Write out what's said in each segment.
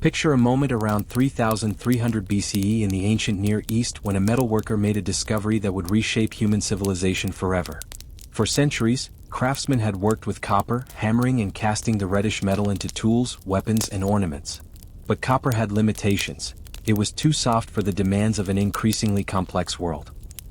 Picture a moment around 3300 BCE in the ancient Near East when a metalworker made a discovery that would reshape human civilization forever. For centuries, craftsmen had worked with copper, hammering and casting the reddish metal into tools, weapons and ornaments. But copper had limitations. It was too soft for the demands of an increasingly complex world.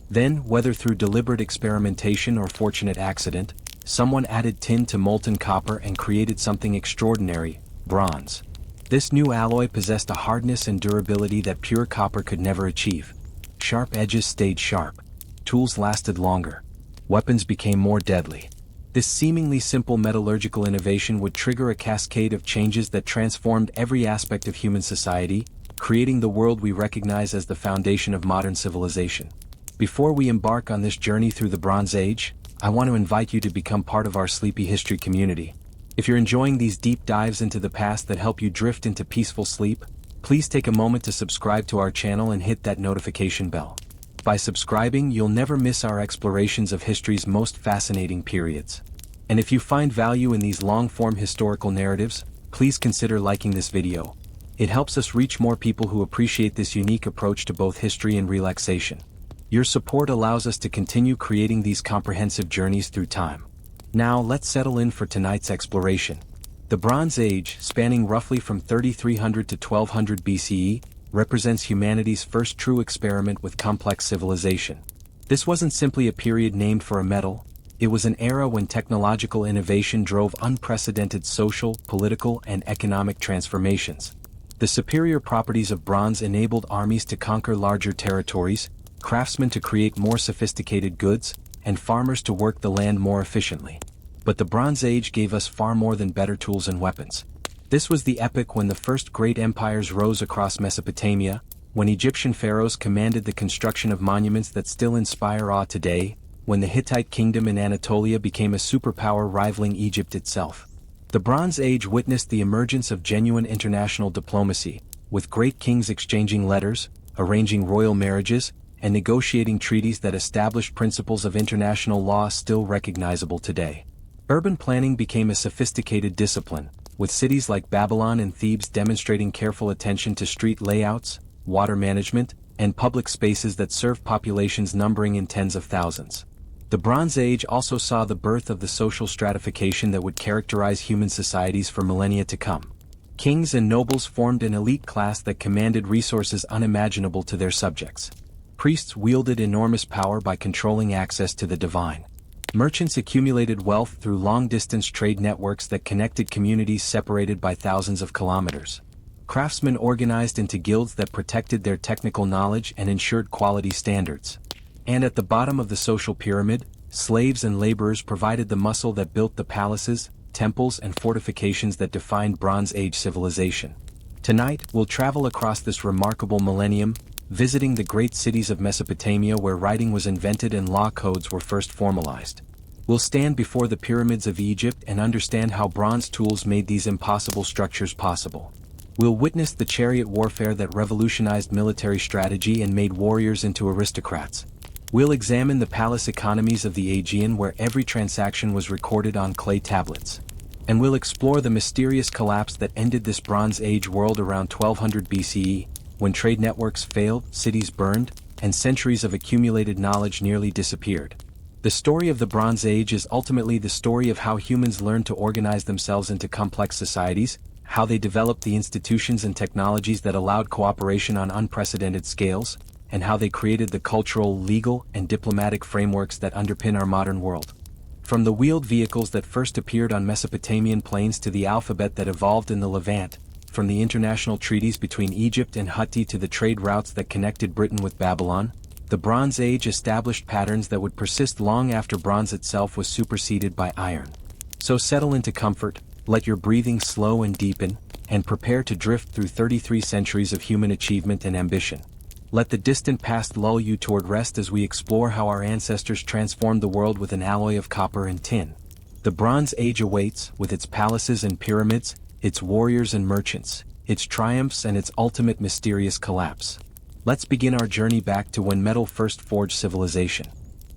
Then, whether through deliberate experimentation or fortunate accident, someone added tin to molten copper and created something extraordinary: bronze. This new alloy possessed a hardness and durability that pure copper could never achieve. Sharp edges stayed sharp. Tools lasted longer. Weapons became more deadly. This seemingly simple metallurgical innovation would trigger a cascade of changes that transformed every aspect of human society, creating the world we recognize as the foundation of modern civilization. Before we embark on this journey through the Bronze Age, I want to invite you to become part of our Sleepy History community. If you're enjoying these deep dives into the past that help you drift into peaceful sleep, please take a moment to subscribe to our channel and hit that notification bell. By subscribing, you'll never miss our explorations of history's most fascinating periods. And if you find value in these long-form historical narratives, please consider liking this video. It helps us reach more people who appreciate this unique approach to both history and relaxation. Your support allows us to continue creating these comprehensive journeys through time. Now let's settle in for tonight's exploration. The Bronze Age, spanning roughly from 3300 to 1200 BCE, represents humanity's first true experiment with complex civilization. This wasn't simply a period named for a metal, it was an era when technological innovation drove unprecedented social, political, and economic transformations. The superior properties of bronze enabled armies to conquer larger territories, craftsmen to create more sophisticated goods, and farmers to work the land more efficiently. But the Bronze Age gave us far more than better tools and weapons. This was the epoch when the first great empires rose across Mesopotamia, when Egyptian pharaohs commanded the construction of monuments that still inspire awe today, when the Hittite kingdom in Anatolia became a superpower rivaling Egypt itself. The Bronze Age witnessed the emergence of genuine international diplomacy, with great kings exchanging letters, arranging royal marriages, and negotiating treaties that established principles of international law still recognizable today. Urban planning became a sophisticated discipline, with cities like Babylon and Thebes demonstrating careful attention to street layouts, water management, and public spaces that served populations numbering in tens of thousands. The Bronze Age also saw the birth of the social stratification that would characterize human societies for millennia to come. Kings and nobles formed an elite class that commanded resources unimaginable to their subjects. Priests wielded enormous power by controlling access to the divine. Merchants accumulated wealth through long-distance trade networks that connected communities separated by thousands of kilometers. Craftsmen organized into guilds that protected their technical knowledge and ensured quality standards. And at the bottom of the social pyramid, slaves and laborers provided the muscle that built the palaces, temples and fortifications that defined Bronze Age civilization. Tonight, we'll travel across this remarkable millennium, visiting the great cities of Mesopotamia where writing was invented and law codes were first formalized. We'll stand before the pyramids of Egypt and understand how bronze tools made these impossible structures possible. We'll witness the chariot warfare that revolutionized military strategy and made warriors into aristocrats. We'll examine the palace economies of the Aegean where every transaction was recorded on clay tablets. And we'll explore the mysterious collapse that ended this Bronze Age world around 1200 BCE, when trade networks failed, cities burned, and centuries of accumulated knowledge nearly disappeared. The story of the Bronze Age is ultimately the story of how humans learned to organize themselves into complex societies, how they developed the institutions and technologies that allowed cooperation on unprecedented scales, and how they created the cultural, legal, and diplomatic frameworks that underpin our modern world. From the wheeled vehicles that first appeared on Mesopotamian plains to the alphabet that evolved in the Levant, from the international treaties between Egypt and Hutti to the trade routes that connected Britain with Babylon, the Bronze Age established patterns that would persist long after bronze itself was superseded by iron. So settle into comfort, let your breathing slow and deepen, and prepare to drift through 33 centuries of human achievement and ambition. Let the distant past lull you toward rest as we explore how our ancestors transformed the world with an alloy of copper and tin. The Bronze Age awaits, with its palaces and pyramids, its warriors and merchants, its triumphs and its ultimate mysterious collapse. Let's begin our journey back to when metal first forged civilization.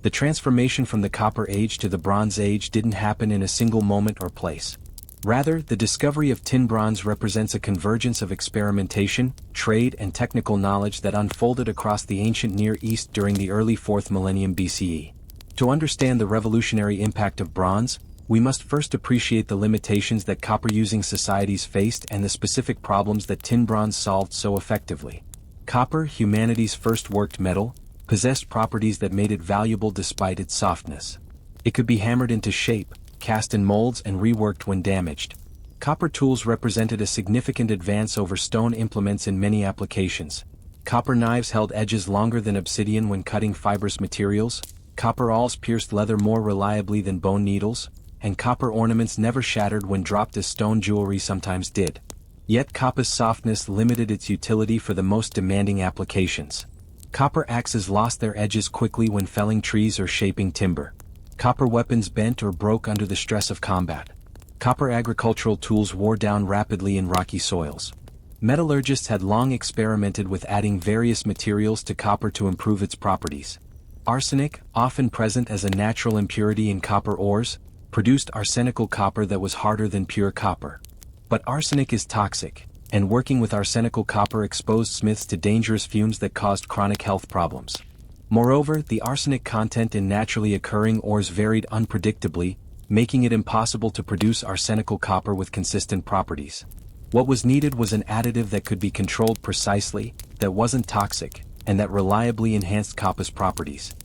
The transformation from the Copper Age to the Bronze Age didn't happen in a single moment or place. Rather, the discovery of tin bronze represents a convergence of experimentation, trade and technical knowledge that unfolded across the ancient Near East during the early 4th millennium BCE. To understand the revolutionary impact of bronze, we must first appreciate the limitations that copper-using societies faced and the specific problems that tin bronze solved so effectively. Copper, humanity's first worked metal, possessed properties that made it valuable despite its softness. It could be hammered into shape, cast in molds and reworked when damaged. Copper tools represented a significant advance over stone implements in many applications. Copper knives held edges longer than obsidian when cutting fibrous materials, copper awls pierced leather more reliably than bone needles, and copper ornaments never shattered when dropped as stone jewelry sometimes did. Yet copper's softness limited its utility for the most demanding applications. Copper axes lost their edges quickly when felling trees or shaping timber. Copper weapons bent or broke under the stress of combat. Copper agricultural tools wore down rapidly in rocky soils. Metallurgists had long experimented with adding various materials to copper to improve its properties. Arsenic, often present as a natural impurity in copper ores, produced arsenical copper that was harder than pure copper. But arsenic is toxic, and working with arsenical copper exposed smiths to dangerous fumes that caused chronic health problems. Moreover, the arsenic content in naturally occurring ores varied unpredictably, making it impossible to produce arsenical copper with consistent properties. What was needed was an additive that could be controlled precisely, that wasn't toxic, and that reliably enhanced copper's properties.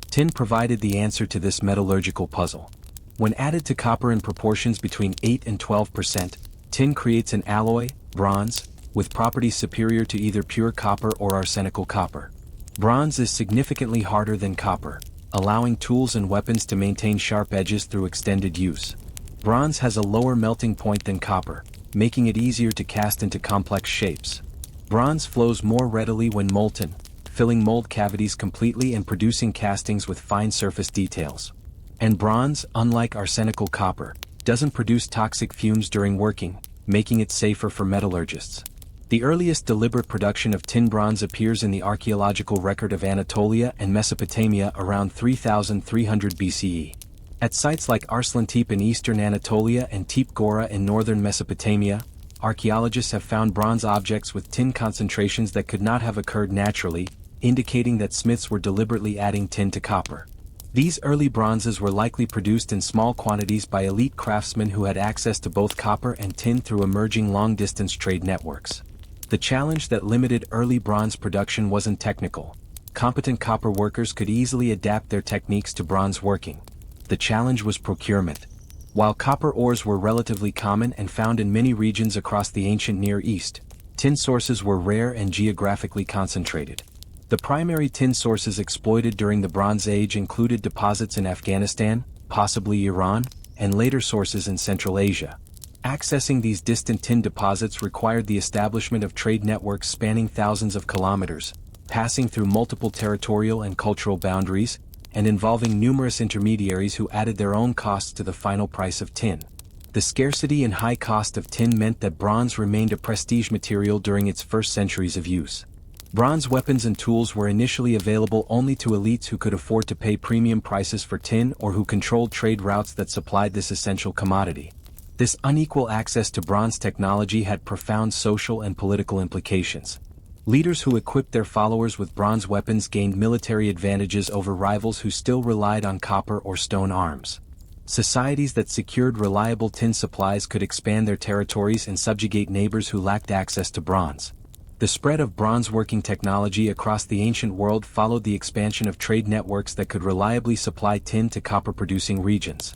Tin provided the answer to this metallurgical puzzle. When added to copper in proportions between 8 and 12%, tin creates an alloy, bronze, with properties superior to either pure copper or arsenical copper. Bronze is significantly harder than copper, allowing tools and weapons to maintain sharp edges through extended use. Bronze has a lower melting point than copper, making it easier to cast into complex shapes. Bronze flows more readily when molten, filling mold cavities completely and producing castings with fine surface details. And bronze, unlike arsenical copper, doesn't produce toxic fumes during working, making it safer for metallurgists. The earliest deliberate production of tin bronze appears in the archaeological record of Anatolia and Mesopotamia around 3300 BCE. At sites like Arslantepe in eastern Anatolia and Tepe Gora in northern Mesopotamia, archaeologists have found bronze objects with tin concentrations that could not have occurred naturally, indicating that smiths were deliberately adding tin to copper. These early bronzes were likely produced in small quantities by elite craftsmen who had access to both copper and tin through emerging long-distance trade networks. The challenge that limited early bronze production wasn't technical. Competent copper workers could easily adapt their techniques to bronze working. The challenge was procurement. While copper ores were relatively common and found in many regions across the ancient Near East, tin sources were rare and geographically concentrated. The primary tin sources exploited during the Bronze Age included deposits in Afghanistan, possibly Iran, and later sources in Central Asia. Accessing these distant tin deposits required the establishment of trade networks spanning thousands of kilometers, passing through multiple territorial and cultural boundaries, and involving numerous intermediaries who added their own costs to the final price of tin. The scarcity and high cost of tin meant that bronze remained a prestige material during its first centuries of use. Bronze weapons and tools were initially available only to elites who could afford to pay premium prices for tin or who controlled trade routes that supplied this essential commodity. This unequal access to bronze technology had profound social and political implications. Leaders who equipped their followers with bronze weapons gained military advantages over rivals who still relied on copper or stone arms. Societies that secured reliable tin supplies could expand their territories and subjugate neighbors who lacked access to bronze. The spread of bronze working technology across the ancient world followed the expansion of trade networks that could reliably supply tin to copper-producing regions.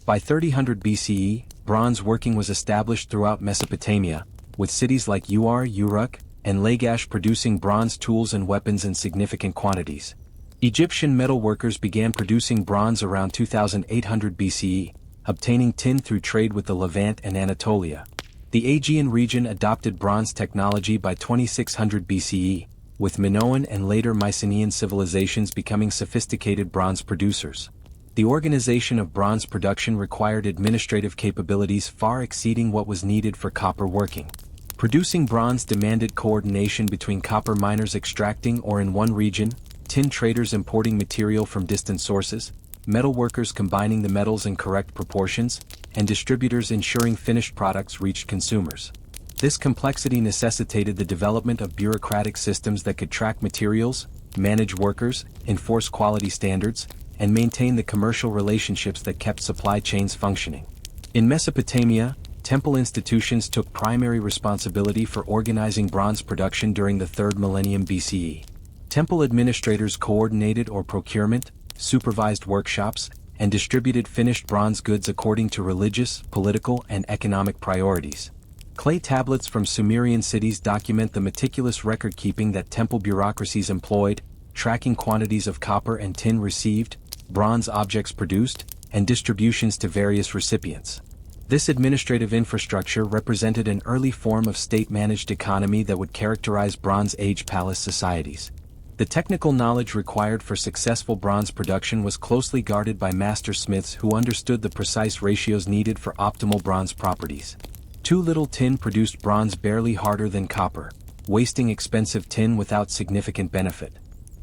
By 3000 BCE, bronze working was established throughout Mesopotamia, with cities like Uruk, and Lagash producing bronze tools and weapons in significant quantities. Egyptian metalworkers began producing bronze around 2800 BCE, obtaining tin through trade with the Levant and Anatolia. The Aegean region adopted bronze technology by 2600 BCE, with Minoan and later Mycenaean civilizations becoming sophisticated bronze producers. The organization of bronze production required administrative capabilities far exceeding what was needed for copper working. Producing bronze demanded coordination between copper miners extracting ore in one region, tin traders importing material from distant sources, metalworkers combining the metals in correct proportions, and distributors ensuring finished products reached consumers. This complexity necessitated the development of bureaucratic systems that could track materials, manage workers, enforce quality standards, and maintain the commercial relationships that kept supply chains functioning. In Mesopotamia, temple institutions took primary responsibility for organizing bronze production during the 3rd millennium BCE. Temple administrators coordinated or procurement, supervised workshops, and distributed finished bronze goods according to religious, political, and economic priorities. Clay tablets from Sumerian cities document the meticulous record-keeping that temple bureaucracies employed, tracking quantities of copper and tin received, bronze objects produced, and distributions to various recipients. This administrative infrastructure represented an early form of state-managed economy that would characterize Bronze Age palace societies. The technical knowledge required for successful bronze production was closely guarded by master smiths who understood the precise ratios needed for optimal bronze properties. Too little tin produced bronze barely harder than copper, wasting expensive tin without significant benefit.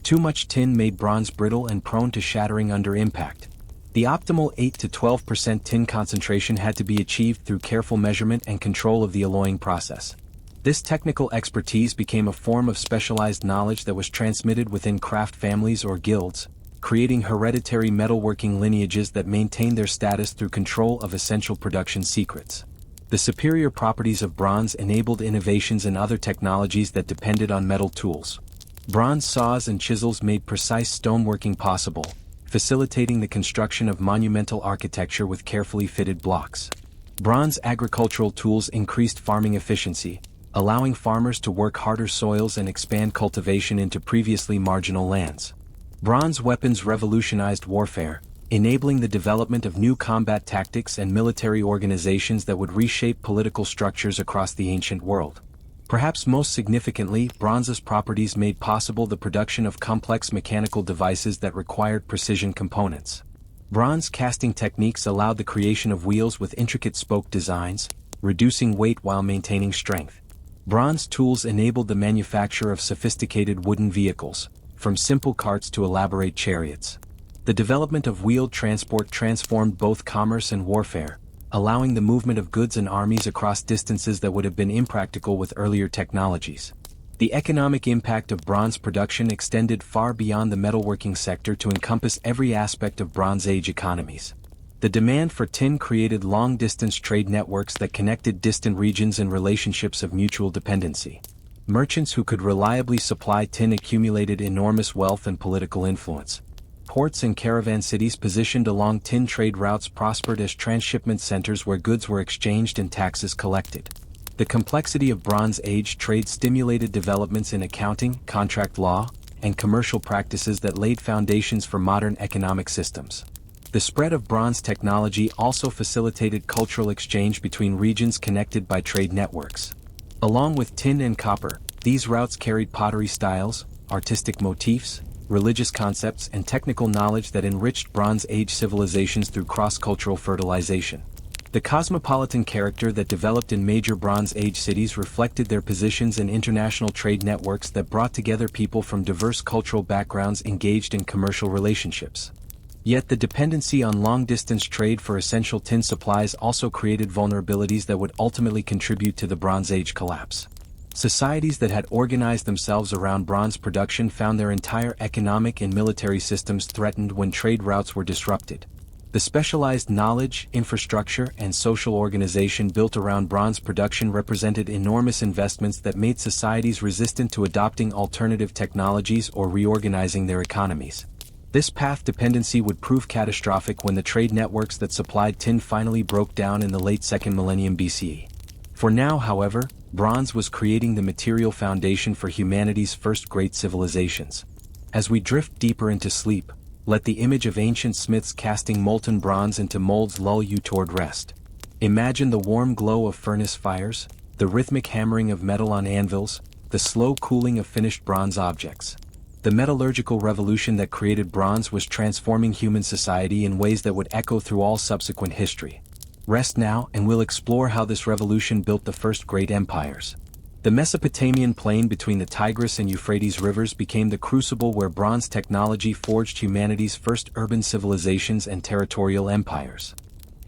Too much tin made bronze brittle and prone to shattering under impact. The optimal 8 to 12% tin concentration had to be achieved through careful measurement and control of the alloying process. This technical expertise became a form of specialized knowledge that was transmitted within craft families or guilds, creating hereditary metalworking lineages that maintained their status through control of essential production secrets. The superior properties of bronze enabled innovations in other technologies that depended on metal tools. Bronze saws and chisels made precise stoneworking possible, facilitating the construction of monumental architecture with carefully fitted blocks. Bronze agricultural tools increased farming efficiency, allowing farmers to work harder soils and expand cultivation into previously marginal lands. Bronze weapons revolutionized warfare, enabling the development of new combat tactics and military organizations that would reshape political structures across the ancient world. Perhaps most significantly, bronze's properties made possible the production of complex mechanical devices that required precision components. Bronze casting techniques allowed the creation of wheels with intricate spoke designs, reducing weight while maintaining strength. Bronze tools enabled the manufacture of sophisticated wooden vehicles, from simple carts to elaborate chariots. The development of wheeled transport transformed both commerce and warfare, allowing the movement of goods and armies across distances that would have been impractical with earlier technologies. The economic impact of bronze production extended far beyond the metalworking sector to encompass every aspect of Bronze Age economies. The demand for tin created long-distance trade networks that connected distant regions in relationships of mutual dependency. Merchants who could reliably supply tin accumulated enormous wealth and political influence. Ports and caravan cities positioned along tin trade routes prospered as transshipment centers where goods were exchanged and taxes collected. The complexity of Bronze Age trade stimulated developments in accounting, contract law, and commercial practices that laid foundations for modern economic systems. The spread of bronze technology also facilitated cultural exchange between regions connected by trade networks. Along with tin and copper, these routes carried pottery styles, artistic motifs, religious concepts, and technical knowledge that enriched Bronze Age civilizations through cross-cultural fertilization. The cosmopolitan character that developed in major Bronze Age cities reflected their positions in international trade networks that brought together people from diverse cultural backgrounds engaged in commercial relationships. Yet the dependency on long-distance trade for essential tin supplies also created vulnerabilities that would ultimately contribute to the Bronze Age collapse. Societies that had organized themselves around bronze production found their entire economic and military systems threatened when trade routes were disrupted. The specialized knowledge, infrastructure, and social organization built around bronze production represented enormous investments that made societies resistant to adopting alternative technologies or reorganizing their economies. This path dependency would prove catastrophic when the trade networks that supplied tin finally broke down in the late 2nd millennium BCE. For now, however, bronze was creating the material foundation for humanity's first great civilizations. As we drift deeper into sleep, let the image of ancient smiths casting molten bronze into molds lull you toward rest. Imagine the warm glow of furnace fires, the rhythmic hammering of metal on anvils, the slow cooling of finished bronze objects. The metallurgical revolution that created bronze was transforming human society in ways that would echo through all subsequent history. Rest now and we'll explore how this revolution built the first great empires. The Mesopotamian plain between the Tigris and Euphrates rivers became the crucible where bronze technology forged humanity's first urban civilizations and territorial empires.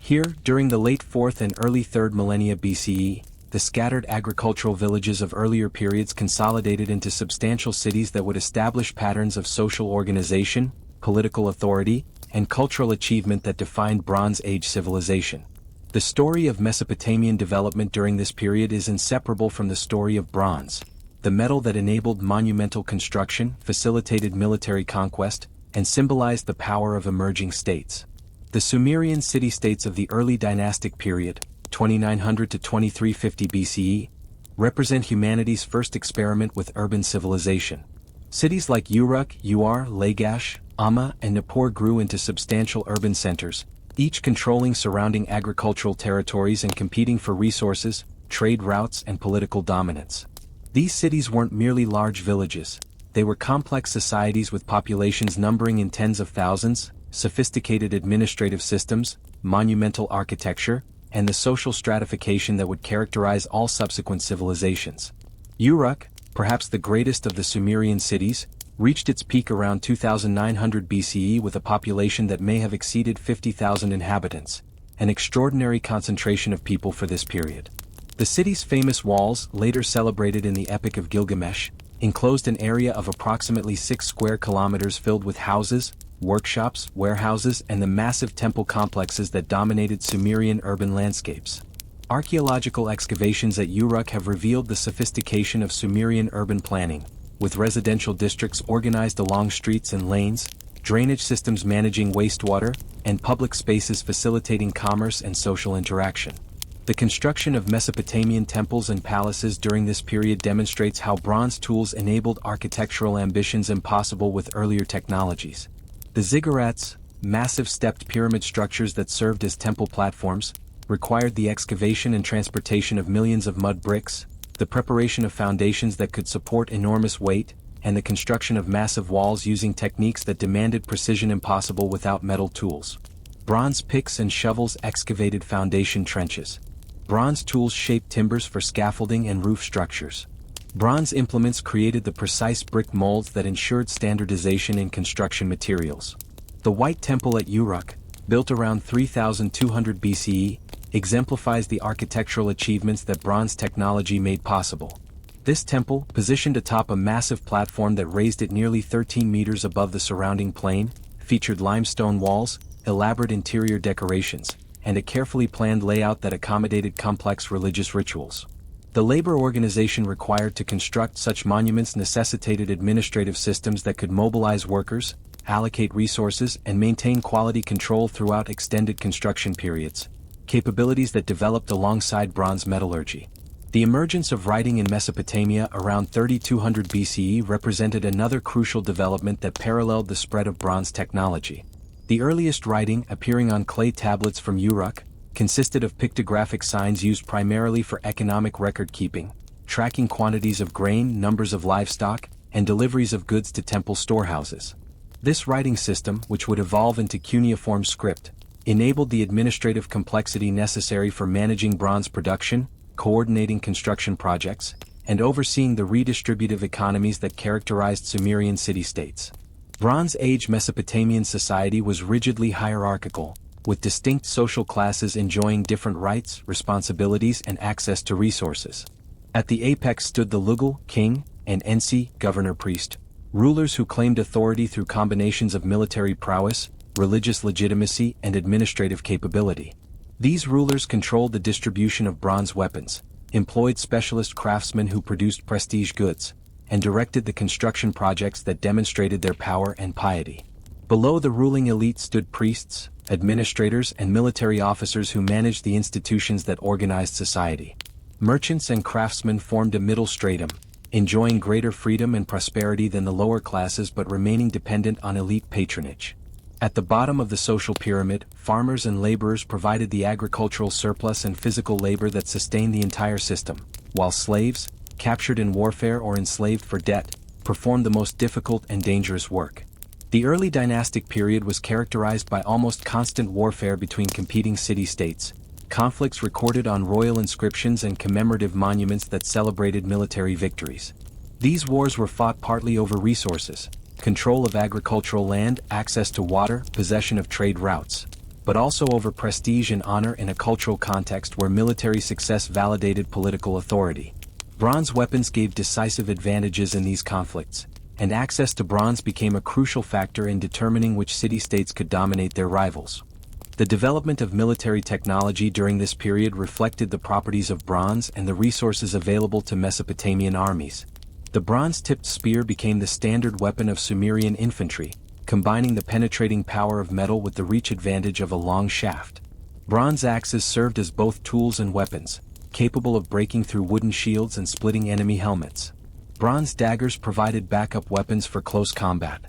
Here, during the late 4th and early 3rd millennia BCE, the scattered agricultural villages of earlier periods consolidated into substantial cities that would establish patterns of social organization, political authority, and cultural achievement that defined Bronze Age civilization. The story of Mesopotamian development during this period is inseparable from the story of bronze, the metal that enabled monumental construction, facilitated military conquest, and symbolized the power of emerging states. The Sumerian city-states of the early dynastic period, 2900 to 2350 BCE, represent humanity's first experiment with urban civilization. Cities like Uruk, Ur, Lagash, Amma, and Nippur grew into substantial urban centers, each controlling surrounding agricultural territories and competing for resources, trade routes, and political dominance. These cities weren't merely large villages, they were complex societies with populations numbering in tens of thousands, sophisticated administrative systems, monumental architecture, and the social stratification that would characterize all subsequent civilizations. Uruk, perhaps the greatest of the Sumerian cities, reached its peak around 2900 BCE with a population that may have exceeded 50,000 inhabitants, an extraordinary concentration of people for this period. The city's famous walls, later celebrated in the Epic of Gilgamesh, enclosed an area of approximately 6 square kilometers filled with houses, workshops, warehouses, and the massive temple complexes that dominated Sumerian urban landscapes. Archaeological excavations at Uruk have revealed the sophistication of Sumerian urban planning, with residential districts organized along streets and lanes, drainage systems managing wastewater, and public spaces facilitating commerce and social interaction. The construction of Mesopotamian temples and palaces during this period demonstrates how bronze tools enabled architectural ambitions impossible with earlier technologies. The ziggurats, massive stepped pyramid structures that served as temple platforms, required the excavation and transportation of millions of mud bricks, the preparation of foundations that could support enormous weight, and the construction of massive walls using techniques that demanded precision impossible without metal tools. Bronze picks and shovels excavated foundation trenches. Bronze tools shaped timbers for scaffolding and roof structures. Bronze implements created the precise brick molds that ensured standardization in construction materials. The White Temple at Uruk, built around 3200 BCE, exemplifies the architectural achievements that bronze technology made possible. This temple, positioned atop a massive platform that raised it nearly 13 meters above the surrounding plain, featured limestone walls, elaborate interior decorations, and a carefully planned layout that accommodated complex religious rituals. The labor organization required to construct such monuments necessitated administrative systems that could mobilize workers, allocate resources, and maintain quality control throughout extended construction periods, capabilities that developed alongside bronze metallurgy. The emergence of writing in Mesopotamia around 3200 BCE represented another crucial development that paralleled the spread of bronze technology. The earliest writing, appearing on clay tablets from Uruk, consisted of pictographic signs used primarily for economic record-keeping, tracking quantities of grain, numbers of livestock, and deliveries of goods to temple storehouses. This writing system, which would evolve into cuneiform script, enabled the administrative complexity necessary for managing bronze production, coordinating construction projects, and overseeing the redistributive economies that characterized Sumerian city-states. Bronze Age Mesopotamian society was rigidly hierarchical, with distinct social classes enjoying different rights, responsibilities, and access to resources. At the apex stood the Lugul, king, and Ensi, governor-priest, rulers who claimed authority through combinations of military prowess, religious legitimacy, and administrative capability. These rulers controlled the distribution of bronze weapons, employed specialist craftsmen who produced prestige goods, and directed the construction projects that demonstrated their power and piety. Below the ruling elite stood priests, administrators, and military officers who managed the institutions that organized society. Merchants and craftsmen formed a middle stratum, enjoying greater freedom and prosperity than the lower classes but remaining dependent on elite patronage. At the bottom of the social pyramid, farmers and laborers provided the agricultural surplus and physical labor that sustained the entire system, while slaves, captured in warfare or enslaved for debt, performed the most difficult and dangerous work. The early dynastic period was characterized by almost constant warfare between competing city-states, conflicts recorded on royal inscriptions and commemorative monuments that celebrated military victories. These wars were fought partly over resources, control of agricultural land, access to water, possession of trade routes. but also over prestige and honor in a cultural context where military success validated political authority. Bronze weapons gave decisive advantages in these conflicts, and access to bronze became a crucial factor in determining which city-states could dominate their rivals. The development of military technology during this period reflected the properties of bronze and the resources available to Mesopotamian armies. The bronze-tipped spear became the standard weapon of Sumerian infantry, combining the penetrating power of metal with the reach advantage of a long shaft. Bronze axes served as both tools and weapons, capable of breaking through wooden shields and splitting enemy helmets. Bronze daggers provided backup weapons for close combat.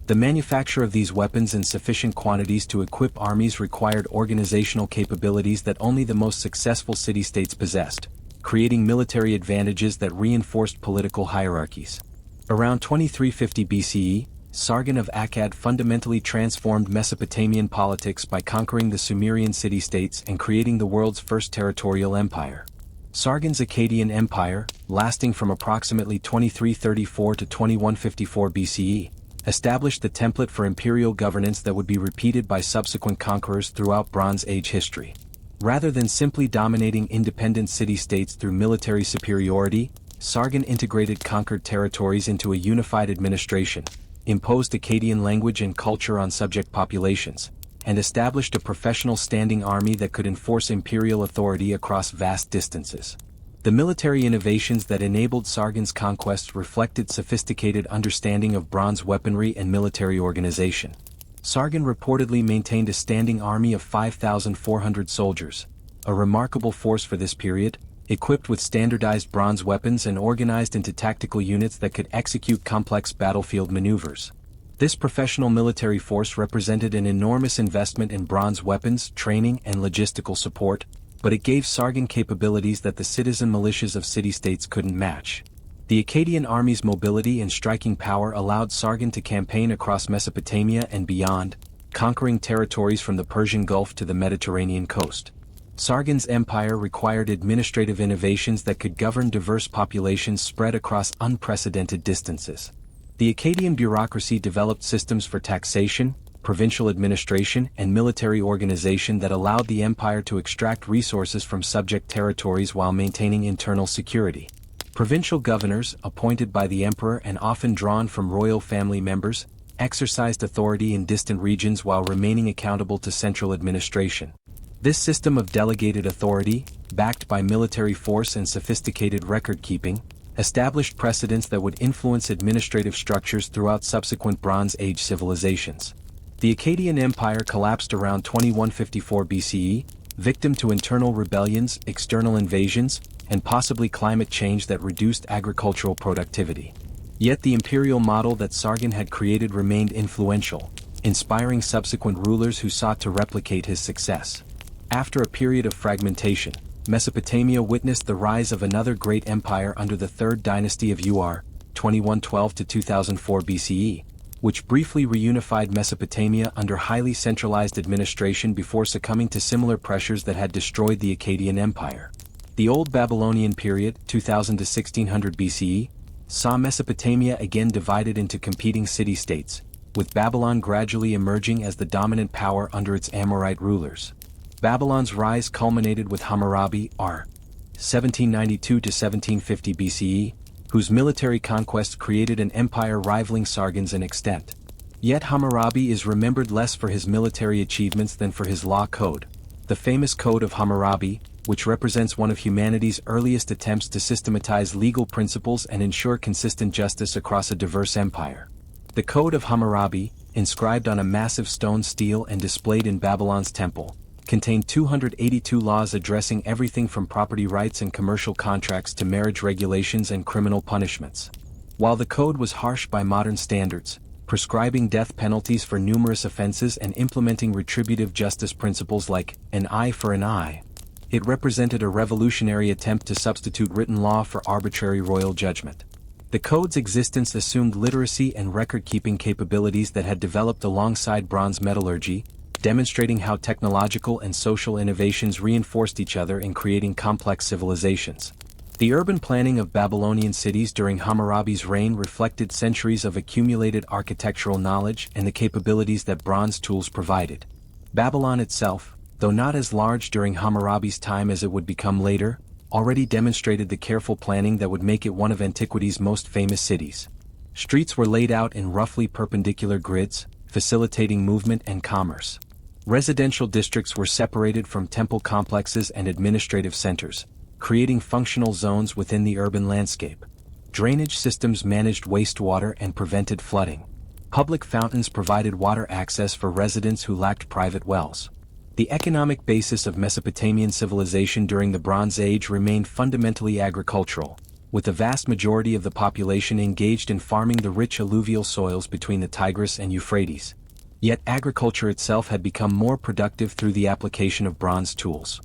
The manufacture of these weapons in sufficient quantities to equip armies required organizational capabilities that only the most successful city-states possessed, creating military advantages that reinforced political hierarchies. Around 2350 BCE, Sargon of Akkad fundamentally transformed Mesopotamian politics by conquering the Sumerian city-states and creating the world's first territorial empire. Sargon's Akkadian Empire, lasting from approximately 2334 to 2154 BCE, established the template for imperial governance that would be repeated by subsequent conquerors throughout Bronze Age history. Rather than simply dominating independent city-states through military superiority, Sargon integrated conquered territories into a unified administration, imposed Akkadian language and culture on subject populations, and established a professional standing army that could enforce imperial authority across vast distances. The military innovations that enabled Sargon's conquests reflected sophisticated understanding of bronze weaponry and military organization. Sargon reportedly maintained a standing army of 5,400 soldiers, a remarkable force for this period, equipped with standardized bronze weapons and organized into tactical units that could execute complex battlefield maneuvers. This professional military force represented an enormous investment in bronze weapons, training, and logistical support, but it gave Sargon capabilities that the citizen militias of city-states couldn't match. The Akkadian army's mobility and striking power allowed Sargon to campaign across Mesopotamia and beyond, conquering territories from the Persian Gulf to the Mediterranean coast. Sargon's empire required administrative innovations that could govern diverse populations spread across unprecedented distances. The Akkadian bureaucracy developed systems for taxation, provincial administration, and military organization that allowed the empire to extract resources from subject territories while maintaining internal security. Provincial governors, appointed by the emperor and often drawn from royal family members, exercised authority in distant regions while remaining accountable to central administration. This system of delegated authority, backed by military force and sophisticated record-keeping, established precedents that would influence administrative structures throughout subsequent Bronze Age civilizations. The Akkadian Empire collapsed around 2154 BCE, victim to internal rebellions, external invasions, and possibly climate change that reduced agricultural productivity. Yet the imperial model that Sargon had created remained influential, inspiring subsequent rulers who sought to replicate his success. After a period of fragmentation, Mesopotamia witnessed the rise of another great empire under the third dynasty of Ur, 2112 to 2004 BCE, which briefly reunified Mesopotamia under highly centralized administration before succumbing to similar pressures that had destroyed the Akkadian Empire. The Old Babylonian period, 2000 to 1600 BCE, saw Mesopotamia again divided into competing city-states, with Babylon gradually emerging as the dominant power under its Amorite rulers. Babylon's rise culminated with Hammurabi, r. 1792 to 1750 BCE, whose military conquests created an empire rivaling Sargon's in extent. Yet Hammurabi is remembered less for his military achievements than for his law code. The famous Code of Hammurabi, which represents one of humanity's earliest attempts to systematize legal principles and ensure consistent justice across a diverse empire. The Code of Hammurabi, inscribed on a massive stone stele and displayed in Babylon's temple, contained 282 laws addressing everything from property rights and commercial contracts to marriage regulations and criminal punishments. While the code was harsh by modern standards, prescribing death penalties for numerous offenses and implementing retributive justice principles like an eye for an eye, it represented a revolutionary attempt to substitute written law for arbitrary royal judgment. The code's existence assumed literacy and record-keeping capabilities that had developed alongside bronze metallurgy, demonstrating how technological and social innovations reinforced each other in creating complex civilizations. The urban planning of Babylonian cities during Hammurabi's reign reflected centuries of accumulated architectural knowledge and the capabilities that bronze tools provided. Babylon itself, though not as large during Hammurabi's time as it would become later, already demonstrated the careful planning that would make it one of antiquity's most famous cities. Streets were laid out in roughly perpendicular grids, facilitating movement and commerce. Residential districts were separated from temple complexes and administrative centers, creating functional zones within the urban landscape. Drainage systems managed wastewater and prevented flooding. Public fountains provided water access for residents who lacked private wells. The economic basis of Mesopotamian civilization during the Bronze Age remained fundamentally agricultural, with the vast majority of the population engaged in farming the rich alluvial soils between the Tigris and Euphrates. Yet agriculture itself had become more productive through the application of bronze tools.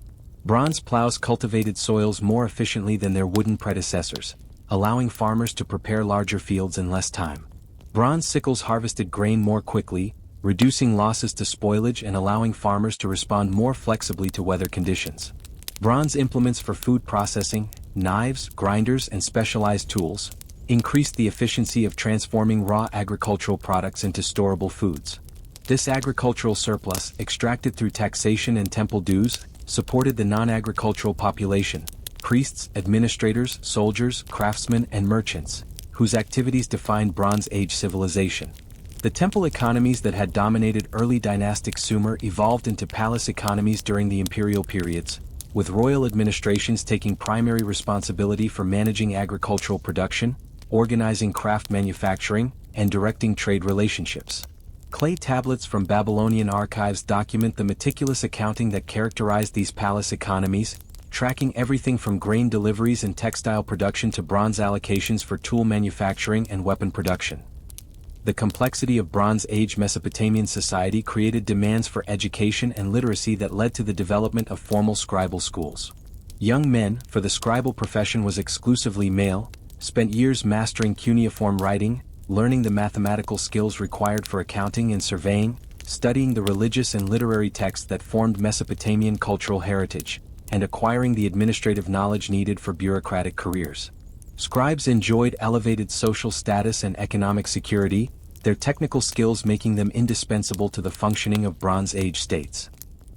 Bronze plows cultivated soils more efficiently than their wooden predecessors, allowing farmers to prepare larger fields in less time. Bronze sickles harvested grain more quickly, reducing losses to spoilage and allowing farmers to respond more flexibly to weather conditions. Bronze implements for food processing, knives, grinders, and specialized tools, increased the efficiency of transforming raw agricultural products into storable foods. This agricultural surplus, extracted through taxation and temple dues, supported the non-agricultural population, priests, administrators, soldiers, craftsmen, and merchants, whose activities defined Bronze Age civilization. The temple economies that had dominated early dynastic Sumer evolved into palace economies during the imperial periods, with royal administrations taking primary responsibility for managing agricultural production, organizing craft manufacturing, and directing trade relationships. Clay tablets from Babylonian archives document the meticulous accounting that characterized these palace economies, tracking everything from grain deliveries and textile production to bronze allocations for tool manufacturing and weapon production. The complexity of Bronze Age Mesopotamian society created demands for education and literacy that led to the development of formal scribal schools. Young men, for the scribal profession was exclusively male, spent years mastering cuneiform writing, learning the mathematical skills required for accounting and surveying, studying the religious and literary texts that formed Mesopotamian cultural heritage, and acquiring the administrative knowledge needed for bureaucratic careers. Scribes enjoyed elevated social status and economic security, their technical skills making them indispensable to the functioning of Bronze Age states.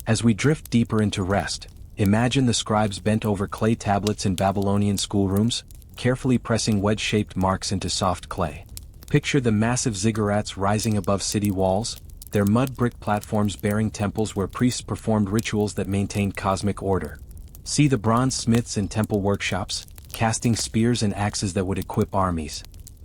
As we drift deeper into rest, imagine the scribes bent over clay tablets in Babylonian schoolrooms, carefully pressing wedge-shaped marks into soft clay. Picture the massive ziggurats rising above city walls, their mud brick platforms bearing temples where priests performed rituals that maintained cosmic order. See the bronze smiths in temple workshops, casting spears and axes that would equip armies.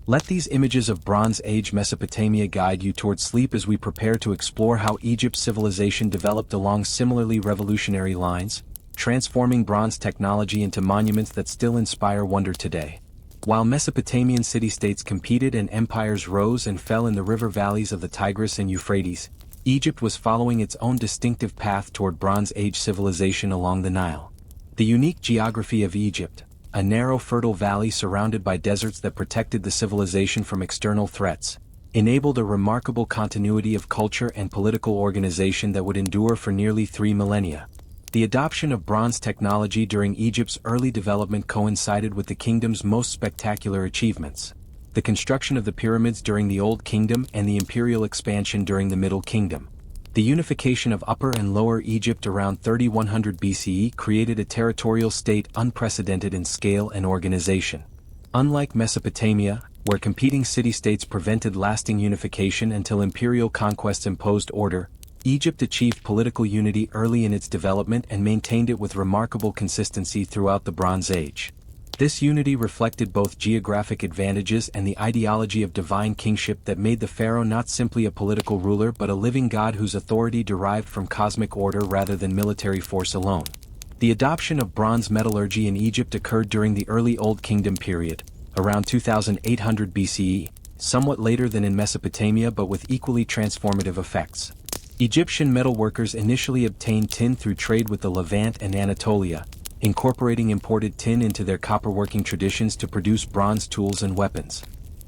Let these images of Bronze Age Mesopotamia guide you toward sleep as we prepare to explore how Egypt's civilization developed along similarly revolutionary lines, transforming bronze technology into monuments that still inspire wonder today. While Mesopotamian city-states competed and empires rose and fell in the river valleys of the Tigris and Euphrates, Egypt was following its own distinctive path toward Bronze Age civilization along the Nile. The unique geography of Egypt, a narrow fertile valley surrounded by deserts that protected the civilization from external threats, enabled a remarkable continuity of culture and political organization that would endure for nearly 3 millennia. The adoption of bronze technology during Egypt's early development coincided with the kingdom's most spectacular achievements: the construction of the pyramids during the Old Kingdom and the imperial expansion during the Middle Kingdom. The unification of Upper and Lower Egypt around 3100 BCE created a territorial state unprecedented in scale and organization. Unlike Mesopotamia, where competing city-states prevented lasting unification until imperial conquests imposed order, Egypt achieved political unity early in its development and maintained it with remarkable consistency throughout the Bronze Age. This unity reflected both geographic advantages and the ideology of divine kingship that made the pharaoh not simply a political ruler but a living god whose authority derived from cosmic order rather than military force alone. The adoption of bronze metallurgy in Egypt occurred during the early Old Kingdom period, around 2800 BCE, somewhat later than in Mesopotamia but with equally transformative effects. Egyptian metalworkers initially obtained tin through trade with the Levant and Anatolia, incorporating imported tin into their copperworking traditions to produce bronze tools and weapons.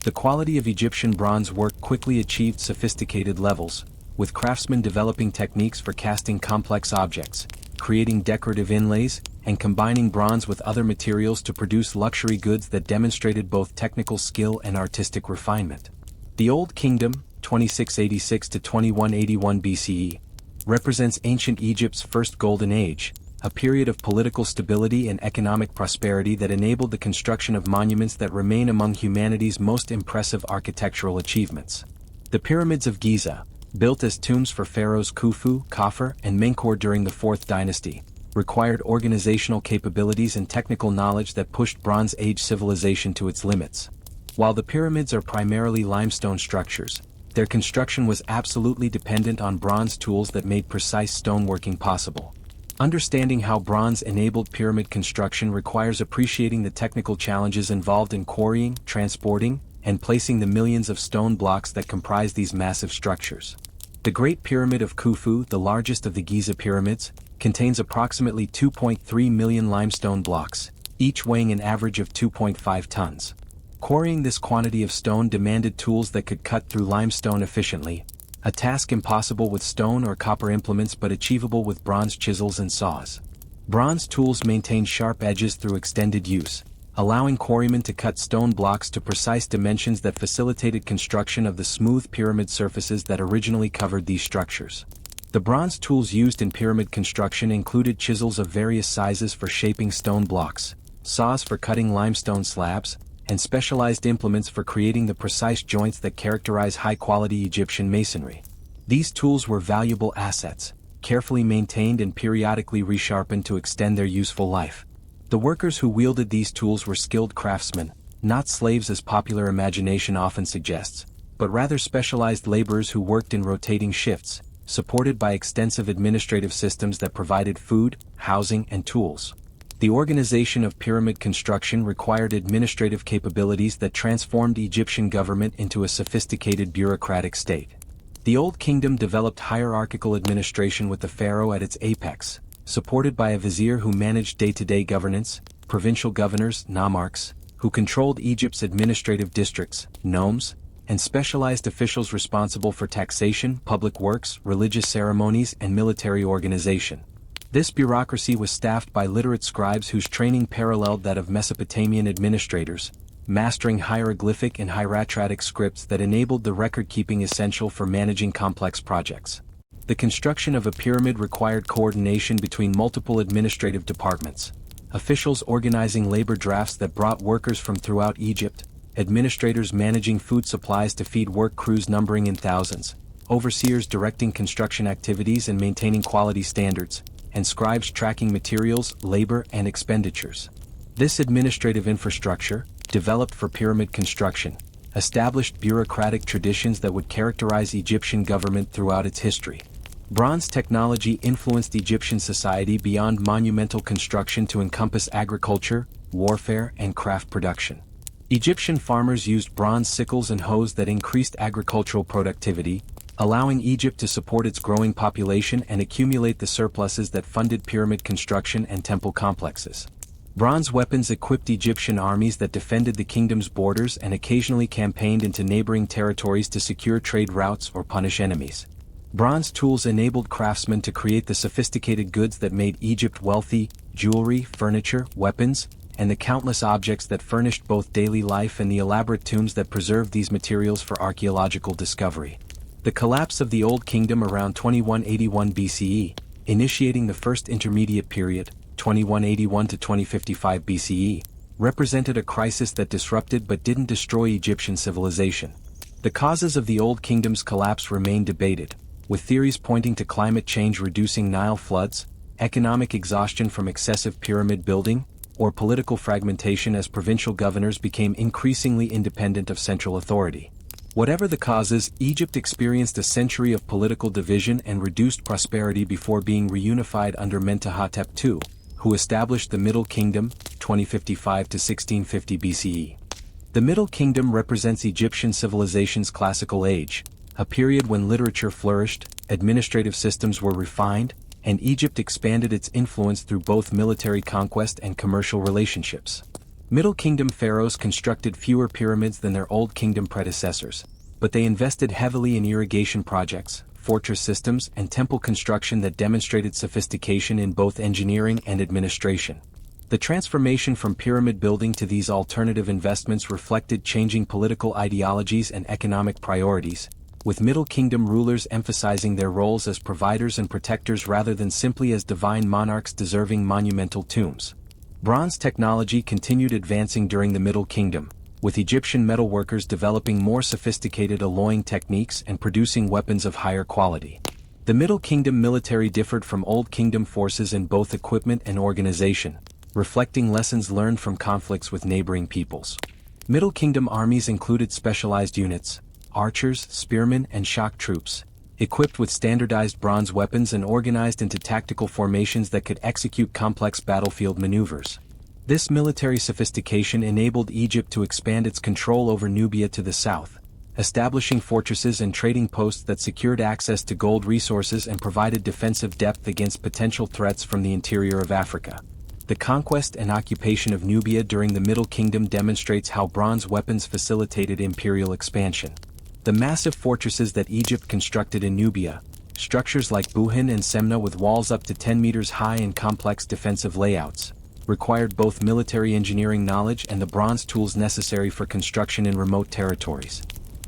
The quality of Egyptian bronze work quickly achieved sophisticated levels, with craftsmen developing techniques for casting complex objects, creating decorative inlays, and combining bronze with other materials to produce luxury goods that demonstrated both technical skill and artistic refinement. The Old Kingdom, 2686 to 2181 BCE, represents ancient Egypt's first golden age, a period of political stability and economic prosperity that enabled the construction of monuments that remain among humanity's most impressive architectural achievements. The Pyramids of Giza, built as tombs for pharaohs Khufu, Khafre, and Menkaure during the 4th dynasty, required organizational capabilities and technical knowledge that pushed Bronze Age civilization to its limits. While the pyramids are primarily limestone structures, their construction was absolutely dependent on bronze tools that made precise stoneworking possible. Understanding how bronze enabled pyramid construction requires appreciating the technical challenges involved in quarrying, transporting, and placing the millions of stone blocks that comprise these massive structures. The Great Pyramid of Khufu, the largest of the Giza pyramids, contains approximately 2.3 million limestone blocks, each weighing an average of 2.5 tons. Quarrying this quantity of stone demanded tools that could cut through limestone efficiently, a task impossible with stone or copper implements but achievable with bronze chisels and saws. Bronze tools maintained sharp edges through extended use, allowing quarrymen to cut stone blocks to precise dimensions that facilitated construction of the smooth pyramid surfaces that originally covered these structures. The bronze tools used in pyramid construction included chisels of various sizes for shaping stone blocks, saws for cutting limestone slabs, and specialized implements for creating the precise joints that characterize high-quality Egyptian masonry. These tools were valuable assets, carefully maintained and periodically resharpened to extend their useful life. The workers who wielded these tools were skilled craftsmen, not slaves as popular imagination often suggests, but rather specialized laborers who worked in rotating shifts, supported by extensive administrative systems that provided food, housing, and tools. The organization of pyramid construction required administrative capabilities that transformed Egyptian government into a sophisticated bureaucratic state. The Old Kingdom developed hierarchical administration with the pharaoh at its apex, supported by a vizier who managed day-to-day governance, provincial governors, nomarchs, who controlled Egypt's administrative districts, nomes, and specialized officials responsible for taxation, public works, religious ceremonies, and military organization. This bureaucracy was staffed by literate scribes whose training paralleled that of Mesopotamian administrators, mastering hieroglyphic and hieratic scripts that enabled the record-keeping essential for managing complex projects. The construction of a pyramid required coordination between multiple administrative departments, officials organizing labor drafts that brought workers from throughout Egypt, administrators managing food supplies to feed work crews numbering in thousands, overseers directing construction activities and maintaining quality standards, and scribes tracking materials, labor, and expenditures. This administrative infrastructure, developed for pyramid construction, established bureaucratic traditions that would characterize Egyptian government throughout its history. Bronze technology influenced Egyptian society beyond monumental construction to encompass agriculture, warfare, and craft production. Egyptian farmers used bronze sickles and hoes that increased agricultural productivity, allowing Egypt to support its growing population and accumulate the surpluses that funded pyramid construction and temple complexes. Bronze weapons equipped Egyptian armies that defended the kingdom's borders and occasionally campaigned into neighboring territories to secure trade routes or punish enemies. Bronze tools enabled craftsmen to create the sophisticated goods that made Egypt wealthy: jewelry, furniture, weapons, and the countless objects that furnished both daily life and the elaborate tombs that preserved these materials for archaeological discovery. The collapse of the Old Kingdom around 2181 BCE, initiating the First Intermediate Period, 2181 to 2055 BCE, represented a crisis that disrupted but didn't destroy Egyptian civilization. The causes of the Old Kingdom's collapse remain debated, with theories pointing to climate change reducing Nile floods, economic exhaustion from excessive pyramid building, or political fragmentation as provincial governors became increasingly independent of central authority. Whatever the causes, Egypt experienced a century of political division and reduced prosperity before being reunified under Mentuhotep II, who established the Middle Kingdom, 2055 to 1650 BCE. The Middle Kingdom represents Egyptian civilization's classical age, a period when literature flourished, administrative systems were refined, and Egypt expanded its influence through both military conquest and commercial relationships. Middle Kingdom pharaohs constructed fewer pyramids than their Old Kingdom predecessors, but they invested heavily in irrigation projects, fortress systems, and temple construction that demonstrated sophistication in both engineering and administration. The transformation from pyramid building to these alternative investments reflected changing political ideologies and economic priorities, with Middle Kingdom rulers emphasizing their roles as providers and protectors rather than simply as divine monarchs deserving monumental tombs. Bronze technology continued advancing during the Middle Kingdom, with Egyptian metalworkers developing more sophisticated alloying techniques and producing weapons of higher quality. The Middle Kingdom military differed from Old Kingdom forces in both equipment and organization, reflecting lessons learned from conflicts with neighboring peoples. Middle Kingdom armies included specialized units, archers, spearmen, and shock troops, equipped with standardized bronze weapons and organized into tactical formations that could execute complex battlefield maneuvers. This military sophistication enabled Egypt to expand its control over Nubia to the south, establishing fortresses and trading posts that secured access to gold resources and provided defensive depth against potential threats from the interior of Africa. The conquest and occupation of Nubia during the Middle Kingdom demonstrates how bronze weapons facilitated imperial expansion. The massive fortresses that Egypt constructed in Nubia, structures like Buhin and Semna with walls up to 10 meters high and complex defensive layouts, required both military engineering knowledge and the bronze tools necessary for construction in remote territories.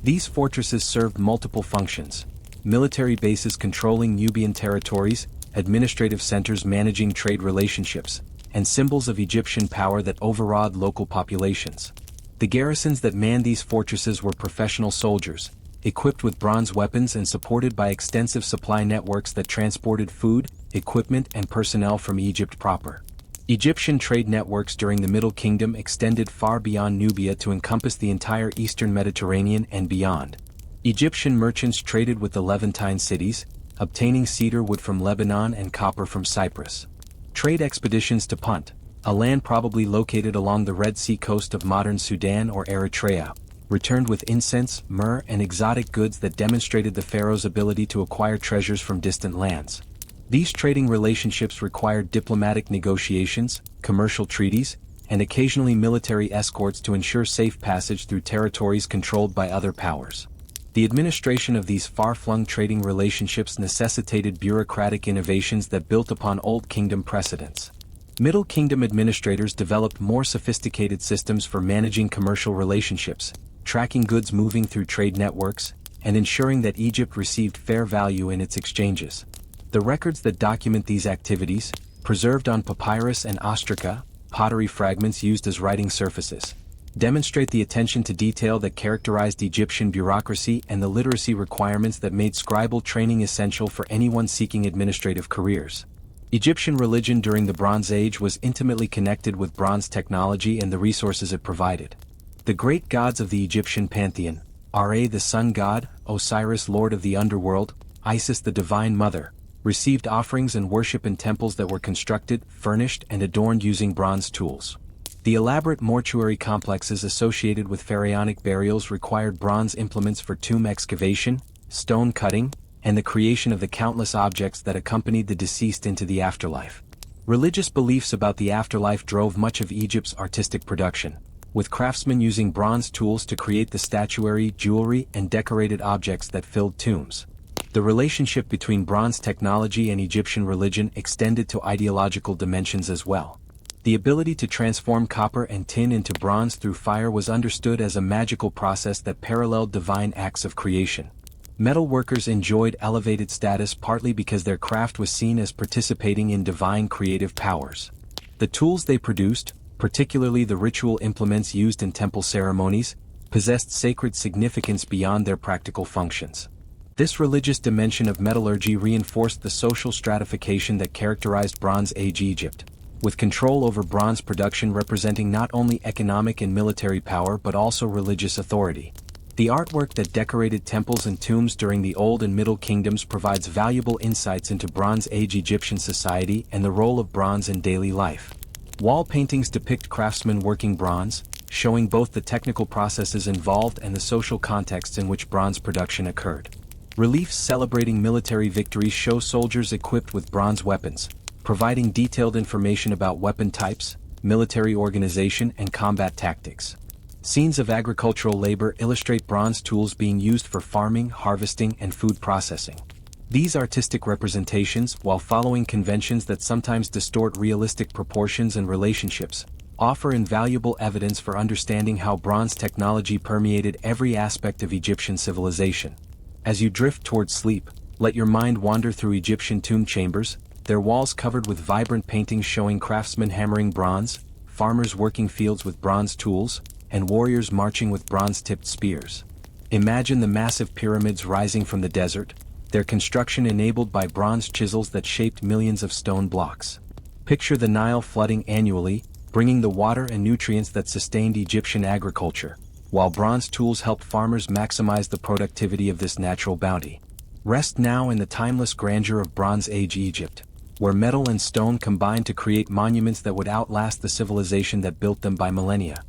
These fortresses served multiple functions: military bases controlling Nubian territories, administrative centers managing trade relationships, and symbols of Egyptian power that overawed local populations. The garrisons that manned these fortresses were professional soldiers, equipped with bronze weapons and supported by extensive supply networks that transported food, equipment, and personnel from Egypt proper. Egyptian trade networks during the Middle Kingdom extended far beyond Nubia to encompass the entire eastern Mediterranean and beyond. Egyptian merchants traded with the Levantine cities, obtaining cedar wood from Lebanon and copper from Cyprus. Trade expeditions to Punt, a land probably located along the Red Sea coast of modern Sudan or Eritrea, returned with incense, myrrh, and exotic goods that demonstrated the pharaoh's ability to acquire treasures from distant lands. These trading relationships required diplomatic negotiations, commercial treaties, and occasionally military escorts to ensure safe passage through territories controlled by other powers. The administration of these far-flung trading relationships necessitated bureaucratic innovations that built upon Old Kingdom precedents. Middle Kingdom administrators developed more sophisticated systems for managing commercial relationships, tracking goods moving through trade networks, and ensuring that Egypt received fair value in its exchanges. The records that document these activities, preserved on papyrus and ostraca, pottery fragments used as writing surfaces, demonstrate the attention to detail that characterized Egyptian bureaucracy and the literacy requirements that made scribal training essential for anyone seeking administrative careers. Egyptian religion during the Bronze Age was intimately connected with bronze technology and the resources it provided. The great gods of the Egyptian pantheon, Ra the sun god, Osiris lord of the underworld, Isis the divine mother, received offerings and worship in temples that were constructed, furnished, and adorned using bronze tools. The elaborate mortuary complexes associated with pharaonic burials required bronze implements for tomb excavation, stone cutting, and the creation of the countless objects that accompanied the deceased into the afterlife. Religious beliefs about the afterlife drove much of Egypt's artistic production, with craftsmen using bronze tools to create the statuary, jewelry, and decorated objects that filled tombs. The relationship between bronze technology and Egyptian religion extended to ideological dimensions as well. The ability to transform copper and tin into bronze through fire was understood as a magical process that paralleled divine acts of creation. Metalworkers enjoyed elevated status partly because their craft was seen as participating in divine creative powers. The tools they produced, particularly the ritual implements used in temple ceremonies, possessed sacred significance beyond their practical functions. This religious dimension of metallurgy reinforced the social stratification that characterized Bronze Age Egypt, with control over bronze production representing not only economic and military power but also religious authority. The artwork that decorated temples and tombs during the Old and Middle Kingdoms provides valuable insights into Bronze Age Egyptian society and the role of bronze in daily life. Wall paintings depict craftsmen working bronze, showing both the technical processes involved and the social contexts in which bronze production occurred. Reliefs celebrating military victories show soldiers equipped with bronze weapons, providing detailed information about weapon types, military organization, and combat tactics. Scenes of agricultural labor illustrate bronze tools being used for farming, harvesting, and food processing. These artistic representations, while following conventions that sometimes distort realistic proportions and relationships, offer invaluable evidence for understanding how bronze technology permeated every aspect of Egyptian civilization. As you drift toward sleep, let your mind wander through Egyptian tomb chambers, their walls covered with vibrant paintings showing craftsmen hammering bronze, farmers working fields with bronze tools, and warriors marching with bronze-tipped spears. Imagine the massive pyramids rising from the desert, their construction enabled by bronze chisels that shaped millions of stone blocks. Picture the Nile flooding annually, bringing the water and nutrients that sustained Egyptian agriculture, while bronze tools helped farmers maximize the productivity of this natural bounty. Rest now in the timeless grandeur of Bronze Age Egypt, where metal and stone combined to create monuments that would outlast the civilization that built them by millennia.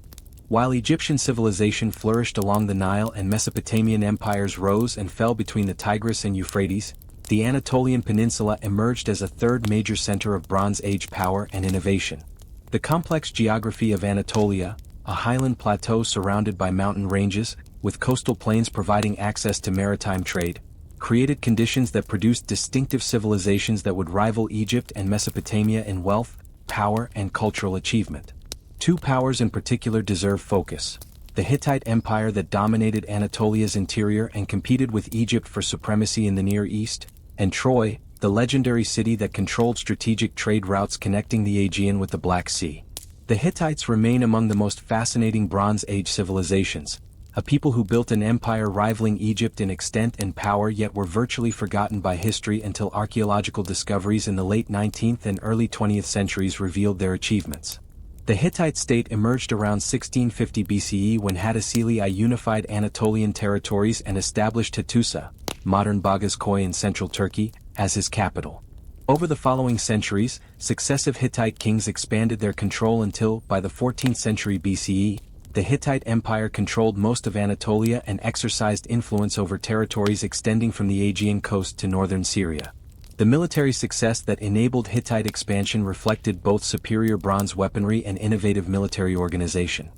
While Egyptian civilization flourished along the Nile and Mesopotamian empires rose and fell between the Tigris and Euphrates, the Anatolian Peninsula emerged as a third major center of Bronze Age power and innovation. The complex geography of Anatolia, a highland plateau surrounded by mountain ranges, with coastal plains providing access to maritime trade, created conditions that produced distinctive civilizations that would rival Egypt and Mesopotamia in wealth, power, and cultural achievement. Two powers in particular deserve focus: the Hittite Empire that dominated Anatolia's interior and competed with Egypt for supremacy in the Near East, and Troy, the legendary city that controlled strategic trade routes connecting the Aegean with the Black Sea. The Hittites remain among the most fascinating Bronze Age civilizations, a people who built an empire rivaling Egypt in extent and power yet were virtually forgotten by history until archaeological discoveries in the late 19th and early 20th centuries revealed their achievements. The Hittite state emerged around 1650 BCE when Hattusili I unified Anatolian territories and established Hattusa, modern Bagazkoy in central Turkey, as his capital. Over the following centuries, successive Hittite kings expanded their control until, by the 14th century BCE, the Hittite Empire controlled most of Anatolia and exercised influence over territories extending from the Aegean coast to northern Syria. The military success that enabled Hittite expansion reflected both superior bronze weaponry and innovative military organization.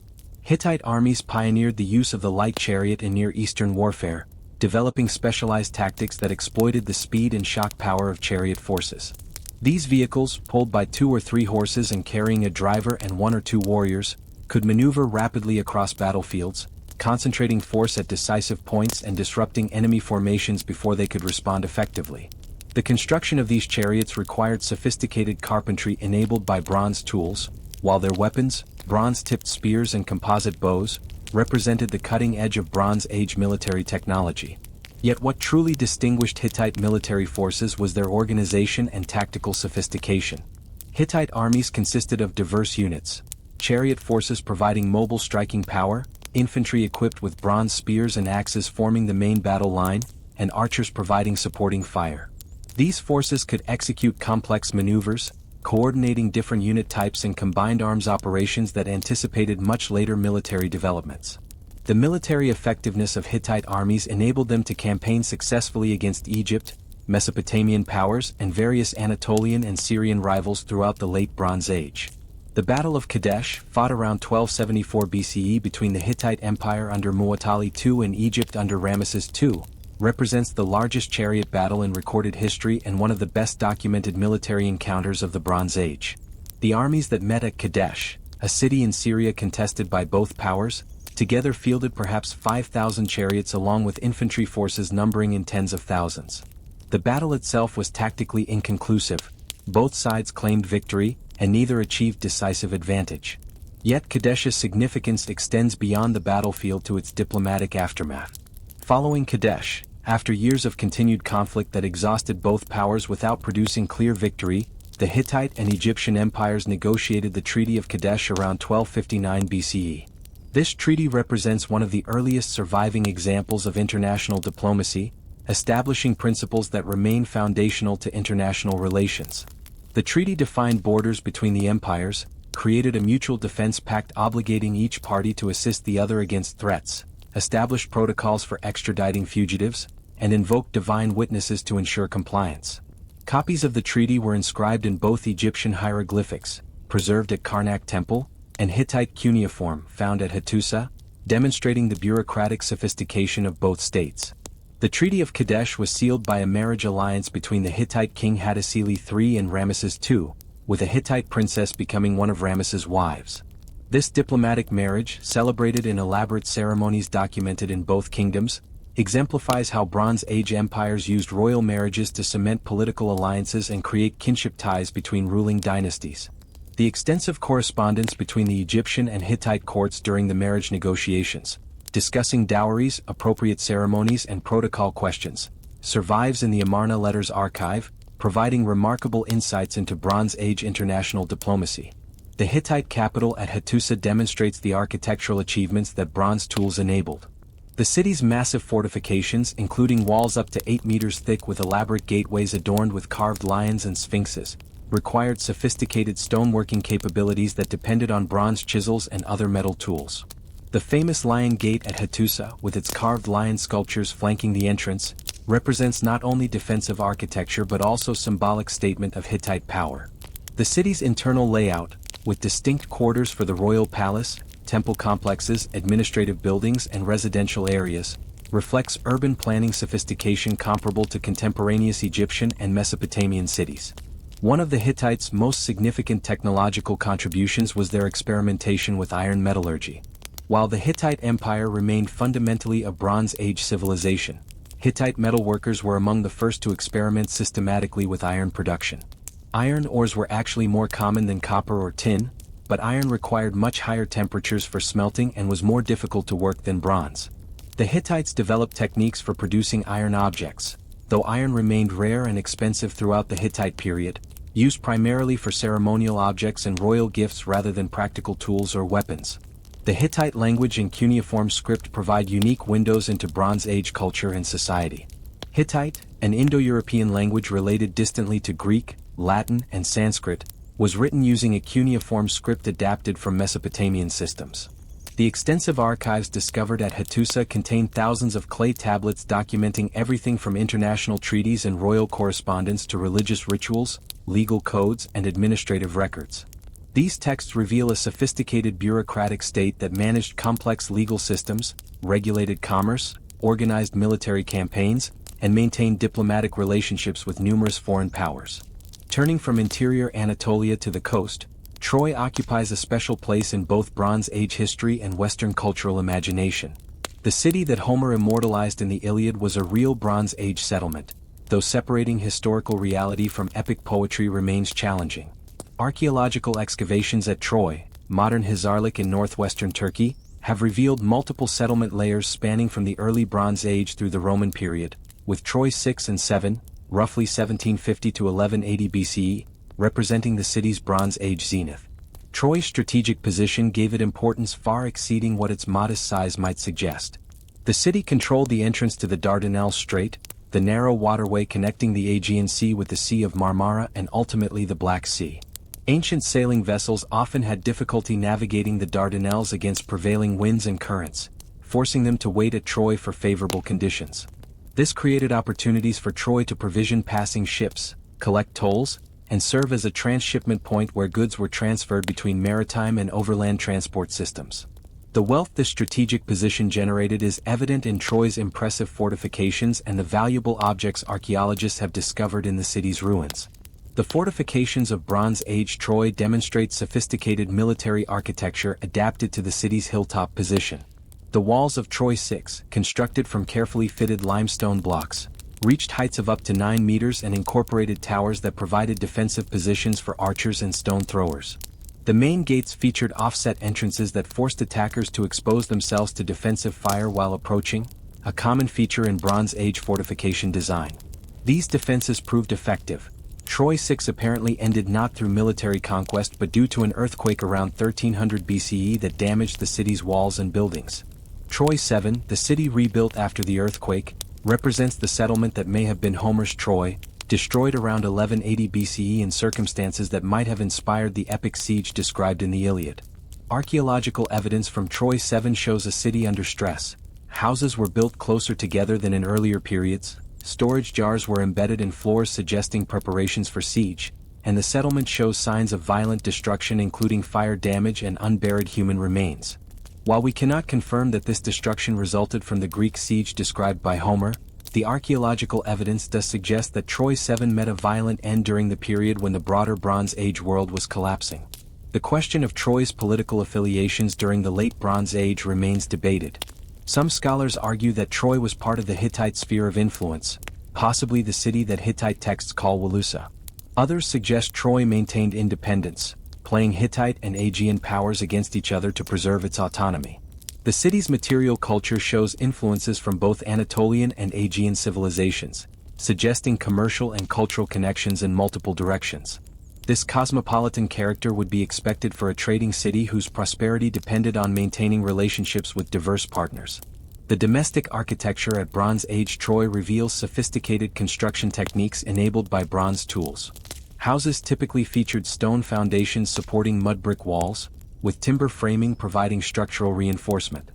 Hittite armies pioneered the use of the light chariot in Near Eastern warfare, developing specialized tactics that exploited the speed and shock power of chariot forces. These vehicles, pulled by 2 or 3 horses and carrying a driver and 1 or 2 warriors, could maneuver rapidly across battlefields, concentrating force at decisive points and disrupting enemy formations before they could respond effectively. The construction of these chariots required sophisticated carpentry enabled by bronze tools, while their weapons, bronze-tipped spears and composite bows, represented the cutting edge of Bronze Age military technology. Yet what truly distinguished Hittite military forces was their organization and tactical sophistication. Hittite armies consisted of diverse units: chariot forces providing mobile striking power, infantry equipped with bronze spears and axes forming the main battle line, and archers providing supporting fire. These forces could execute complex maneuvers, coordinating different unit types and combined arms operations that anticipated much later military developments. The military effectiveness of Hittite armies enabled them to campaign successfully against Egypt, Mesopotamian powers, and various Anatolian and Syrian rivals throughout the Late Bronze Age. The Battle of Kadesh, fought around 1274 BCE between the Hittite Empire under Muwatalli II and Egypt under Ramesses II, represents the largest chariot battle in recorded history and one of the best documented military encounters of the Bronze Age. The armies that met at Kadesh, a city in Syria contested by both powers, together fielded perhaps 5,000 chariots along with infantry forces numbering in tens of thousands. The battle itself was tactically inconclusive, both sides claimed victory, and neither achieved decisive advantage. Yet Kadesh's significance extends beyond the battlefield to its diplomatic aftermath. Following Kadesh, after years of continued conflict that exhausted both powers without producing clear victory, the Hittite and Egyptian empires negotiated the Treaty of Kadesh around 1259 BCE. This treaty represents one of the earliest surviving examples of international diplomacy, establishing principles that remain foundational to international relations. The treaty defined borders between the empires, created a mutual defense pact obligating each party to assist the other against threats, established protocols for extraditing fugitives, and invoked divine witnesses to ensure compliance. Copies of the treaty were inscribed in both Egyptian hieroglyphics, preserved at Karnak Temple, and Hittite cuneiform found at Hattusa, demonstrating the bureaucratic sophistication of both states. The Treaty of Kadesh was sealed by a marriage alliance between the Hittite king Hattusili III and Ramesses II, with a Hittite princess becoming one of Ramesses' wives. This diplomatic marriage, celebrated in elaborate ceremonies documented in both kingdoms, exemplifies how Bronze Age empires used royal marriages to cement political alliances and create kinship ties between ruling dynasties. The extensive correspondence between the Egyptian and Hittite courts during the marriage negotiations, discussing dowries, appropriate ceremonies and protocol questions, survives in the Amarna Letters Archive, providing remarkable insights into Bronze Age international diplomacy. The Hittite capital at Hattusa demonstrates the architectural achievements that bronze tools enabled. The city's massive fortifications, including walls up to 8 meters thick with elaborate gateways adorned with carved lions and sphinxes, required sophisticated stoneworking capabilities that depended on bronze chisels and other metal tools. The famous Lion Gate at Hattusa, with its carved lion sculptures flanking the entrance, represents not only defensive architecture but also symbolic statement of Hittite power. The city's internal layout, with distinct quarters for the royal palace, temple complexes, administrative buildings and residential areas, reflects urban planning sophistication comparable to contemporaneous Egyptian and Mesopotamian cities. One of the Hittites' most significant technological contributions was their experimentation with iron metallurgy. While the Hittite Empire remained fundamentally a Bronze Age civilization, Hittite metalworkers were among the first to experiment systematically with iron production. Iron ores were actually more common than copper or tin, but iron required much higher temperatures for smelting and was more difficult to work than bronze. The Hittites developed techniques for producing iron objects, though iron remained rare and expensive throughout the Hittite period, used primarily for ceremonial objects and royal gifts rather than practical tools or weapons. The Hittite language and cuneiform script provide unique windows into Bronze Age culture and society. Hittite, an Indo-European language related distantly to Greek, Latin, and Sanskrit, was written using a cuneiform script adapted from Mesopotamian systems. The extensive archives discovered at Hattusa contain thousands of clay tablets documenting everything from international treaties and royal correspondence to religious rituals, legal codes, and administrative records. These texts reveal a sophisticated bureaucratic state that managed complex legal systems, regulated commerce, organized military campaigns, and maintained diplomatic relationships with numerous foreign powers. Turning from interior Anatolia to the coast, Troy occupies a special place in both Bronze Age history and Western cultural imagination. The city that Homer immortalized in the Iliad was a real Bronze Age settlement, though separating historical reality from epic poetry remains challenging. Archaeological excavations at Troy, modern Hisarlik in northwestern Turkey, have revealed multiple settlement layers spanning from the early Bronze Age through the Roman period, with Troy 6 and 7, roughly 1750 to 1180 BCE, representing the city's Bronze Age zenith. Troy's strategic position gave it importance far exceeding what its modest size might suggest. The city controlled the entrance to the Dardanelles Strait, the narrow waterway connecting the Aegean Sea with the Sea of Marmara and ultimately the Black Sea. Ancient sailing vessels often had difficulty navigating the Dardanelles against prevailing winds and currents, forcing them to wait at Troy for favorable conditions. This created opportunities for Troy to provision passing ships, collect tolls, and serve as a transshipment point where goods were transferred between maritime and overland transport systems. The wealth this strategic position generated is evident in Troy's impressive fortifications and the valuable objects archaeologists have discovered in the city's ruins. The fortifications of Bronze Age Troy demonstrate sophisticated military architecture adapted to the city's hilltop position. The walls of Troy 6, constructed from carefully fitted limestone blocks, reached heights of up to 9 meters and incorporated towers that provided defensive positions for archers and stone throwers. The main gates featured offset entrances that forced attackers to expose themselves to defensive fire while approaching, a common feature in Bronze Age fortification design. These defenses proved effective. Troy 6 apparently ended not through military conquest but due to an earthquake around 1300 BCE that damaged the city's walls and buildings. Troy 7, the city rebuilt after the earthquake, represents the settlement that may have been Homer's Troy, destroyed around 1180 BCE in circumstances that might have inspired the epic siege described in the Iliad. Archaeological evidence from Troy 7 shows a city under stress. Houses were built closer together than in earlier periods, storage jars were embedded in floors suggesting preparations for siege, and the settlement shows signs of violent destruction including fire damage and unburied human remains. While we cannot confirm that this destruction resulted from the Greek siege described by Homer, the archaeological evidence does suggest that Troy 7 met a violent end during the period when the broader Bronze Age world was collapsing. The question of Troy's political affiliations during the late Bronze Age remains debated. Some scholars argue that Troy was part of the Hittite sphere of influence, possibly the city that Hittite texts call Walusa. Others suggest Troy maintained independence, playing Hittite and Aegean powers against each other to preserve its autonomy. The city's material culture shows influences from both Anatolian and Aegean civilizations, suggesting commercial and cultural connections in multiple directions. This cosmopolitan character would be expected for a trading city whose prosperity depended on maintaining relationships with diverse partners. The domestic architecture at Bronze Age Troy reveals sophisticated construction techniques enabled by bronze tools. Houses typically featured stone foundations supporting mud brick walls, with timber framing providing structural reinforcement.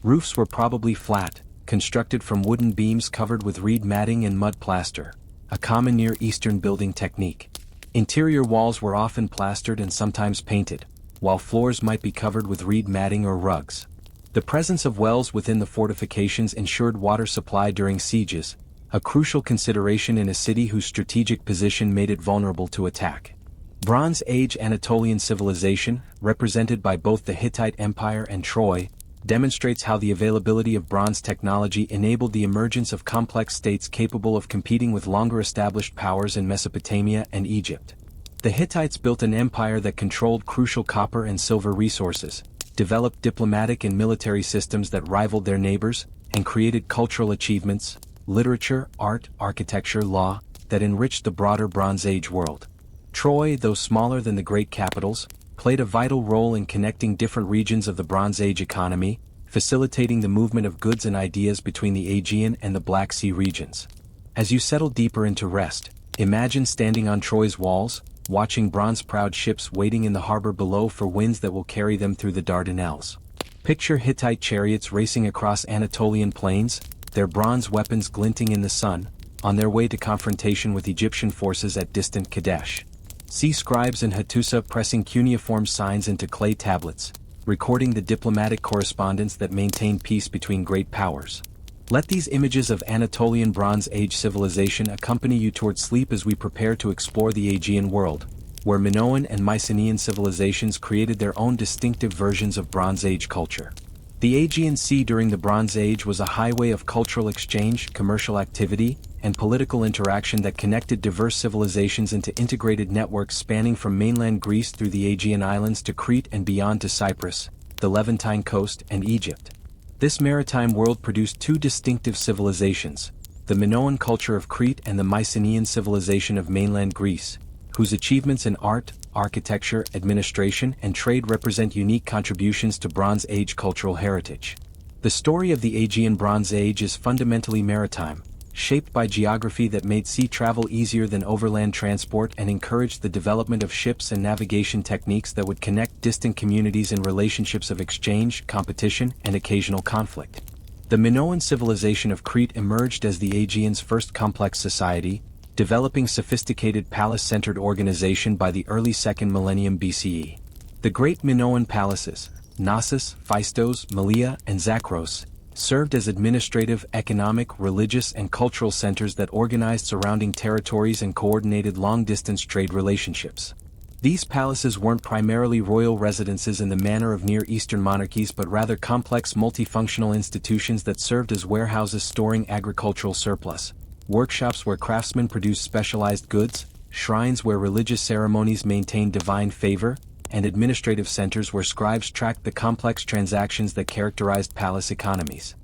Roofs were probably flat, constructed from wooden beams covered with reed matting and mud plaster, a common Near Eastern building technique. Interior walls were often plastered and sometimes painted, while floors might be covered with reed matting or rugs. The presence of wells within the fortifications ensured water supply during sieges, a crucial consideration in a city whose strategic position made it vulnerable to attack. Bronze Age Anatolian civilization, represented by both the Hittite Empire and Troy, demonstrates how the availability of bronze technology enabled the emergence of complex states capable of competing with longer-established powers in Mesopotamia and Egypt. The Hittites built an empire that controlled crucial copper and silver resources, developed diplomatic and military systems that rivaled their neighbors, and created cultural achievements, literature, art, architecture, law, that enriched the broader Bronze Age world. Troy, though smaller than the great capitals, played a vital role in connecting different regions of the Bronze Age economy, facilitating the movement of goods and ideas between the Aegean and the Black Sea regions. As you settle deeper into rest, imagine standing on Troy's walls, watching bronze-prowed ships waiting in the harbor below for winds that will carry them through the Dardanelles. Picture Hittite chariots racing across Anatolian plains, their bronze weapons glinting in the sun, on their way to confrontation with Egyptian forces at distant Kadesh. See scribes in Hattusa pressing cuneiform signs into clay tablets, recording the diplomatic correspondence that maintained peace between great powers. Let these images of Anatolian Bronze Age civilization accompany you toward sleep as we prepare to explore the Aegean world, where Minoan and Mycenaean civilizations created their own distinctive versions of Bronze Age culture. The Aegean Sea during the Bronze Age was a highway of cultural exchange, commercial activity, and political interaction that connected diverse civilizations into integrated networks spanning from mainland Greece through the Aegean Islands to Crete and beyond to Cyprus, the Levantine coast, and Egypt. This maritime world produced two distinctive civilizations, the Minoan culture of Crete and the Mycenaean civilization of mainland Greece, whose achievements in art, architecture, administration, and trade represent unique contributions to Bronze Age cultural heritage. The story of the Aegean Bronze Age is fundamentally maritime, shaped by geography that made sea travel easier than overland transport and encouraged the development of ships and navigation techniques that would connect distant communities in relationships of exchange, competition, and occasional conflict. The Minoan civilization of Crete emerged as the Aegean's first complex society, developing sophisticated palace-centered organization by the early 2nd millennium BCE. The great Minoan palaces, Knossos, Phaistos, Melia, and Zakros, served as administrative, economic, religious, and cultural centers that organized surrounding territories and coordinated long-distance trade relationships. These palaces weren't primarily royal residences in the manner of Near Eastern monarchies but rather complex multifunctional institutions that served as warehouses storing agricultural surplus, workshops where craftsmen produced specialized goods, shrines where religious ceremonies maintained divine favor, and administrative centers where scribes tracked the complex transactions that characterized palace economies.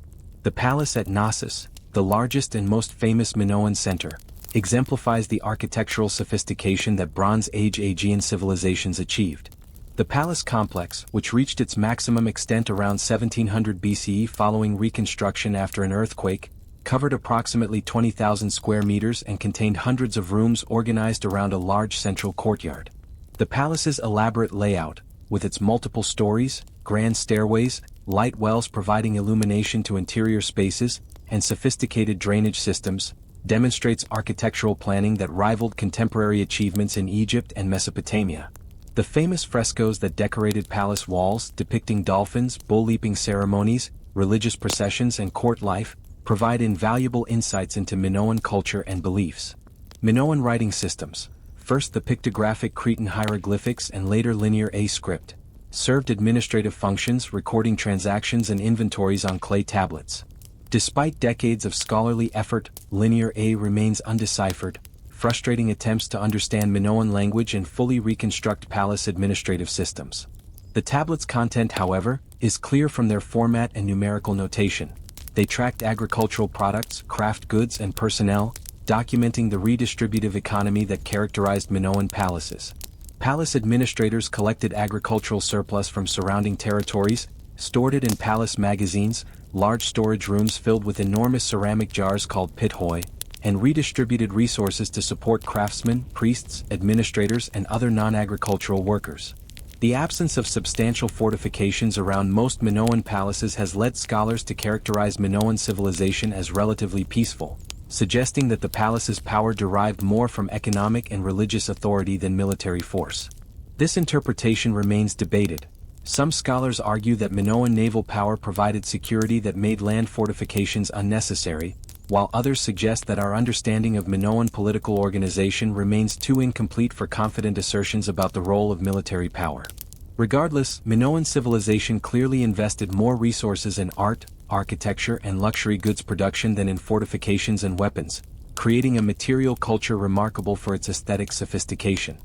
The palace at Knossos, the largest and most famous Minoan center, exemplifies the architectural sophistication that Bronze Age Aegean civilizations achieved. The palace complex, which reached its maximum extent around 1700 BCE following reconstruction after an earthquake, covered approximately 20,000 square meters and contained hundreds of rooms organized around a large central courtyard. The palace's elaborate layout, with its multiple stories, grand stairways, light wells providing illumination to interior spaces, and sophisticated drainage systems, demonstrates architectural planning that rivaled contemporary achievements in Egypt and Mesopotamia. The famous frescoes that decorated palace walls, depicting dolphins, bull-leaping ceremonies, religious processions, and court life, provide invaluable insights into Minoan culture and beliefs. Minoan writing systems, first the pictographic Cretan hieroglyphics and later linear A script, served administrative functions, recording transactions and inventories on clay tablets. Despite decades of scholarly effort, Linear A remains undeciphered, frustrating attempts to understand Minoan language and fully reconstruct palace administrative systems. The tablet's content, however, is clear from their format and numerical notation. They tracked agricultural products, craft goods and personnel, documenting the redistributive economy that characterized Minoan palaces. Palace administrators collected agricultural surplus from surrounding territories, stored it in palace magazines, large storage rooms filled with enormous ceramic jars called pithoi, and redistributed resources to support craftsmen, priests, administrators and other non-agricultural workers. The absence of substantial fortifications around most Minoan palaces has led scholars to characterize Minoan civilization as relatively peaceful, suggesting that the palace's power derived more from economic and religious authority than military force. This interpretation remains debated. Some scholars argue that Minoan naval power provided security that made land fortifications unnecessary, while others suggest that our understanding of Minoan political organization remains too incomplete for confident assertions about the role of military power. Regardless, Minoan civilization clearly invested more resources in art, architecture and luxury goods production than in fortifications and weapons, creating a material culture remarkable for its aesthetic sophistication.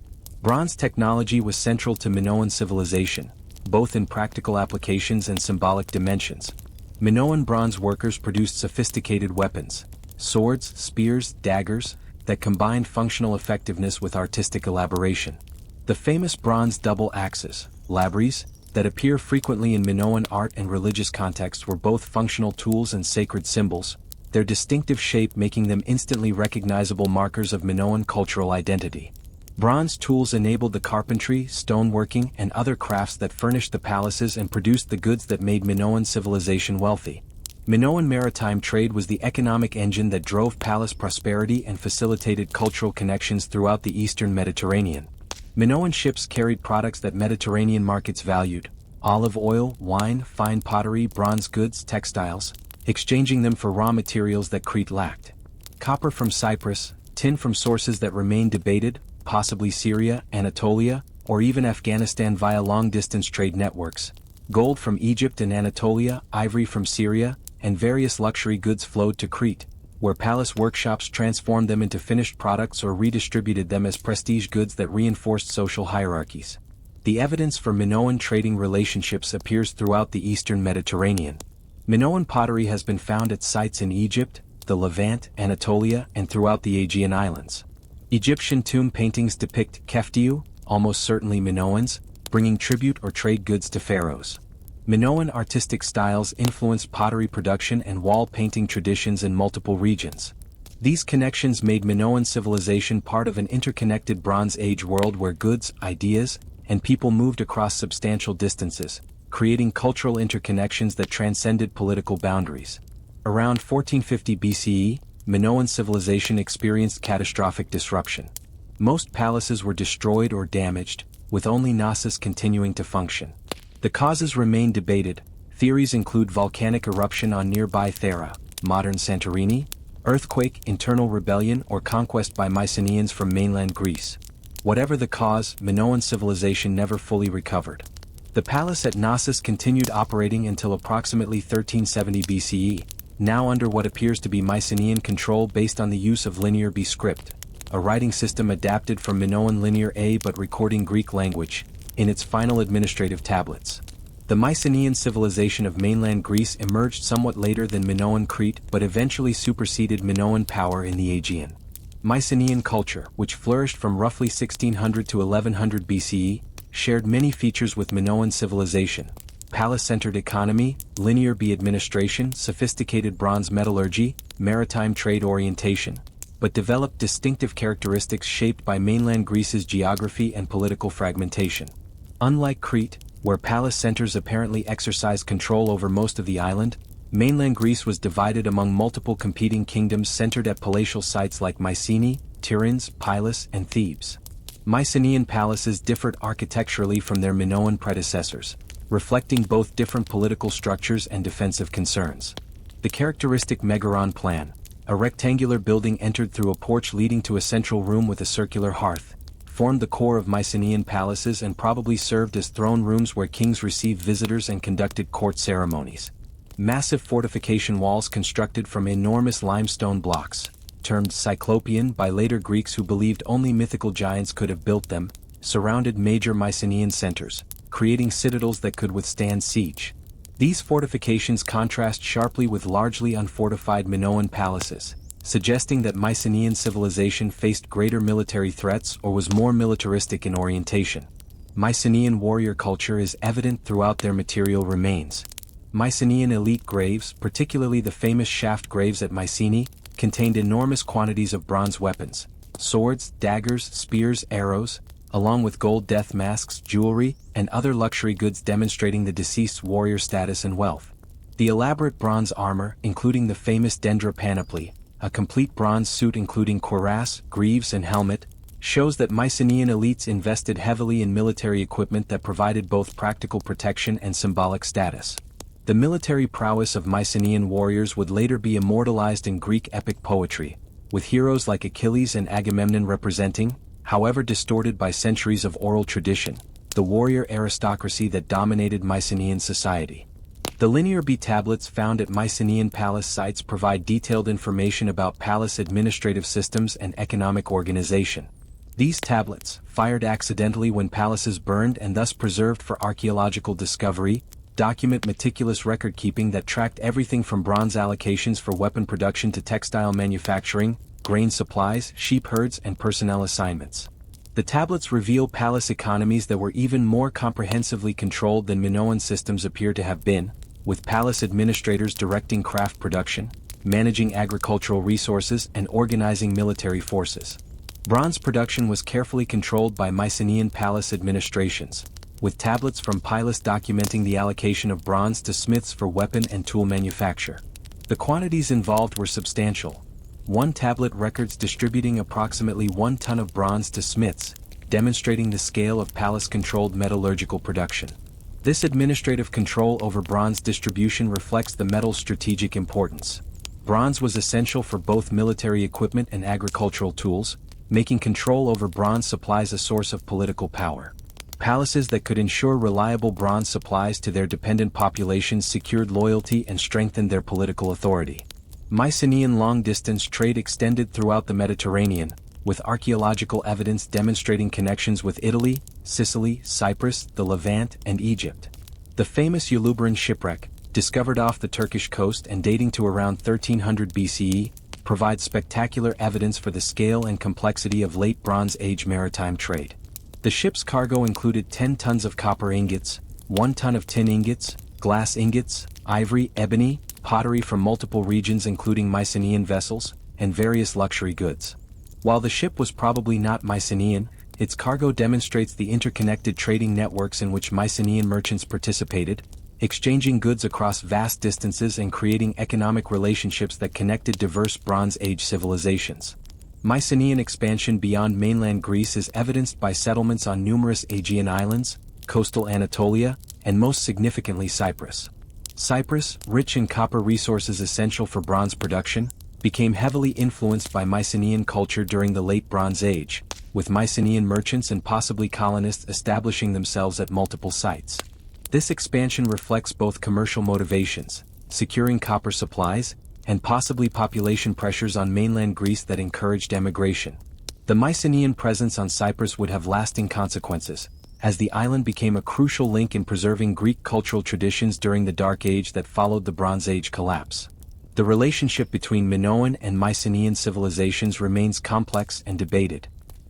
Bronze technology was central to Minoan civilization, both in practical applications and symbolic dimensions. Minoan bronze workers produced sophisticated weapons, swords, spears, daggers, that combined functional effectiveness with artistic elaboration. The famous bronze double axes, labres, that appear frequently in Minoan art and religious contexts were both functional tools and sacred symbols, their distinctive shape making them instantly recognizable markers of Minoan cultural identity. Bronze tools enabled the carpentry, stoneworking, and other crafts that furnished the palaces and produced the goods that made Minoan civilization wealthy. Minoan maritime trade was the economic engine that drove palace prosperity and facilitated cultural connections throughout the eastern Mediterranean. Minoan ships carried products that Mediterranean markets valued: olive oil, wine, fine pottery, bronze goods, textiles, exchanging them for raw materials that Crete lacked. Copper from Cyprus, tin from sources that remain debated, possibly Syria, Anatolia, or even Afghanistan via long-distance trade networks, gold from Egypt and Anatolia, ivory from Syria, and various luxury goods flowed to Crete, where palace workshops transformed them into finished products or redistributed them as prestige goods that reinforced social hierarchies. The evidence for Minoan trading relationships appears throughout the eastern Mediterranean. Minoan pottery has been found at sites in Egypt, the Levant, Anatolia, and throughout the Aegean Islands. Egyptian tomb paintings depict Keftiu, almost certainly Minoans, bringing tribute or trade goods to pharaohs. Minoan artistic styles influenced pottery production and wall painting traditions in multiple regions. These connections made Minoan civilization part of an interconnected Bronze Age world where goods, ideas, and people moved across substantial distances, creating cultural interconnections that transcended political boundaries. Around 1450 BCE, Minoan civilization experienced catastrophic disruption. Most palaces were destroyed or damaged, with only Knossos continuing to function. The causes remain debated. Theories include volcanic eruption on nearby Thera, modern Santorini, earthquake, internal rebellion, or conquest by Mycenaeans from mainland Greece. Whatever the cause, Minoan civilization never fully recovered. The palace at Knossos continued operating until approximately 1370 BCE, now under what appears to be Mycenaean control based on the use of Linear B script, a writing system adapted from Minoan Linear A but recording Greek language, in its final administrative tablets. The Mycenaean civilization of mainland Greece emerged somewhat later than Minoan Crete but eventually superseded Minoan power in the Aegean. Mycenaean culture, which flourished from roughly 1600 to 1100 BCE, shared many features with Minoan civilization: palace-centered economy, Linear B administration, sophisticated bronze metallurgy, maritime trade orientation, but developed distinctive characteristics shaped by mainland Greece's geography and political fragmentation. Unlike Crete, where palace centers apparently exercised control over most of the island, mainland Greece was divided among multiple competing kingdoms centered at palatial sites like Mycenae, Tiryns, Pylos, and Thebes. Mycenaean palaces differed architecturally from their Minoan predecessors, reflecting both different political structures and defensive concerns. The characteristic megaron plan, a rectangular building entered through a porch leading to a central room with a circular hearth, formed the core of Mycenaean palaces and probably served as throne rooms where kings received visitors and conducted court ceremonies. Massive fortification walls constructed from enormous limestone blocks, termed Cyclopean by later Greeks who believed only mythical giants could have built them, surrounded major Mycenaean centers, creating citadels that could withstand siege. These fortifications contrast sharply with largely unfortified Minoan palaces, suggesting that Mycenaean civilization faced greater military threats or was more militaristic in orientation. Mycenaean warrior culture is evident throughout their material remains. Mycenaean elite graves, particularly the famous shaft graves at Mycenae, contained enormous quantities of bronze weapons, swords, daggers, spears, arrows, along with gold death masks, jewelry, and other luxury goods demonstrating the deceased's warrior status and wealth. The elaborate bronze armor, including the famous Dendra panoply, a complete bronze suit including cuirass, greaves and helmet, shows that Mycenaean elites invested heavily in military equipment that provided both practical protection and symbolic status. The military prowess of Mycenaean warriors would later be immortalized in Greek epic poetry, with heroes like Achilles and Agamemnon representing, however distorted by centuries of oral tradition, the warrior aristocracy that dominated Mycenaean society. The linear B tablets found at Mycenaean palace sites provide detailed information about palace administrative systems and economic organization. These tablets, fired accidentally when palaces burned and thus preserved for archaeological discovery, document meticulous record-keeping that tracked everything from bronze allocations for weapon production to textile manufacturing, grain supplies, sheep herds and personnel assignments. The tablets reveal palace economies that were even more comprehensively controlled than Minoan systems appear to have been, with palace administrators directing craft production, managing agricultural resources and organizing military forces. Bronze production was carefully controlled by Mycenaean palace administrations, with tablets from Pylus documenting the allocation of bronze to smiths for weapon and tool manufacture. The quantities involved were substantial. One tablet records distributing approximately 1 ton of bronze to smiths, demonstrating the scale of palace-controlled metallurgical production. This administrative control over bronze distribution reflects the metal's strategic importance. Bronze was essential for both military equipment and agricultural tools, making control over bronze supplies a source of political power. Palaces that could ensure reliable bronze supplies to their dependent populations secured loyalty and strengthened their political authority. Mycenaean long-distance trade extended throughout the Mediterranean, with archaeological evidence demonstrating connections with Italy, Sicily, Cyprus, the Levant, and Egypt. The famous Uluburun shipwreck, discovered off the Turkish coast and dating to around 1300 BCE, provides spectacular evidence for the scale and complexity of late Bronze Age maritime trade. The ship's cargo included 10 tons of copper ingots, 1 ton of tin ingots, glass ingots, ivory, ebony, pottery from multiple regions including Mycenaean vessels, and various luxury goods. While the ship was probably not Mycenaean, its cargo demonstrates the interconnected trading networks in which Mycenaean merchants participated, exchanging goods across vast distances and creating economic relationships that connected diverse Bronze Age civilizations. Mycenaean expansion beyond mainland Greece is evidenced by settlements on numerous Aegean islands, coastal Anatolia, and most significantly Cyprus. Cyprus, rich in copper resources essential for bronze production, became heavily influenced by Mycenaean culture during the Late Bronze Age, with Mycenaean merchants and possibly colonists establishing themselves at multiple sites. This expansion reflects both commercial motivations, securing copper supplies, and possibly population pressures on mainland Greece that encouraged emigration. The Mycenaean presence on Cyprus would have lasting consequences, as the island became a crucial link in preserving Greek cultural traditions during the Dark Age that followed the Bronze Age collapse. The relationship between Minoan and Mycenaean civilizations remains complex and debated.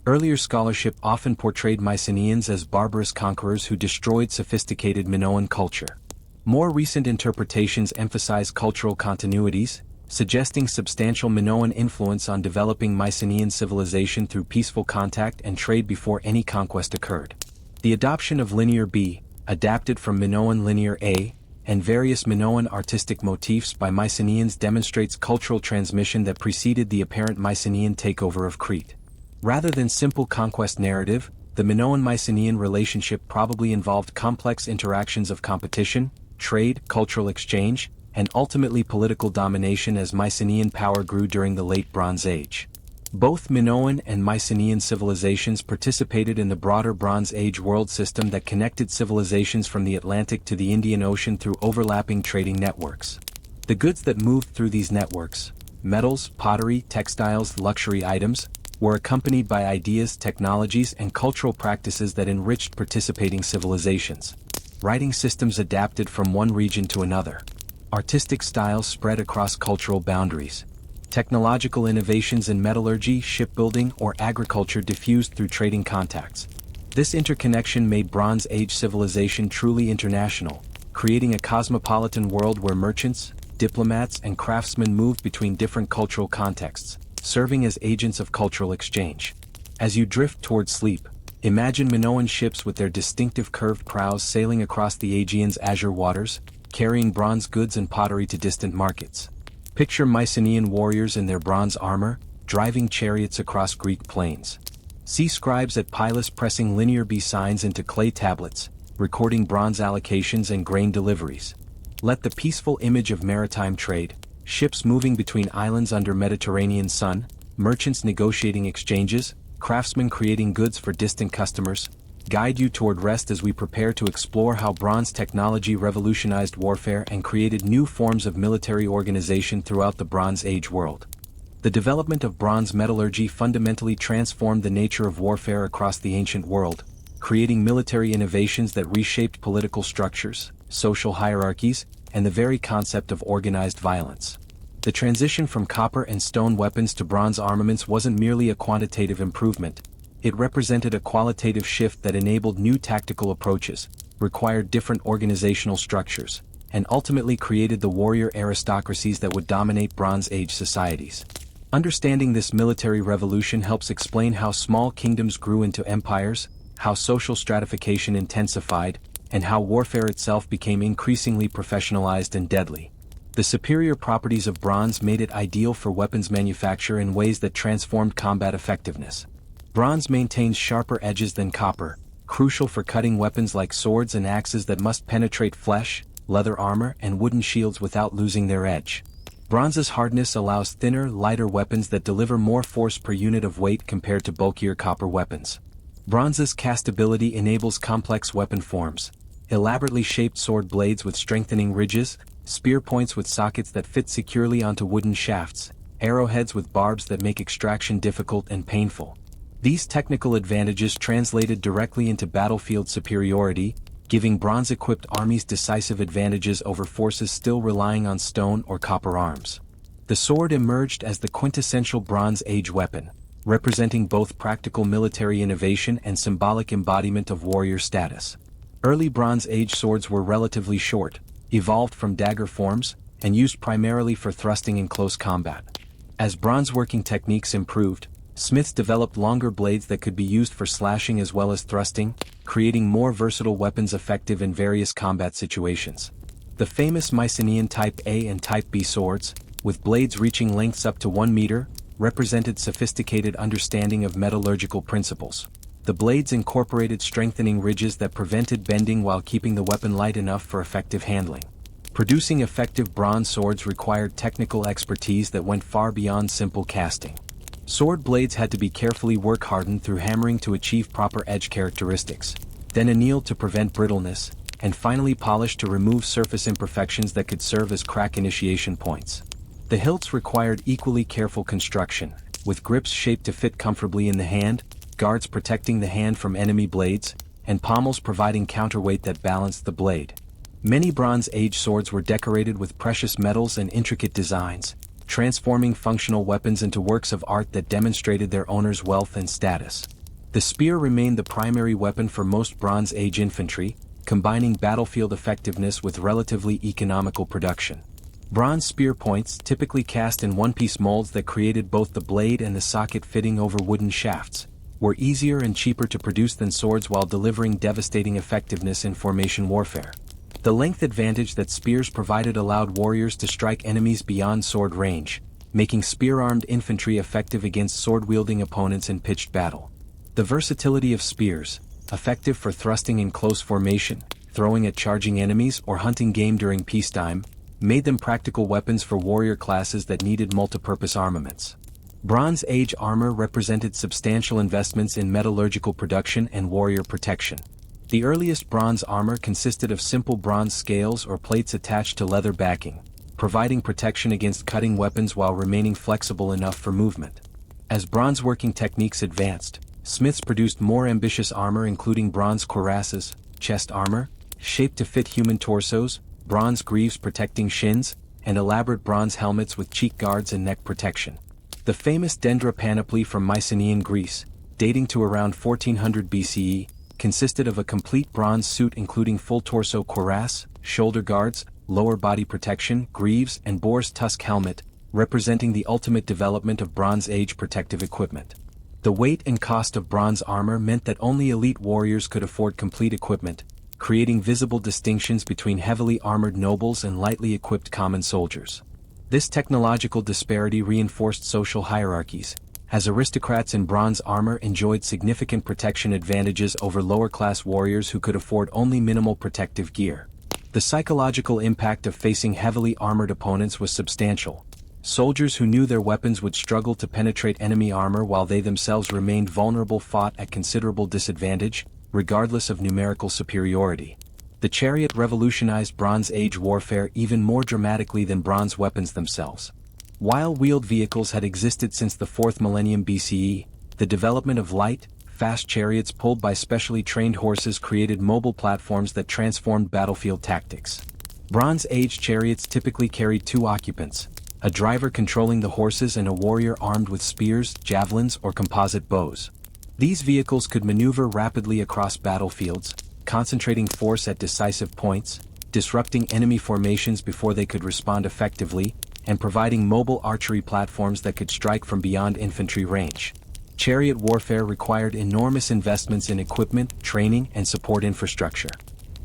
Earlier scholarship often portrayed Mycenaeans as barbarous conquerors who destroyed sophisticated Minoan culture. More recent interpretations emphasize cultural continuities, suggesting substantial Minoan influence on developing Mycenaean civilization through peaceful contact and trade before any conquest occurred. The adoption of Linear B, adapted from Minoan Linear A, and various Minoan artistic motifs by Mycenaeans demonstrates cultural transmission that preceded the apparent Mycenaean takeover of Crete. Rather than simple conquest narrative, the Minoan-Mycenaean relationship probably involved complex interactions of competition, trade, cultural exchange, and ultimately political domination as Mycenaean power grew during the Late Bronze Age. Both Minoan and Mycenaean civilizations participated in the broader Bronze Age world system that connected civilizations from the Atlantic to the Indian Ocean through overlapping trading networks. The goods that moved through these networks, metals, pottery, textiles, luxury items, were accompanied by ideas, technologies, and cultural practices that enriched participating civilizations. Writing systems adapted from one region to another. Artistic styles spread across cultural boundaries. Technological innovations in metallurgy, shipbuilding, or agriculture diffused through trading contacts. This interconnection made Bronze Age civilization truly international, creating a cosmopolitan world where merchants, diplomats, and craftsmen moved between different cultural contexts, serving as agents of cultural exchange. As you drift toward sleep, imagine Minoan ships with their distinctive curved prows sailing across the Aegean's azure waters, carrying bronze goods and pottery to distant markets. Picture Mycenaean warriors in their bronze armor, driving chariots across Greek plains. See scribes at Pylos pressing linear B signs into clay tablets, recording bronze allocations and grain deliveries. Let the peaceful image of maritime trade, ships moving between islands under Mediterranean sun, merchants negotiating exchanges, craftsmen creating goods for distant customers, guide you toward rest as we prepare to explore how bronze technology revolutionized warfare and created new forms of military organization throughout the Bronze Age world. The development of bronze metallurgy fundamentally transformed the nature of warfare across the ancient world, creating military innovations that reshaped political structures, social hierarchies, and the very concept of organized violence. The transition from copper and stone weapons to bronze armaments wasn't merely a quantitative improvement. It represented a qualitative shift that enabled new tactical approaches, required different organizational structures, and ultimately created the warrior aristocracies that would dominate Bronze Age societies. Understanding this military revolution helps explain how small kingdoms grew into empires, how social stratification intensified, and how warfare itself became increasingly professionalized and deadly. The superior properties of bronze made it ideal for weapons manufacture in ways that transformed combat effectiveness. Bronze maintains sharper edges than copper, crucial for cutting weapons like swords and axes that must penetrate flesh, leather armor, and wooden shields without losing their edge. Bronze's hardness allows thinner, lighter weapons that deliver more force per unit of weight compared to bulkier copper weapons. Bronze's castability enables complex weapon forms, elaborately shaped sword blades with strengthening ridges, spear points with sockets that fit securely onto wooden shafts, arrowheads with barbs that make extraction difficult and painful. These technical advantages translated directly into battlefield superiority, giving bronze-equipped armies decisive advantages over forces still relying on stone or copper arms. The sword emerged as the quintessential Bronze Age weapon, representing both practical military innovation and symbolic embodiment of warrior status. Early Bronze Age swords were relatively short, evolved from dagger forms, and used primarily for thrusting in close combat. As bronze working techniques improved, smiths developed longer blades that could be used for slashing as well as thrusting, creating more versatile weapons effective in various combat situations. The famous Mycenaean Type A and Type B swords, with blades reaching lengths up to 1 meter, represented sophisticated understanding of metallurgical principles. The blades incorporated strengthening ridges that prevented bending while keeping the weapon light enough for effective handling. Producing effective bronze swords required technical expertise that went far beyond simple casting. Sword blades had to be carefully work-hardened through hammering to achieve proper edge characteristics, then annealed to prevent brittleness, and finally polished to remove surface imperfections that could serve as crack initiation points. The hilts required equally careful construction, with grips shaped to fit comfortably in the hand, guards protecting the hand from enemy blades, and pommels providing counterweight that balanced the blade. Many Bronze Age swords were decorated with precious metals and intricate designs, transforming functional weapons into works of art that demonstrated their owner's wealth and status. The spear remained the primary weapon for most Bronze Age infantry, combining battlefield effectiveness with relatively economical production. Bronze spear points, typically cast in one-piece molds that created both the blade and the socket fitting over wooden shafts, were easier and cheaper to produce than swords while delivering devastating effectiveness in formation warfare. The length advantage that spears provided allowed warriors to strike enemies beyond sword range, making spear-armed infantry effective against sword-wielding opponents in pitched battle. The versatility of spears, effective for thrusting in close formation, throwing at charging enemies or hunting game during peacetime, made them practical weapons for warrior classes that needed multipurpose armaments. Bronze Age armor represented substantial investments in metallurgical production and warrior protection. The earliest bronze armor consisted of simple bronze scales or plates attached to leather backing, providing protection against cutting weapons while remaining flexible enough for movement. As bronze working techniques advanced, smiths produced more ambitious armor including bronze cuirasses, chest armor, shaped to fit human torsos, bronze greaves protecting shins, and elaborate bronze helmets with cheek guards and neck protection. The famous Dendra panoply from Mycenaean Greece, dating to around 1400 BCE, consisted of a complete bronze suit including full torso cuirass, shoulder guards, lower body protection, greaves, and boar's tusk helmet, representing the ultimate development of Bronze Age protective equipment. The weight and cost of bronze armor meant that only elite warriors could afford complete equipment, creating visible distinctions between heavily armored nobles and lightly equipped common soldiers. This technological disparity reinforced social hierarchies, as aristocrats in bronze armor enjoyed significant protection advantages over lower-class warriors who could afford only minimal protective gear. The psychological impact of facing heavily armored opponents was substantial. Soldiers who knew their weapons would struggle to penetrate enemy armor while they themselves remained vulnerable fought at considerable disadvantage, regardless of numerical superiority. The chariot revolutionized Bronze Age warfare even more dramatically than bronze weapons themselves. While wheeled vehicles had existed since the 4th millennium BCE, the development of light, fast chariots pulled by specially trained horses created mobile platforms that transformed battlefield tactics. Bronze Age chariots typically carried 2 occupants, a driver controlling the horses and a warrior armed with spears, javelins, or composite bows. These vehicles could maneuver rapidly across battlefields, concentrating force at decisive points, disrupting enemy formations before they could respond effectively, and providing mobile archery platforms that could strike from beyond infantry range. Chariot warfare required enormous investments in equipment, training, and support infrastructure.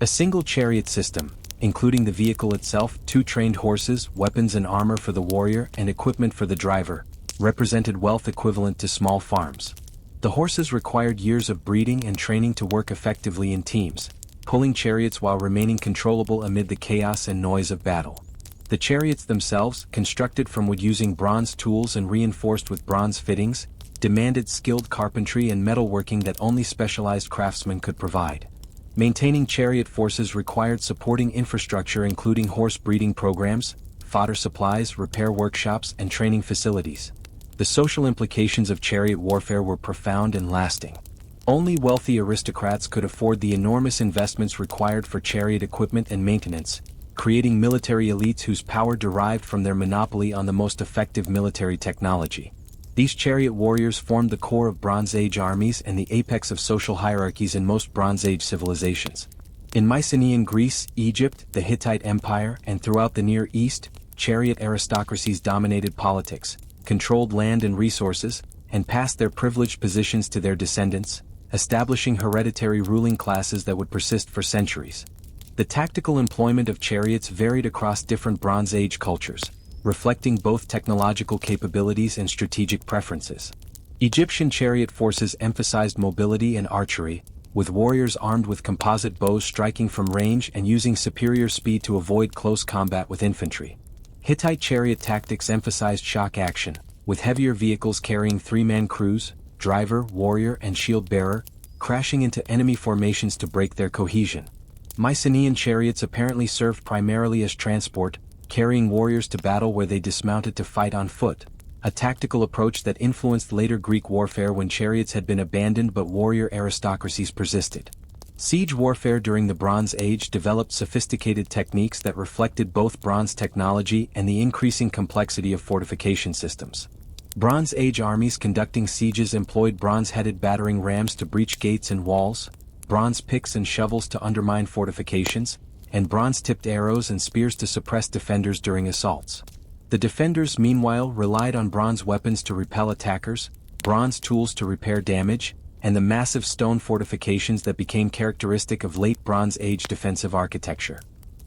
A single chariot system, including the vehicle itself, 2 trained horses, weapons and armor for the warrior, and equipment for the driver, represented wealth equivalent to small farms. The horses required years of breeding and training to work effectively in teams, pulling chariots while remaining controllable amid the chaos and noise of battle. The chariots themselves, constructed from wood using bronze tools and reinforced with bronze fittings, demanded skilled carpentry and metalworking that only specialized craftsmen could provide. Maintaining chariot forces required supporting infrastructure including horse breeding programs, fodder supplies, repair workshops, and training facilities. The social implications of chariot warfare were profound and lasting. Only wealthy aristocrats could afford the enormous investments required for chariot equipment and maintenance, creating military elites whose power derived from their monopoly on the most effective military technology. These chariot warriors formed the core of Bronze Age armies and the apex of social hierarchies in most Bronze Age civilizations. In Mycenaean Greece, Egypt, the Hittite Empire, and throughout the Near East, chariot aristocracies dominated politics, controlled land and resources, and passed their privileged positions to their descendants, establishing hereditary ruling classes that would persist for centuries. The tactical employment of chariots varied across different Bronze Age cultures, reflecting both technological capabilities and strategic preferences. Egyptian chariot forces emphasized mobility and archery, with warriors armed with composite bows striking from range and using superior speed to avoid close combat with infantry. Hittite chariot tactics emphasized shock action, with heavier vehicles carrying 3-man crews, driver, warrior, and shield bearer, crashing into enemy formations to break their cohesion. Mycenaean chariots apparently served primarily as transport, carrying warriors to battle where they dismounted to fight on foot, a tactical approach that influenced later Greek warfare when chariots had been abandoned but warrior aristocracies persisted. Siege warfare during the Bronze Age developed sophisticated techniques that reflected both bronze technology and the increasing complexity of fortification systems. Bronze Age armies conducting sieges employed bronze-headed battering rams to breach gates and walls, bronze picks and shovels to undermine fortifications, and bronze-tipped arrows and spears to suppress defenders during assaults. The defenders meanwhile relied on bronze weapons to repel attackers, bronze tools to repair damage, and the massive stone fortifications that became characteristic of late Bronze Age defensive architecture.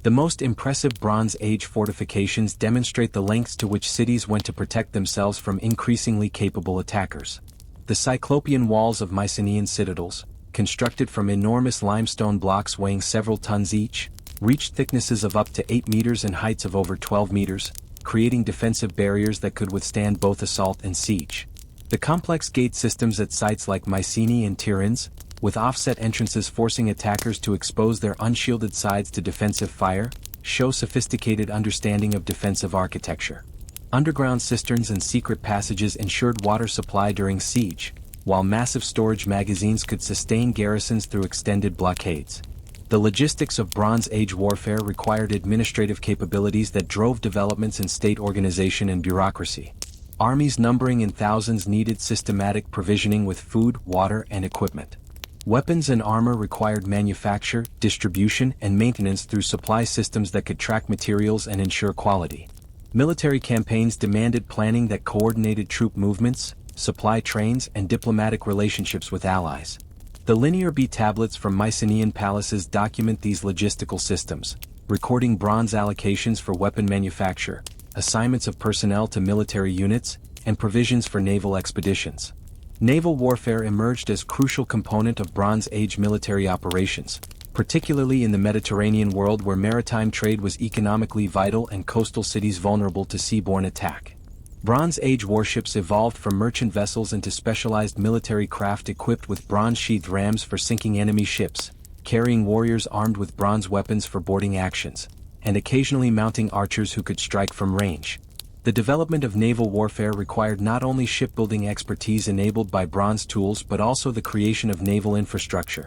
The most impressive Bronze Age fortifications demonstrate the lengths to which cities went to protect themselves from increasingly capable attackers. The Cyclopean walls of Mycenaean citadels, constructed from enormous limestone blocks weighing several tons each, reached thicknesses of up to 8 meters and heights of over 12 meters, creating defensive barriers that could withstand both assault and siege. The complex gate systems at sites like Mycenae and Tiryns, with offset entrances forcing attackers to expose their unshielded sides to defensive fire, show sophisticated understanding of defensive architecture. Underground cisterns and secret passages ensured water supply during siege, while massive storage magazines could sustain garrisons through extended blockades. The logistics of Bronze Age warfare required administrative capabilities that drove developments in state organization and bureaucracy. Armies numbering in thousands needed systematic provisioning with food, water, and equipment. Weapons and armor required manufacture, distribution, and maintenance through supply systems that could track materials and ensure quality. Military campaigns demanded planning that coordinated troop movements, supply trains, and diplomatic relationships with allies. The linear B tablets from Mycenaean palaces document these logistical systems, recording bronze allocations for weapon manufacture, assignments of personnel to military units, and provisions for naval expeditions. Naval warfare emerged as a crucial component of Bronze Age military operations, particularly in the Mediterranean world where maritime trade was economically vital and coastal cities vulnerable to seaborne attack. Bronze Age warships evolved from merchant vessels into specialized military craft equipped with bronze-sheathed rams for sinking enemy ships, carrying warriors armed with bronze weapons for boarding actions, and occasionally mounting archers who could strike from range. The development of naval warfare required not only shipbuilding expertise enabled by bronze tools but also the creation of naval infrastructure.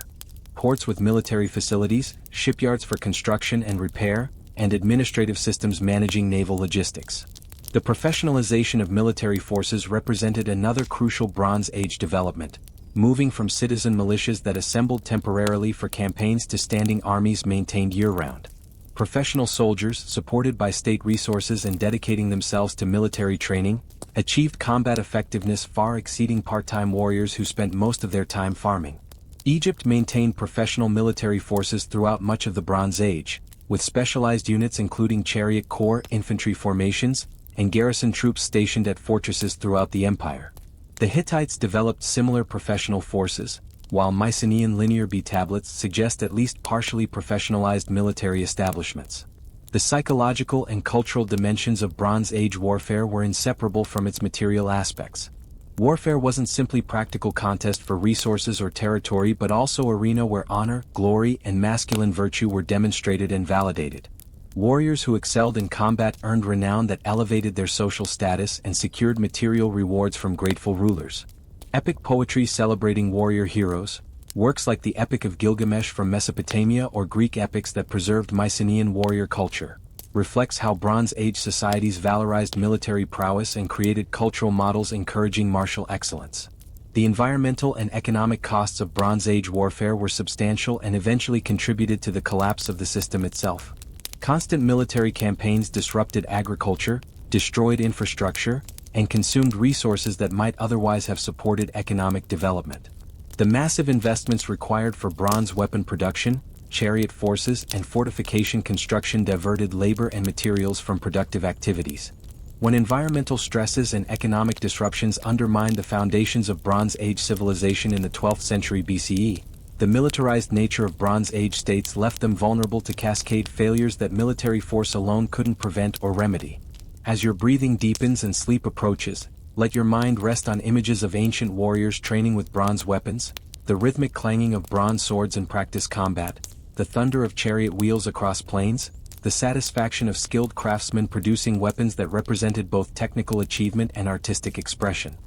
Ports with military facilities, shipyards for construction and repair, and administrative systems managing naval logistics. The professionalization of military forces represented another crucial Bronze Age development, moving from citizen militias that assembled temporarily for campaigns to standing armies maintained year-round. Professional soldiers, supported by state resources and dedicating themselves to military training, achieved combat effectiveness far exceeding part-time warriors who spent most of their time farming. Egypt maintained professional military forces throughout much of the Bronze Age, with specialized units including chariot corps, infantry formations, and garrison troops stationed at fortresses throughout the empire. The Hittites developed similar professional forces, while Mycenaean linear B tablets suggest at least partially professionalized military establishments. The psychological and cultural dimensions of Bronze Age warfare were inseparable from its material aspects. Warfare wasn't simply practical contest for resources or territory but also arena where honor, glory, and masculine virtue were demonstrated and validated. Warriors who excelled in combat earned renown that elevated their social status and secured material rewards from grateful rulers. Epic poetry celebrating warrior heroes, works like the Epic of Gilgamesh from Mesopotamia or Greek epics that preserved Mycenaean warrior culture, reflects how Bronze Age societies valorized military prowess and created cultural models encouraging martial excellence. The environmental and economic costs of Bronze Age warfare were substantial and eventually contributed to the collapse of the system itself. Constant military campaigns disrupted agriculture, destroyed infrastructure, and consumed resources that might otherwise have supported economic development. The massive investments required for bronze weapon production, chariot forces, and fortification construction diverted labor and materials from productive activities. When environmental stresses and economic disruptions undermined the foundations of Bronze Age civilization in the 12th century BCE, the militarized nature of Bronze Age states left them vulnerable to cascade failures that military force alone couldn't prevent or remedy. As your breathing deepens and sleep approaches, let your mind rest on images of ancient warriors training with bronze weapons, the rhythmic clanging of bronze swords in practice combat, the thunder of chariot wheels across plains, the satisfaction of skilled craftsmen producing weapons that represented both technical achievement and artistic expression.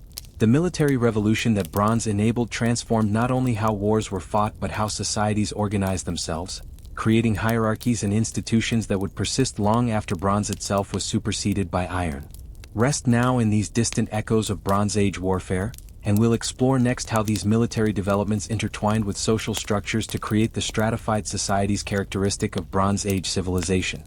The military revolution that bronze enabled transformed not only how wars were fought but how societies organized themselves, creating hierarchies and institutions that would persist long after bronze itself was superseded by iron. Rest now in these distant echoes of Bronze Age warfare, and we'll explore next how these military developments intertwined with social structures to create the stratified societies characteristic of Bronze Age civilization.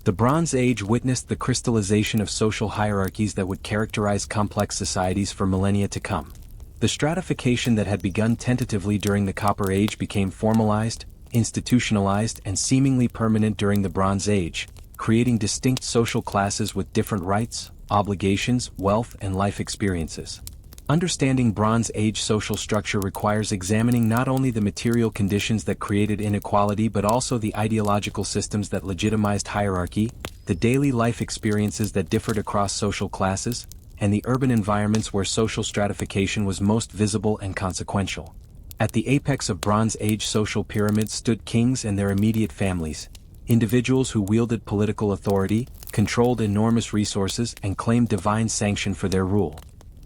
The Bronze Age witnessed the crystallization of social hierarchies that would characterize complex societies for millennia to come. The stratification that had begun tentatively during the Copper Age became formalized, institutionalized, and seemingly permanent during the Bronze Age, creating distinct social classes with different rights, obligations, wealth, and life experiences. Understanding Bronze Age social structure requires examining not only the material conditions that created inequality but also the ideological systems that legitimized hierarchy, the daily life experiences that differed across social classes, and the urban environments where social stratification was most visible and consequential. At the apex of Bronze Age social pyramids stood kings and their immediate families, individuals who wielded political authority, controlled enormous resources, and claimed divine sanction for their rule.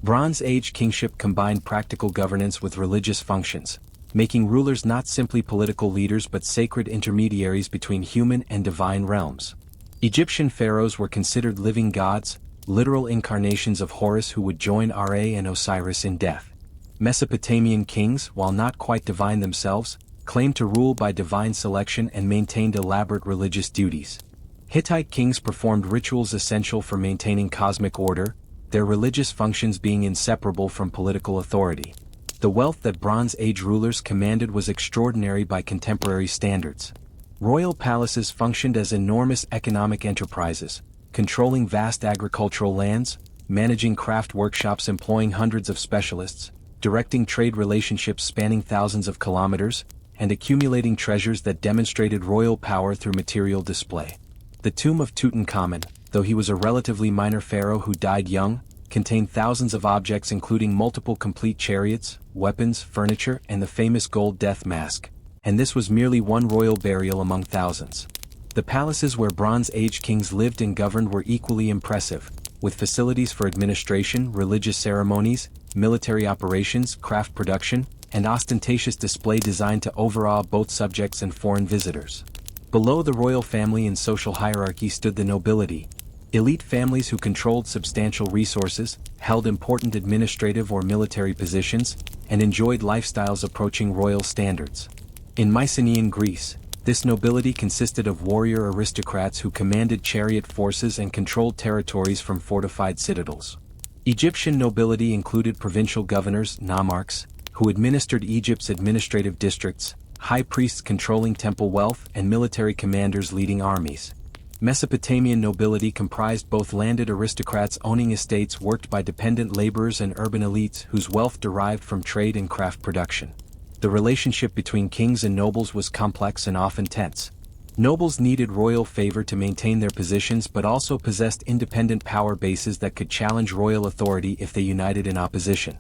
Bronze Age kingship combined practical governance with religious functions, making rulers not simply political leaders but sacred intermediaries between human and divine realms. Egyptian pharaohs were considered living gods, literal incarnations of Horus who would join Ra and Osiris in death. Mesopotamian kings, while not quite divine themselves, claimed to rule by divine selection and maintained elaborate religious duties. Hittite kings performed rituals essential for maintaining cosmic order, their religious functions being inseparable from political authority. The wealth that Bronze Age rulers commanded was extraordinary by contemporary standards. Royal palaces functioned as enormous economic enterprises, controlling vast agricultural lands, managing craft workshops employing hundreds of specialists, directing trade relationships spanning thousands of kilometers, and accumulating treasures that demonstrated royal power through material display. The tomb of Tutankhamun, though he was a relatively minor pharaoh who died young, contained thousands of objects including multiple complete chariots, weapons, furniture, and the famous gold death mask, and this was merely one royal burial among thousands. The palaces where Bronze Age kings lived and governed were equally impressive, with facilities for administration, religious ceremonies, military operations, craft production, and ostentatious display designed to overawe both subjects and foreign visitors. Below the royal family in social hierarchy stood the nobility, elite families who controlled substantial resources, held important administrative or military positions, and enjoyed lifestyles approaching royal standards. In Mycenaean Greece, this nobility consisted of warrior aristocrats who commanded chariot forces and controlled territories from fortified citadels. Egyptian nobility included provincial governors, nomarchs, who administered Egypt's administrative districts, high priests controlling temple wealth, and military commanders leading armies. Mesopotamian nobility comprised both landed aristocrats owning estates worked by dependent laborers and urban elites whose wealth derived from trade and craft production. The relationship between kings and nobles was complex and often tense. Nobles needed royal favor to maintain their positions but also possessed independent power bases that could challenge royal authority if they united in opposition.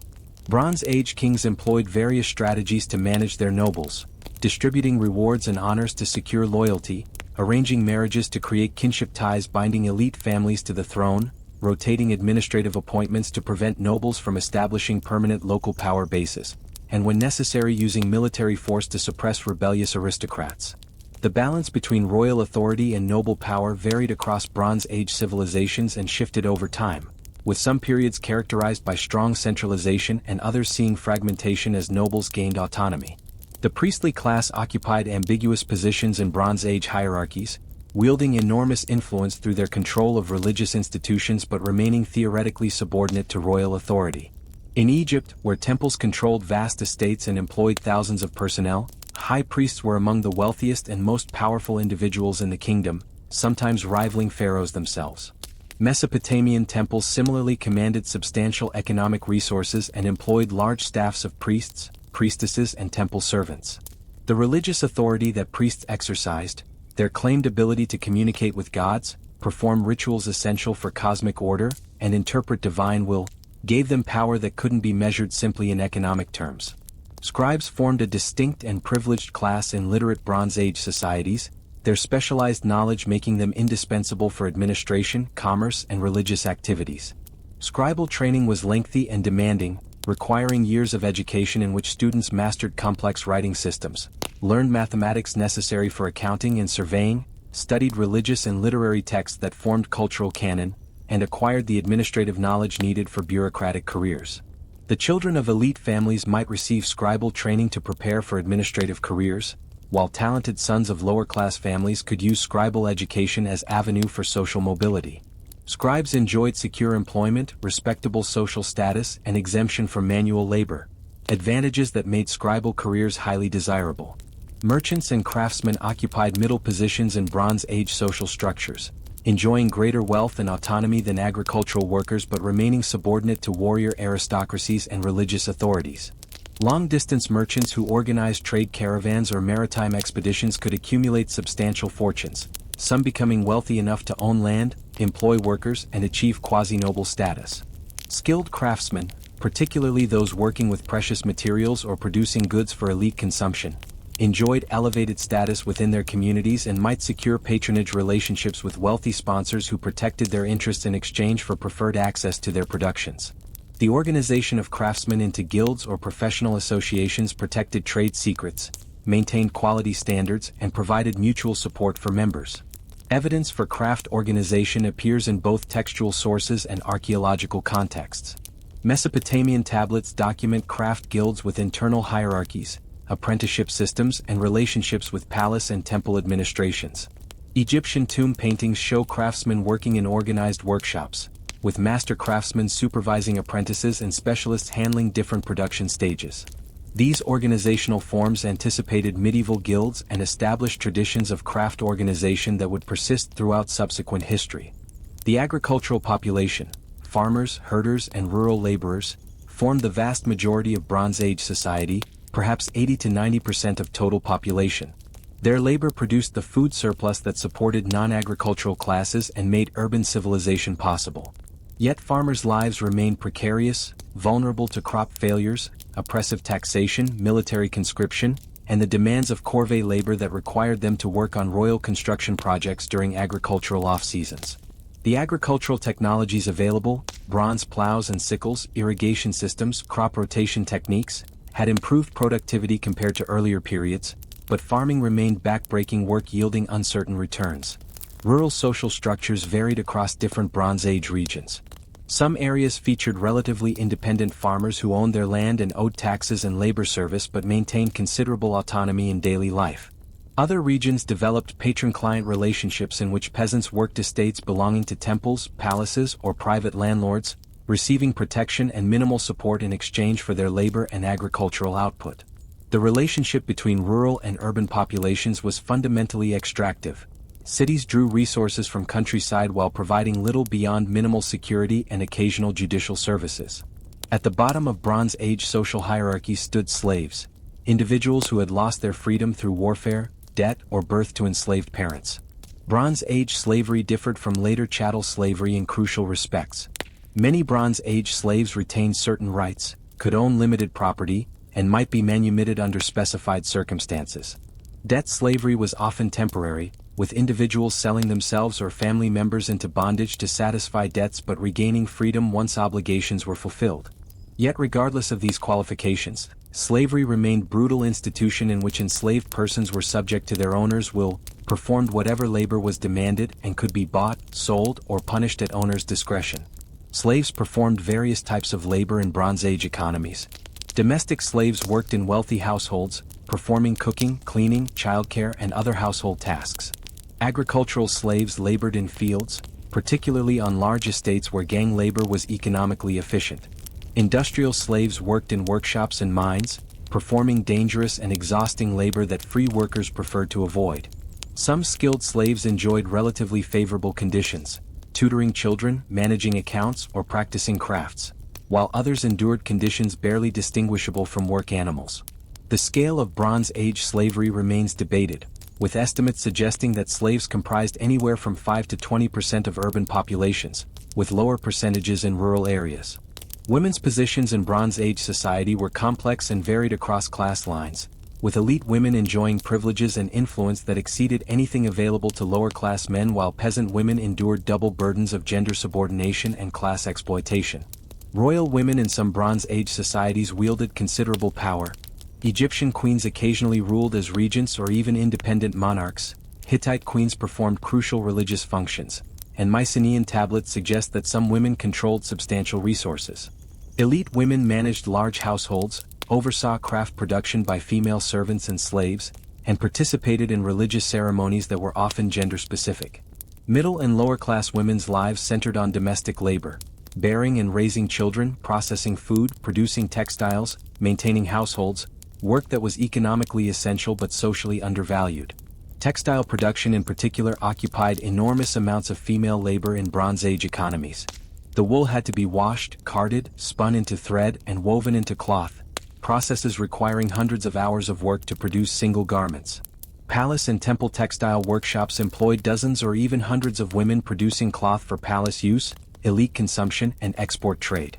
Bronze Age kings employed various strategies to manage their nobles, distributing rewards and honors to secure loyalty, arranging marriages to create kinship ties binding elite families to the throne, rotating administrative appointments to prevent nobles from establishing permanent local power bases, and when necessary using military force to suppress rebellious aristocrats. The balance between royal authority and noble power varied across Bronze Age civilizations and shifted over time, with some periods characterized by strong centralization and others seeing fragmentation as nobles gained autonomy. The priestly class occupied ambiguous positions in Bronze Age hierarchies, wielding enormous influence through their control of religious institutions but remaining theoretically subordinate to royal authority. In Egypt, where temples controlled vast estates and employed thousands of personnel, high priests were among the wealthiest and most powerful individuals in the kingdom, sometimes rivaling pharaohs themselves. Mesopotamian temples similarly commanded substantial economic resources and employed large staffs of priests, priestesses, and temple servants. The religious authority that priests exercised, their claimed ability to communicate with gods, perform rituals essential for cosmic order, and interpret divine will, gave them power that couldn't be measured simply in economic terms. Scribes formed a distinct and privileged class in literate Bronze Age societies, their specialized knowledge making them indispensable for administration, commerce, and religious activities. Scribal training was lengthy and demanding, requiring years of education in which students mastered complex writing systems, learned mathematics necessary for accounting and surveying, studied religious and literary texts that formed cultural canon, and acquired the administrative knowledge needed for bureaucratic careers. The children of elite families might receive scribal training to prepare for administrative careers, while talented sons of lower-class families could use scribal education as avenue for social mobility. Scribes enjoyed secure employment, respectable social status, and exemption from manual labor, advantages that made scribal careers highly desirable. Merchants and craftsmen occupied middle positions in Bronze Age social structures, enjoying greater wealth and autonomy than agricultural workers but remaining subordinate to warrior aristocracies and religious authorities. Long-distance merchants who organized trade caravans or maritime expeditions could accumulate substantial fortunes, some becoming wealthy enough to own land, employ workers, and achieve quasi-noble status. Skilled craftsmen, particularly those working with precious materials or producing goods for elite consumption, enjoyed elevated status within their communities and might secure patronage relationships with wealthy sponsors who protected their interests in exchange for preferred access to their productions. The organization of craftsmen into guilds or professional associations protected trade secrets, maintained quality standards, and provided mutual support for members. Evidence for craft organization appears in both textual sources and archaeological contexts. Mesopotamian tablets document craft guilds with internal hierarchies, apprenticeship systems, and relationships with palace and temple administrations. Egyptian tomb paintings show craftsmen working in organized workshops, with master craftsmen supervising apprentices and specialists handling different production stages. These organizational forms anticipated medieval guilds and established traditions of craft organization that would persist throughout subsequent history. The agricultural population, farmers, herders, and rural laborers, formed the vast majority of Bronze Age society, perhaps 80 to 90% of total population. Their labor produced the food surplus that supported non-agricultural classes and made urban civilization possible. Yet farmers' lives remained precarious, vulnerable to crop failures, oppressive taxation, military conscription, and the demands of corvée labor that required them to work on royal construction projects during agricultural off-seasons. The agricultural technologies available, bronze plows and sickles, irrigation systems, crop rotation techniques, had improved productivity compared to earlier periods, but farming remained back-breaking work yielding uncertain returns. Rural social structures varied across different Bronze Age regions. Some areas featured relatively independent farmers who owned their land and owed taxes and labor service but maintained considerable autonomy in daily life. Other regions developed patron-client relationships in which peasants worked estates belonging to temples, palaces, or private landlords, receiving protection and minimal support in exchange for their labor and agricultural output. The relationship between rural and urban populations was fundamentally extractive. Cities drew resources from countryside while providing little beyond minimal security and occasional judicial services. At the bottom of Bronze Age social hierarchy stood slaves, individuals who had lost their freedom through warfare, debt, or birth to enslaved parents. Bronze Age slavery differed from later chattel slavery in crucial respects. Many Bronze Age slaves retained certain rights, could own limited property, and might be manumitted under specified circumstances. Debt slavery was often temporary, with individuals selling themselves or family members into bondage to satisfy debts but regaining freedom once obligations were fulfilled. Yet regardless of these qualifications, slavery remained a brutal institution in which enslaved persons were subject to their owners' will, performed whatever labor was demanded, and could be bought, sold, or punished at owners' discretion. Slaves performed various types of labor in Bronze Age economies. Domestic slaves worked in wealthy households, performing cooking, cleaning, childcare, and other household tasks. Agricultural slaves labored in fields, particularly on large estates where gang labor was economically efficient. Industrial slaves worked in workshops and mines, performing dangerous and exhausting labor that free workers preferred to avoid. Some skilled slaves enjoyed relatively favorable conditions, tutoring children, managing accounts, or practicing crafts, while others endured conditions barely distinguishable from work animals. The scale of Bronze Age slavery remains debated, with estimates suggesting that slaves comprised anywhere from 5 to 20% of urban populations, with lower percentages in rural areas. Women's positions in Bronze Age society were complex and varied across class lines, with elite women enjoying privileges and influence that exceeded anything available to lower-class men, while peasant women endured double burdens of gender subordination and class exploitation. Royal women in some Bronze Age societies wielded considerable power. Egyptian queens occasionally ruled as regents or even independent monarchs. Hittite queens performed crucial religious functions, and Mycenaean tablets suggest that some women controlled substantial resources. Elite women managed large households, oversaw craft production by female servants and slaves, and participated in religious ceremonies that were often gender-specific. Middle and lower-class women's lives centered on domestic labor, bearing and raising children, processing food, producing textiles, maintaining households, work that was economically essential but socially undervalued. Textile production in particular occupied enormous amounts of female labor in Bronze Age economies. The wool had to be washed, carded, spun into thread, and woven into cloth, processes requiring hundreds of hours of work to produce single garments. Palace and temple textile workshops employed dozens or even hundreds of women producing cloth for palace use, elite consumption and export trade.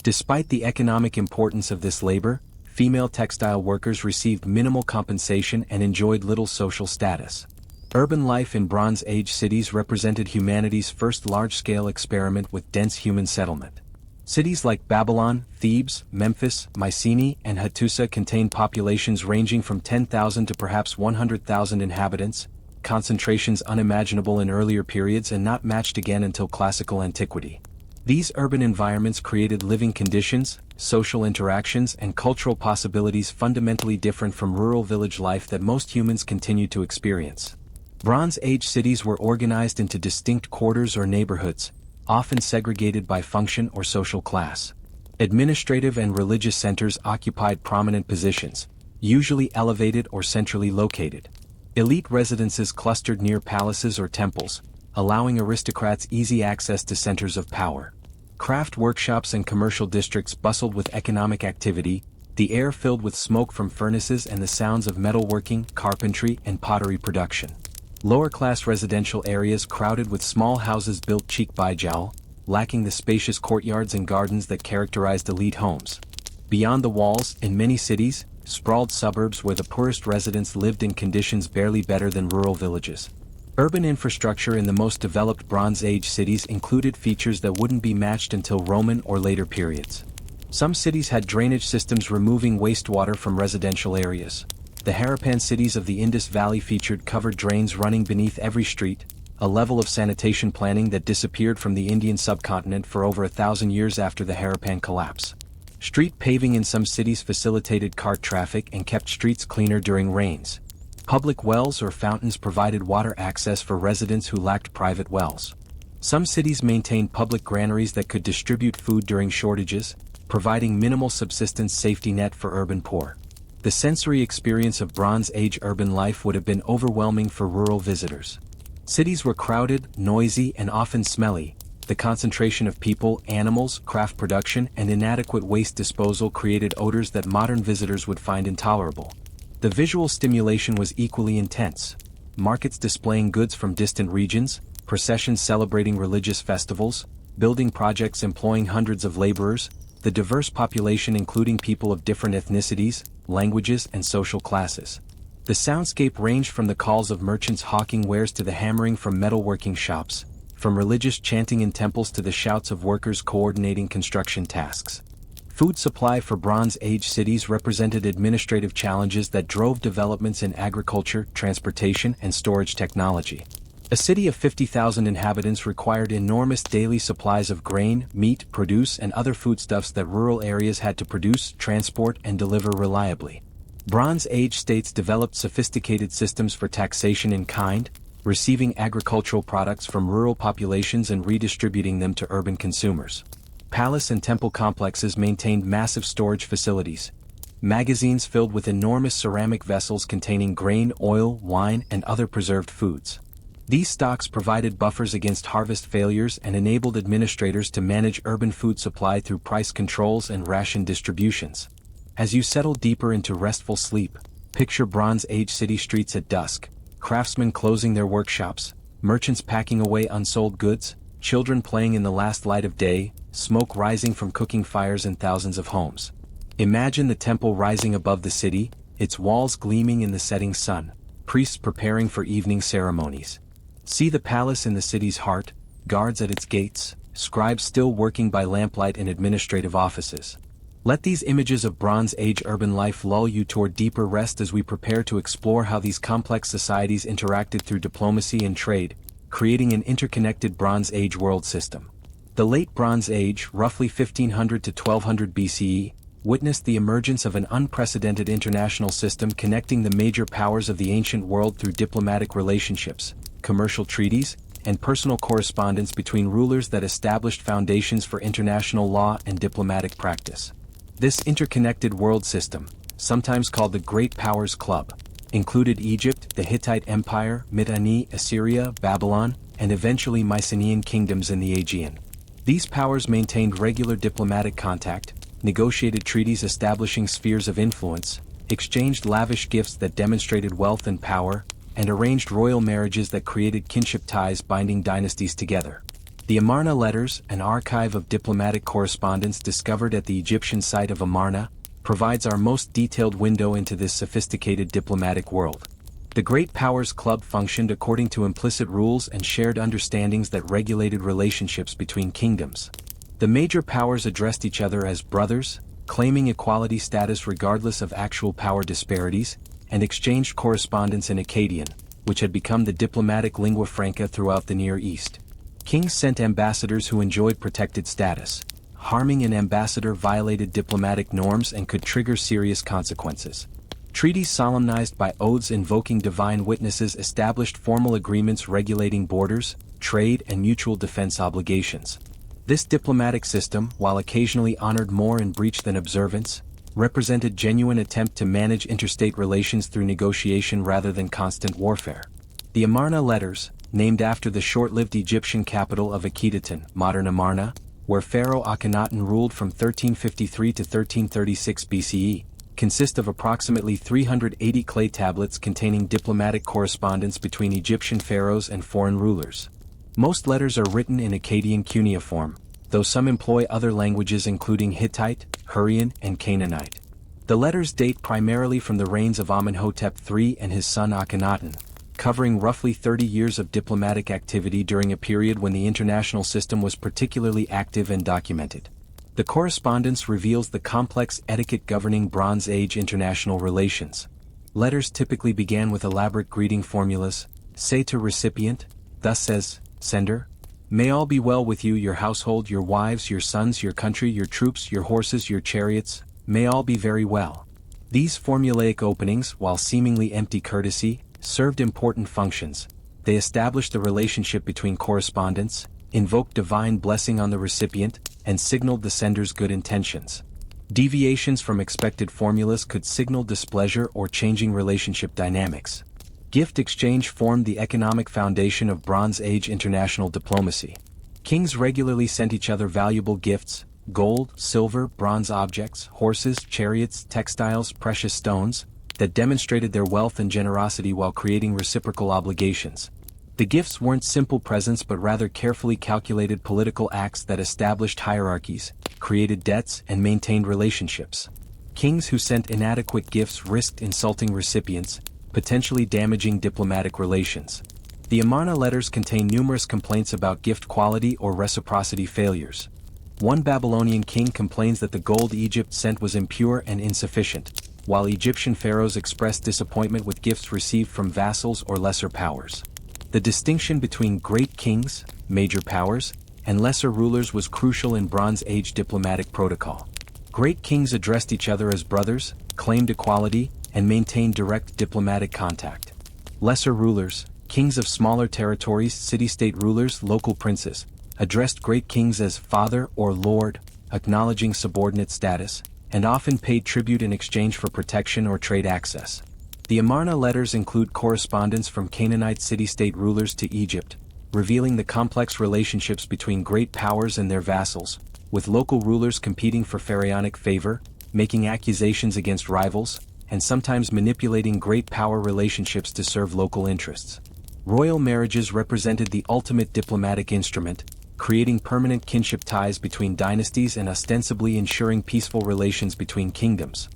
Despite the economic importance of this labor, female textile workers received minimal compensation and enjoyed little social status. Urban life in Bronze Age cities represented humanity's first large-scale experiment with dense human settlement. Cities like Babylon, Thebes, Memphis, Mycenae, and Hattusa contained populations ranging from 10,000 to perhaps 100,000 inhabitants, concentrations unimaginable in earlier periods and not matched again until classical antiquity. These urban environments created living conditions, social interactions, and cultural possibilities fundamentally different from rural village life that most humans continue to experience. Bronze Age cities were organized into distinct quarters or neighborhoods, often segregated by function or social class. Administrative and religious centers occupied prominent positions, usually elevated or centrally located. Elite residences clustered near palaces or temples, allowing aristocrats easy access to centers of power. Craft workshops and commercial districts bustled with economic activity, the air filled with smoke from furnaces and the sounds of metalworking, carpentry, and pottery production. Lower-class residential areas crowded with small houses built cheek by jowl, lacking the spacious courtyards and gardens that characterized elite homes. Beyond the walls, in many cities, sprawled suburbs where the poorest residents lived in conditions barely better than rural villages. Urban infrastructure in the most developed Bronze Age cities included features that wouldn't be matched until Roman or later periods. Some cities had drainage systems removing wastewater from residential areas. The Harappan cities of the Indus Valley featured covered drains running beneath every street, a level of sanitation planning that disappeared from the Indian subcontinent for over 1,000 years after the Harappan collapse. Street paving in some cities facilitated cart traffic and kept streets cleaner during rains. Public wells or fountains provided water access for residents who lacked private wells. Some cities maintained public granaries that could distribute food during shortages, providing minimal subsistence safety net for urban poor. The sensory experience of Bronze Age urban life would have been overwhelming for rural visitors. Cities were crowded, noisy, and often smelly. The concentration of people, animals, craft production, and inadequate waste disposal created odors that modern visitors would find intolerable. The visual stimulation was equally intense. Markets displaying goods from distant regions, processions celebrating religious festivals, building projects employing hundreds of laborers, the diverse population including people of different ethnicities, languages, and social classes. The soundscape ranged from the calls of merchants hawking wares to the hammering from metalworking shops, from religious chanting in temples to the shouts of workers coordinating construction tasks. Food supply for Bronze Age cities represented administrative challenges that drove developments in agriculture, transportation, and storage technology. A city of 50,000 inhabitants required enormous daily supplies of grain, meat, produce, and other foodstuffs that rural areas had to produce, transport, and deliver reliably. Bronze Age states developed sophisticated systems for taxation in kind, receiving agricultural products from rural populations and redistributing them to urban consumers. Palace and temple complexes maintained massive storage facilities. Magazines filled with enormous ceramic vessels containing grain, oil, wine, and other preserved foods. These stocks provided buffers against harvest failures and enabled administrators to manage urban food supply through price controls and ration distributions. As you settle deeper into restful sleep, picture Bronze Age city streets at dusk, craftsmen closing their workshops, merchants packing away unsold goods, children playing in the last light of day, smoke rising from cooking fires in thousands of homes. Imagine the temple rising above the city, its walls gleaming in the setting sun, priests preparing for evening ceremonies. See the palace in the city's heart, guards at its gates, scribes still working by lamplight in administrative offices. Let these images of Bronze Age urban life lull you toward deeper rest as we prepare to explore how these complex societies interacted through diplomacy and trade, creating an interconnected Bronze Age world system. The Late Bronze Age, roughly 1500 to 1200 BCE, witnessed the emergence of an unprecedented international system connecting the major powers of the ancient world through diplomatic relationships, commercial treaties, and personal correspondence between rulers that established foundations for international law and diplomatic practice. This interconnected world system, sometimes called the Great Powers Club, included Egypt, the Hittite Empire, Mitanni, Assyria, Babylon, and eventually Mycenaean kingdoms in the Aegean. These powers maintained regular diplomatic contact, negotiated treaties establishing spheres of influence, exchanged lavish gifts that demonstrated wealth and power, and arranged royal marriages that created kinship ties binding dynasties together. The Amarna letters, an archive of diplomatic correspondence discovered at the Egyptian site of Amarna, provides our most detailed window into this sophisticated diplomatic world. The Great Powers Club functioned according to implicit rules and shared understandings that regulated relationships between kingdoms. The major powers addressed each other as brothers, claiming equality status regardless of actual power disparities, and exchanged correspondence in Akkadian, which had become the diplomatic lingua franca throughout the Near East. Kings sent ambassadors who enjoyed protected status. Harming an ambassador violated diplomatic norms and could trigger serious consequences. Treaties solemnized by oaths invoking divine witnesses established formal agreements regulating borders, trade and mutual defense obligations. This diplomatic system, while occasionally honored more in breach than observance, represented genuine attempt to manage interstate relations through negotiation rather than constant warfare. The Amarna letters, named after the short-lived Egyptian capital of Akhetaten, modern Amarna, where Pharaoh Akhenaten ruled from 1353 to 1336 BCE, consist of approximately 380 clay tablets containing diplomatic correspondence between Egyptian pharaohs and foreign rulers. Most letters are written in Akkadian cuneiform, though some employ other languages including Hittite, Hurrian, and Canaanite. The letters date primarily from the reigns of Amenhotep III and his son Akhenaten, covering roughly 30 years of diplomatic activity during a period when the international system was particularly active and documented. The correspondence reveals the complex etiquette governing Bronze Age international relations. Letters typically began with elaborate greeting formulas, say to recipient, thus says, sender, may all be well with you, your household, your wives, your sons, your country, your troops, your horses, your chariots, may all be very well. These formulaic openings, while seemingly empty courtesy, served important functions. They established the relationship between correspondents, invoked divine blessing on the recipient, and signaled the sender's good intentions. Deviations from expected formulas could signal displeasure or changing relationship dynamics. Gift exchange formed the economic foundation of Bronze Age international diplomacy. Kings regularly sent each other valuable gifts: gold, silver, bronze objects, horses, chariots, textiles, precious stones, that demonstrated their wealth and generosity while creating reciprocal obligations. The gifts weren't simple presents but rather carefully calculated political acts that established hierarchies, created debts, and maintained relationships. Kings who sent inadequate gifts risked insulting recipients, potentially damaging diplomatic relations. The Amarna letters contain numerous complaints about gift quality or reciprocity failures. One Babylonian king complains that the gold Egypt sent was impure and insufficient, while Egyptian pharaohs expressed disappointment with gifts received from vassals or lesser powers. The distinction between great kings, major powers, and lesser rulers was crucial in Bronze Age diplomatic protocol. Great kings addressed each other as brothers, claimed equality, and maintained direct diplomatic contact. Lesser rulers, kings of smaller territories, city-state rulers, local princes, addressed great kings as father or lord, acknowledging subordinate status, and often paid tribute in exchange for protection or trade access. The Amarna letters include correspondence from Canaanite city-state rulers to Egypt, revealing the complex relationships between great powers and their vassals, with local rulers competing for pharaonic favor, making accusations against rivals, and sometimes manipulating great power relationships to serve local interests. Royal marriages represented the ultimate diplomatic instrument, creating permanent kinship ties between dynasties and ostensibly ensuring peaceful relations between kingdoms.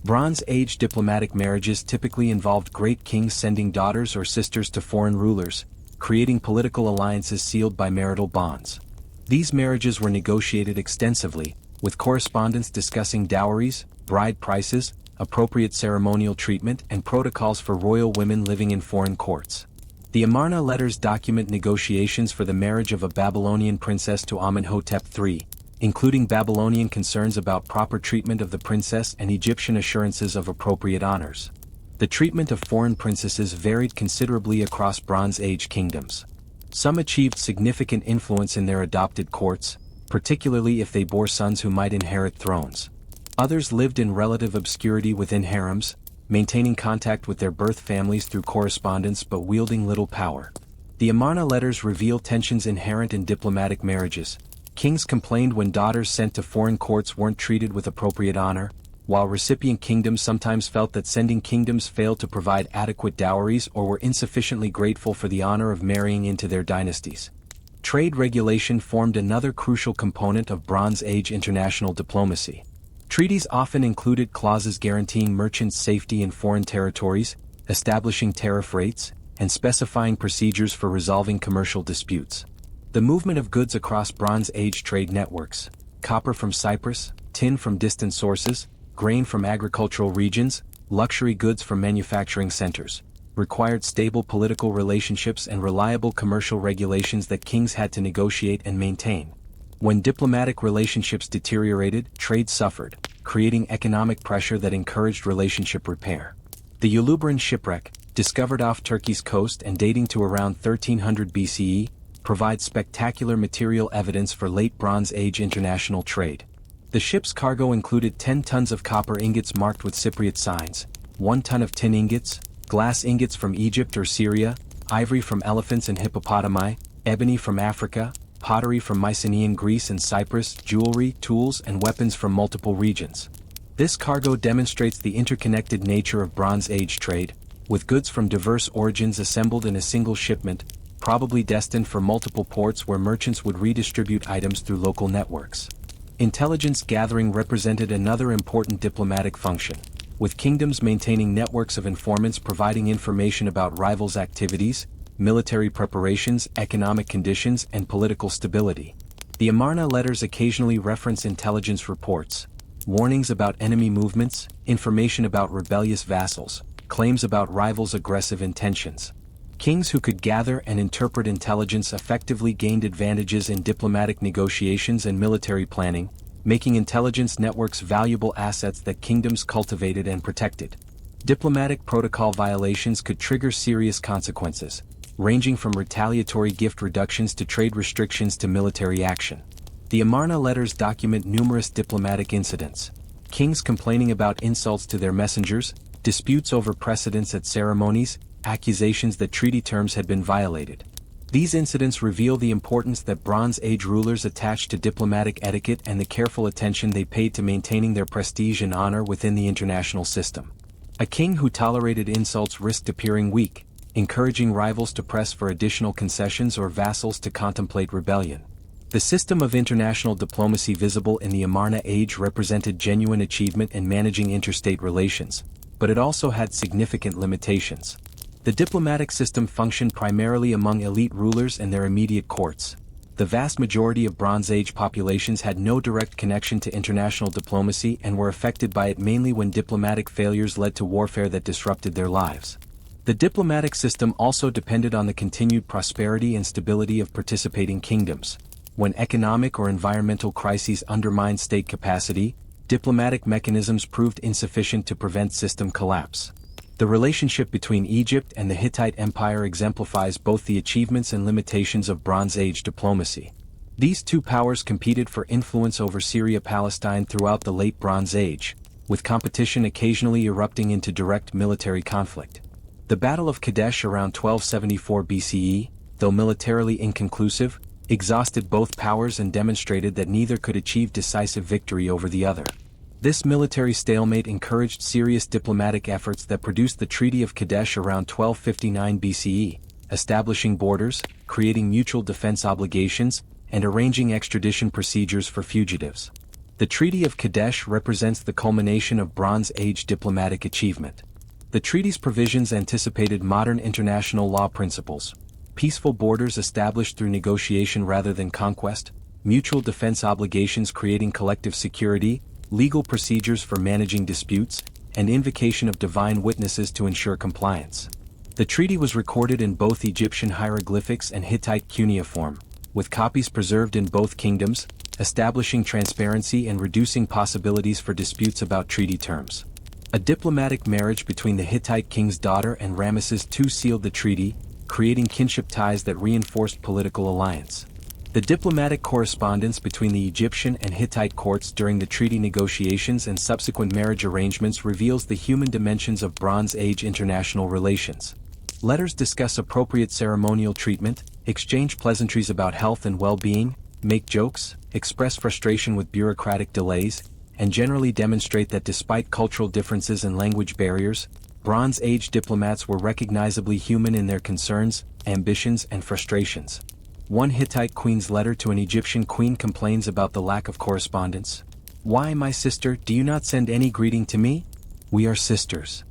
Bronze Age diplomatic marriages typically involved great kings sending daughters or sisters to foreign rulers, creating political alliances sealed by marital bonds. These marriages were negotiated extensively, with correspondence discussing dowries, bride prices, appropriate ceremonial treatment, and protocols for royal women living in foreign courts. The Amarna letters document negotiations for the marriage of a Babylonian princess to Amenhotep III, including Babylonian concerns about proper treatment of the princess and Egyptian assurances of appropriate honors. The treatment of foreign princesses varied considerably across Bronze Age kingdoms. Some achieved significant influence in their adopted courts, particularly if they bore sons who might inherit thrones. Others lived in relative obscurity within harems, maintaining contact with their birth families through correspondence but wielding little power. The Amarna letters reveal tensions inherent in diplomatic marriages. Kings complained when daughters sent to foreign courts weren't treated with appropriate honor, while recipient kingdoms sometimes felt that sending kingdoms failed to provide adequate dowries or were insufficiently grateful for the honor of marrying into their dynasties. Trade regulation formed another crucial component of Bronze Age international diplomacy. Treaties often included clauses guaranteeing merchants' safety in foreign territories, establishing tariff rates, and specifying procedures for resolving commercial disputes. The movement of goods across Bronze Age trade networks, copper from Cyprus, tin from distant sources, grain from agricultural regions, luxury goods from manufacturing centers, required stable political relationships and reliable commercial regulations that kings had to negotiate and maintain. When diplomatic relationships deteriorated, trade suffered, creating economic pressure that encouraged relationship repair. The Uluburun shipwreck, discovered off Turkey's coast and dating to around 1300 BCE, provides spectacular material evidence for late Bronze Age international trade. The ship's cargo included 10 tons of copper ingots marked with Cypriot signs, 1 ton of tin ingots, glass ingots from Egypt or Syria, ivory from elephants and hippopotami, ebony from Africa, pottery from Mycenaean Greece and Cyprus, jewelry, tools, and weapons from multiple regions. This cargo demonstrates the interconnected nature of Bronze Age trade, with goods from diverse origins assembled in a single shipment, probably destined for multiple ports where merchants would redistribute items through local networks. Intelligence gathering represented another important diplomatic function, with kingdoms maintaining networks of informants providing information about rivals' activities, military preparations, economic conditions, and political stability. The Amarna letters occasionally reference intelligence reports, warnings about enemy movements, information about rebellious vassals, claims about rivals' aggressive intentions. Kings who could gather and interpret intelligence effectively gained advantages in diplomatic negotiations and military planning, making intelligence networks valuable assets that kingdoms cultivated and protected. Diplomatic protocol violations could trigger serious consequences, ranging from retaliatory gift reductions to trade restrictions to military action. The Amarna letters document numerous diplomatic incidents: kings complaining about insults to their messengers, disputes over precedence at ceremonies, accusations that treaty terms had been violated. These incidents reveal the importance that Bronze Age rulers attached to diplomatic etiquette and the careful attention they paid to maintaining their prestige and honor within the international system. A king who tolerated insults risked appearing weak, encouraging rivals to press for additional concessions or vassals to contemplate rebellion. The system of international diplomacy visible in the Amarna Age represented genuine achievement in managing interstate relations, but it also had significant limitations. The diplomatic system functioned primarily among elite rulers and their immediate courts. The vast majority of Bronze Age populations had no direct connection to international diplomacy and were affected by it mainly when diplomatic failures led to warfare that disrupted their lives. The diplomatic system also depended on the continued prosperity and stability of participating kingdoms. When economic or environmental crises undermined state capacity, diplomatic mechanisms proved insufficient to prevent system collapse. The relationship between Egypt and the Hittite Empire exemplifies both the achievements and limitations of Bronze Age diplomacy. These two powers competed for influence over Syria-Palestine throughout the Late Bronze Age, with competition occasionally erupting into direct military conflict. The Battle of Kadesh around 1274 BCE, though militarily inconclusive, exhausted both powers and demonstrated that neither could achieve decisive victory over the other. This military stalemate encouraged serious diplomatic efforts that produced the Treaty of Kadesh around 1259 BCE, establishing borders, creating mutual defense obligations, and arranging extradition procedures for fugitives. The Treaty of Kadesh represents the culmination of Bronze Age diplomatic achievement. The treaty's provisions anticipated modern international law principles: peaceful borders established through negotiation rather than conquest, mutual defense obligations creating collective security, legal procedures for managing disputes, and invocation of divine witnesses to ensure compliance. The treaty was recorded in both Egyptian hieroglyphics and Hittite cuneiform, with copies preserved in both kingdoms, establishing transparency and reducing possibilities for disputes about treaty terms. A diplomatic marriage between the Hittite king's daughter and Ramesses II sealed the treaty, creating kinship ties that reinforced political alliance. The diplomatic correspondence between the Egyptian and Hittite courts during the treaty negotiations and subsequent marriage arrangements reveals the human dimensions of Bronze Age international relations. Letters discuss appropriate ceremonial treatment, exchange pleasantries about health and well-being, make jokes, express frustration with bureaucratic delays, and generally demonstrate that despite cultural differences and language barriers, Bronze Age diplomats were recognizably human in their concerns, ambitions, and frustrations. One Hittite queen's letter to an Egyptian queen complains about the lack of correspondence. "Why, my sister, do you not send any greeting to me? We are sisters."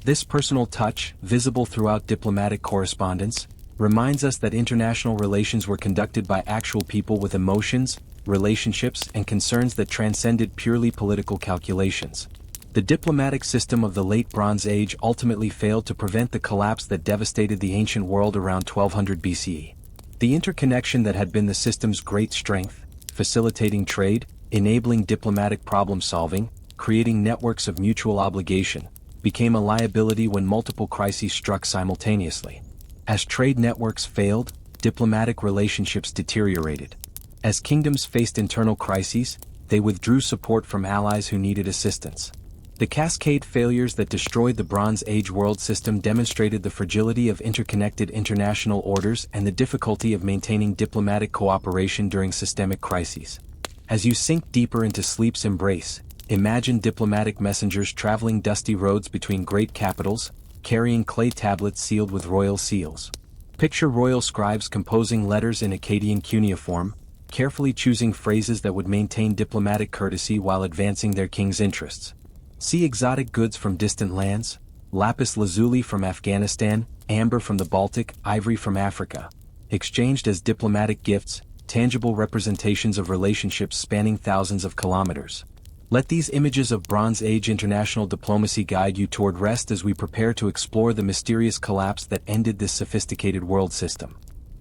This personal touch, visible throughout diplomatic correspondence, reminds us that international relations were conducted by actual people with emotions, relationships, and concerns that transcended purely political calculations. The diplomatic system of the Late Bronze Age ultimately failed to prevent the collapse that devastated the ancient world around 1200 BCE. The interconnection that had been the system's great strength, facilitating trade, enabling diplomatic problem-solving, creating networks of mutual obligation, became a liability when multiple crises struck simultaneously. As trade networks failed, diplomatic relationships deteriorated. As kingdoms faced internal crises, they withdrew support from allies who needed assistance. The cascade failures that destroyed the Bronze Age world system demonstrated the fragility of interconnected international orders and the difficulty of maintaining diplomatic cooperation during systemic crises. As you sink deeper into sleep's embrace, imagine diplomatic messengers traveling dusty roads between great capitals, carrying clay tablets sealed with royal seals. Picture royal scribes composing letters in Akkadian cuneiform, carefully choosing phrases that would maintain diplomatic courtesy while advancing their king's interests. See exotic goods from distant lands, lapis lazuli from Afghanistan, amber from the Baltic, ivory from Africa, exchanged as diplomatic gifts, tangible representations of relationships spanning thousands of kilometers. Let these images of Bronze Age international diplomacy guide you toward rest as we prepare to explore the mysterious collapse that ended this sophisticated world system.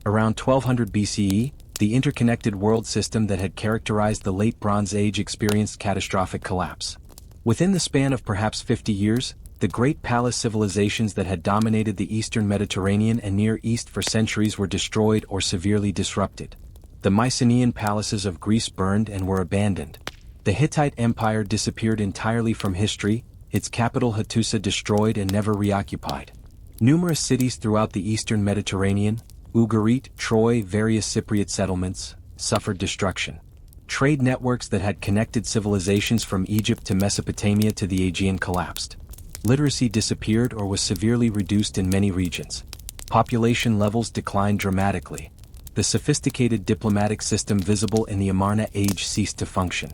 Around 1200 BCE, the interconnected world system that had characterized the Late Bronze Age experienced catastrophic collapse. Within the span of perhaps 50 years, the great palace civilizations that had dominated the eastern Mediterranean and Near East for centuries were destroyed or severely disrupted. The Mycenaean palaces of Greece burned and were abandoned. The Hittite Empire disappeared entirely from history, its capital Hattusa destroyed and never reoccupied. Numerous cities throughout the eastern Mediterranean, Ugarit, Troy, various Cypriot settlements, suffered destruction. Trade networks that had connected civilizations from Egypt to Mesopotamia to the Aegean collapsed. Literacy disappeared or was severely reduced in many regions. Population levels declined dramatically. The sophisticated diplomatic system visible in the Amarna Age ceased to function.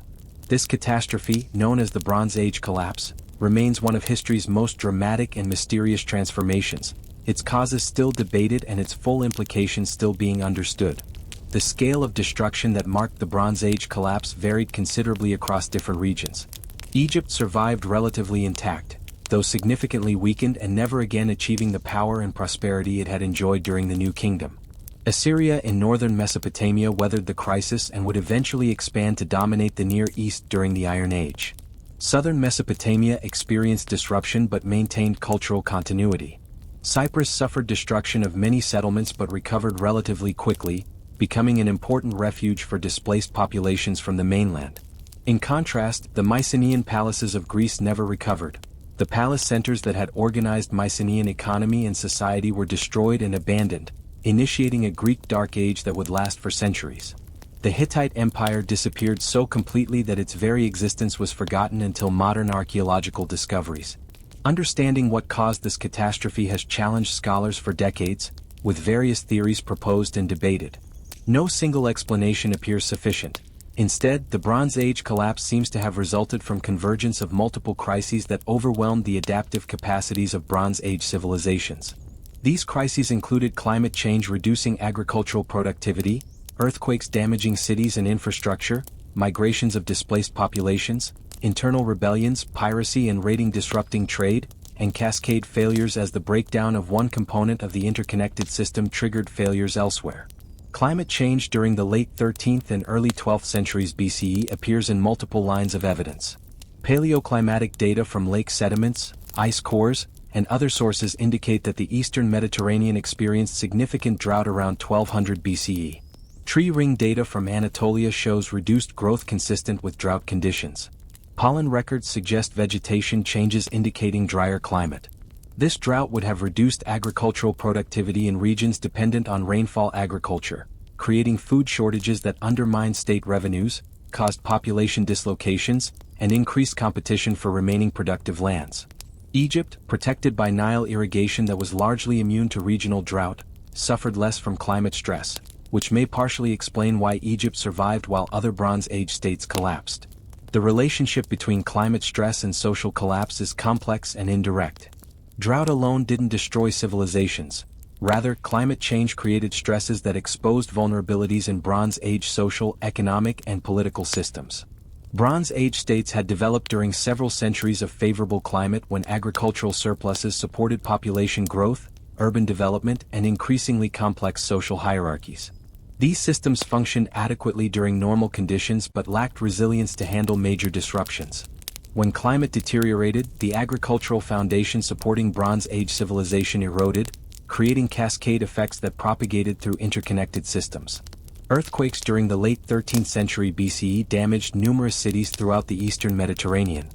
This catastrophe, known as the Bronze Age collapse, remains one of history's most dramatic and mysterious transformations, its causes still debated and its full implications still being understood. The scale of destruction that marked the Bronze Age collapse varied considerably across different regions. Egypt survived relatively intact, though significantly weakened and never again achieving the power and prosperity it had enjoyed during the New Kingdom. Assyria in northern Mesopotamia weathered the crisis and would eventually expand to dominate the Near East during the Iron Age. Southern Mesopotamia experienced disruption but maintained cultural continuity. Cyprus suffered destruction of many settlements but recovered relatively quickly, becoming an important refuge for displaced populations from the mainland. In contrast, the Mycenaean palaces of Greece never recovered. The palace centers that had organized Mycenaean economy and society were destroyed and abandoned, initiating a Greek Dark Age that would last for centuries. The Hittite Empire disappeared so completely that its very existence was forgotten until modern archaeological discoveries. Understanding what caused this catastrophe has challenged scholars for decades, with various theories proposed and debated. No single explanation appears sufficient. Instead, the Bronze Age collapse seems to have resulted from convergence of multiple crises that overwhelmed the adaptive capacities of Bronze Age civilizations. These crises included climate change reducing agricultural productivity, earthquakes damaging cities and infrastructure, migrations of displaced populations, internal rebellions, piracy and raiding disrupting trade, and cascade failures as the breakdown of one component of the interconnected system triggered failures elsewhere. Climate change during the late 13th and early 12th centuries BCE appears in multiple lines of evidence. Paleoclimatic data from lake sediments, ice cores, and other sources indicate that the eastern Mediterranean experienced significant drought around 1200 BCE. Tree ring data from Anatolia shows reduced growth consistent with drought conditions. Pollen records suggest vegetation changes indicating drier climate. This drought would have reduced agricultural productivity in regions dependent on rainfall agriculture, creating food shortages that undermined state revenues, caused population dislocations, and increased competition for remaining productive lands. Egypt, protected by Nile irrigation that was largely immune to regional drought, suffered less from climate stress, which may partially explain why Egypt survived while other Bronze Age states collapsed. The relationship between climate stress and social collapse is complex and indirect. Drought alone didn't destroy civilizations. Rather, climate change created stresses that exposed vulnerabilities in Bronze Age social, economic, and political systems. Bronze Age states had developed during several centuries of favorable climate when agricultural surpluses supported population growth, urban development, and increasingly complex social hierarchies. These systems functioned adequately during normal conditions but lacked resilience to handle major disruptions. When climate deteriorated, the agricultural foundation supporting Bronze Age civilization eroded, creating cascade effects that propagated through interconnected systems. Earthquakes during the late 13th century BCE damaged numerous cities throughout the eastern Mediterranean.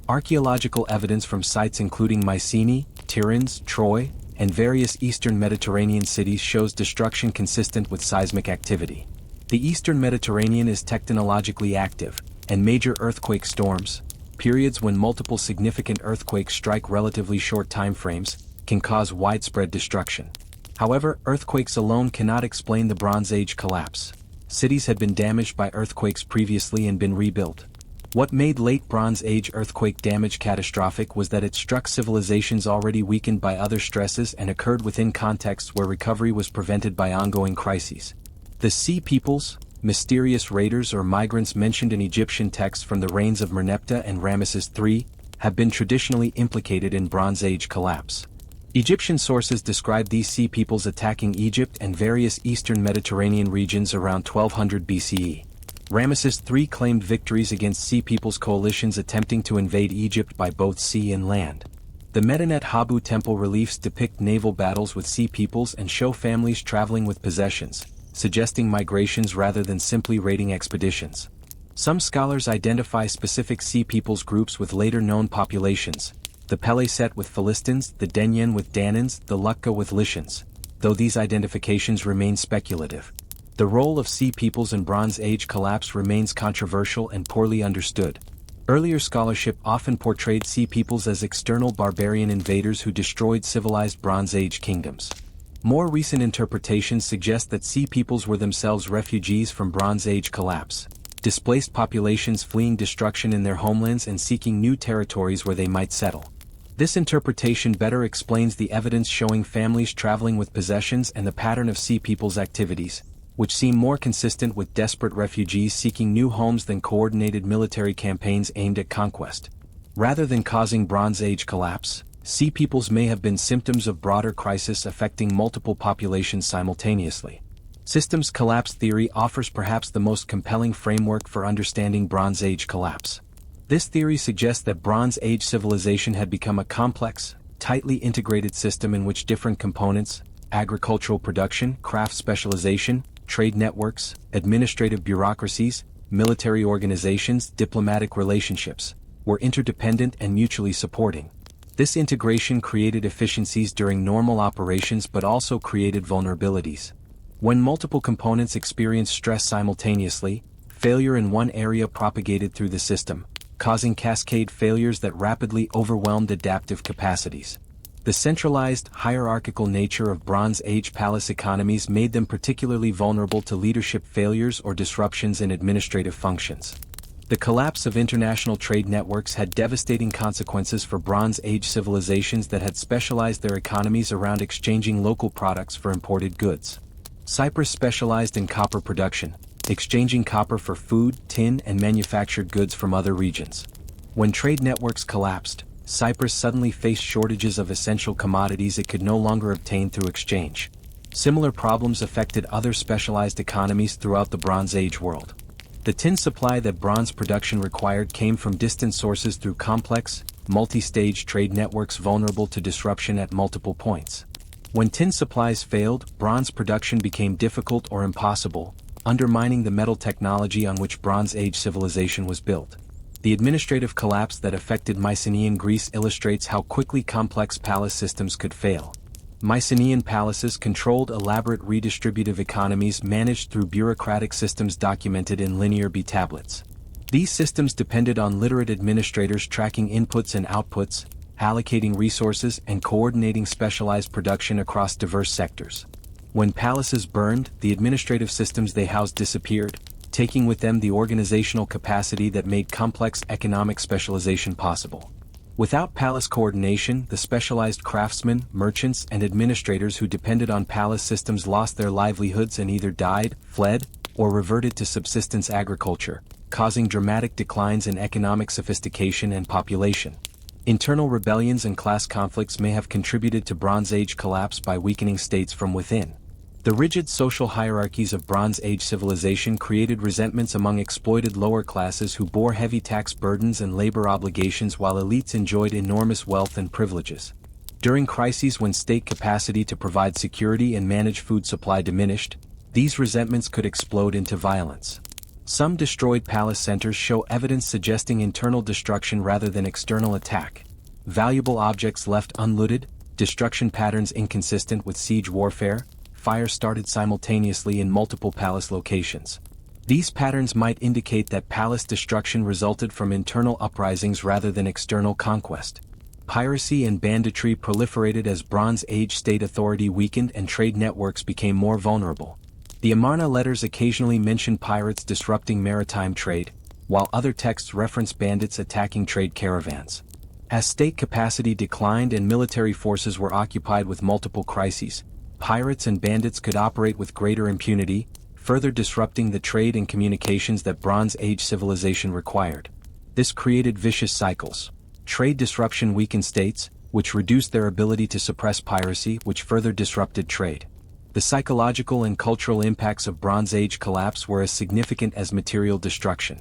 Archaeological evidence from sites including Mycenae, Tiryns, Troy, and various eastern Mediterranean cities shows destruction consistent with seismic activity. The eastern Mediterranean is tectonologically active, and major earthquake storms, periods when multiple significant earthquakes strike relatively short timeframes, can cause widespread destruction. However, earthquakes alone cannot explain the Bronze Age collapse. Cities had been damaged by earthquakes previously and been rebuilt. What made late Bronze Age earthquake damage catastrophic was that it struck civilizations already weakened by other stresses and occurred within contexts where recovery was prevented by ongoing crises. The Sea Peoples, mysterious raiders or migrants mentioned in Egyptian texts from the reigns of Merneptah and Ramesses III, have been traditionally implicated in Bronze Age collapse. Egyptian sources describe these Sea Peoples attacking Egypt and various eastern Mediterranean regions around 1200 BCE. Ramesses III claimed victories against Sea Peoples coalitions attempting to invade Egypt by both sea and land. The Medinet Habu temple reliefs depict naval battles with Sea Peoples and show families traveling with possessions, suggesting migrations rather than simply raiding expeditions. Some scholars identify specific Sea Peoples groups with later known populations, the Peleset with Philistines, the Denyen with Danans, the Lukka with Lycians, though these identifications remain speculative. The role of Sea Peoples in Bronze Age collapse remains controversial and poorly understood. Earlier scholarship often portrayed Sea Peoples as external barbarian invaders who destroyed civilized Bronze Age kingdoms. More recent interpretations suggest that Sea Peoples were themselves refugees from Bronze Age collapse, displaced populations fleeing destruction in their homelands and seeking new territories where they might settle. This interpretation better explains the evidence showing families traveling with possessions and the pattern of Sea Peoples' activities, which seem more consistent with desperate refugees seeking new homes than coordinated military campaigns aimed at conquest. Rather than causing Bronze Age collapse, Sea Peoples may have been symptoms of broader crisis affecting multiple populations simultaneously. Systems collapse theory offers perhaps the most compelling framework for understanding Bronze Age collapse. This theory suggests that Bronze Age civilization had become a complex, tightly integrated system in which different components, agricultural production, craft specialization, trade networks, administrative bureaucracies, military organizations, diplomatic relationships, were interdependent and mutually supporting. This integration created efficiencies during normal operations but also created vulnerabilities. When multiple components experienced stress simultaneously, failure in one area propagated through the system, causing cascade failures that rapidly overwhelmed adaptive capacities. The centralized, hierarchical nature of Bronze Age palace economies made them particularly vulnerable to leadership failures or disruptions in administrative functions. The collapse of international trade networks had devastating consequences for Bronze Age civilizations that had specialized their economies around exchanging local products for imported goods. Cyprus specialized in copper production, exchanging copper for food, tin, and manufactured goods from other regions. When trade networks collapsed, Cyprus suddenly faced shortages of essential commodities it could no longer obtain through exchange. Similar problems affected other specialized economies throughout the Bronze Age world. The tin supply that bronze production required came from distant sources through complex, multi-stage trade networks vulnerable to disruption at multiple points. When tin supplies failed, bronze production became difficult or impossible, undermining the metal technology on which Bronze Age civilization was built. The administrative collapse that affected Mycenaean Greece illustrates how quickly complex palace systems could fail. Mycenaean palaces controlled elaborate redistributive economies managed through bureaucratic systems documented in linear B tablets. These systems depended on literate administrators tracking inputs and outputs, allocating resources and coordinating specialized production across diverse sectors. When palaces burned, the administrative systems they housed disappeared, taking with them the organizational capacity that made complex economic specialization possible. Without palace coordination, the specialized craftsmen, merchants, and administrators who depended on palace systems lost their livelihoods and either died, fled, or reverted to subsistence agriculture, causing dramatic declines in economic sophistication and population. Internal rebellions and class conflicts may have contributed to Bronze Age collapse by weakening states from within. The rigid social hierarchies of Bronze Age civilization created resentments among exploited lower classes who bore heavy tax burdens and labor obligations while elites enjoyed enormous wealth and privileges. During crises when state capacity to provide security and manage food supply diminished, these resentments could explode into violence. Some destroyed palace centers show evidence suggesting internal destruction rather than external attack. Valuable objects left unlooted, destruction patterns inconsistent with siege warfare, fire started simultaneously in multiple palace locations. These patterns might indicate that palace destruction resulted from internal uprisings rather than external conquest. Piracy and banditry proliferated as Bronze Age state authority weakened and trade networks became more vulnerable. The Amarna letters occasionally mention pirates disrupting maritime trade, while other texts reference bandits attacking trade caravans. As state capacity declined and military forces were occupied with multiple crises, pirates and bandits could operate with greater impunity, further disrupting the trade and communications that Bronze Age civilization required. This created vicious cycles. Trade disruption weakened states, which reduced their ability to suppress piracy, which further disrupted trade. The psychological and cultural impacts of Bronze Age collapse were as significant as material destruction.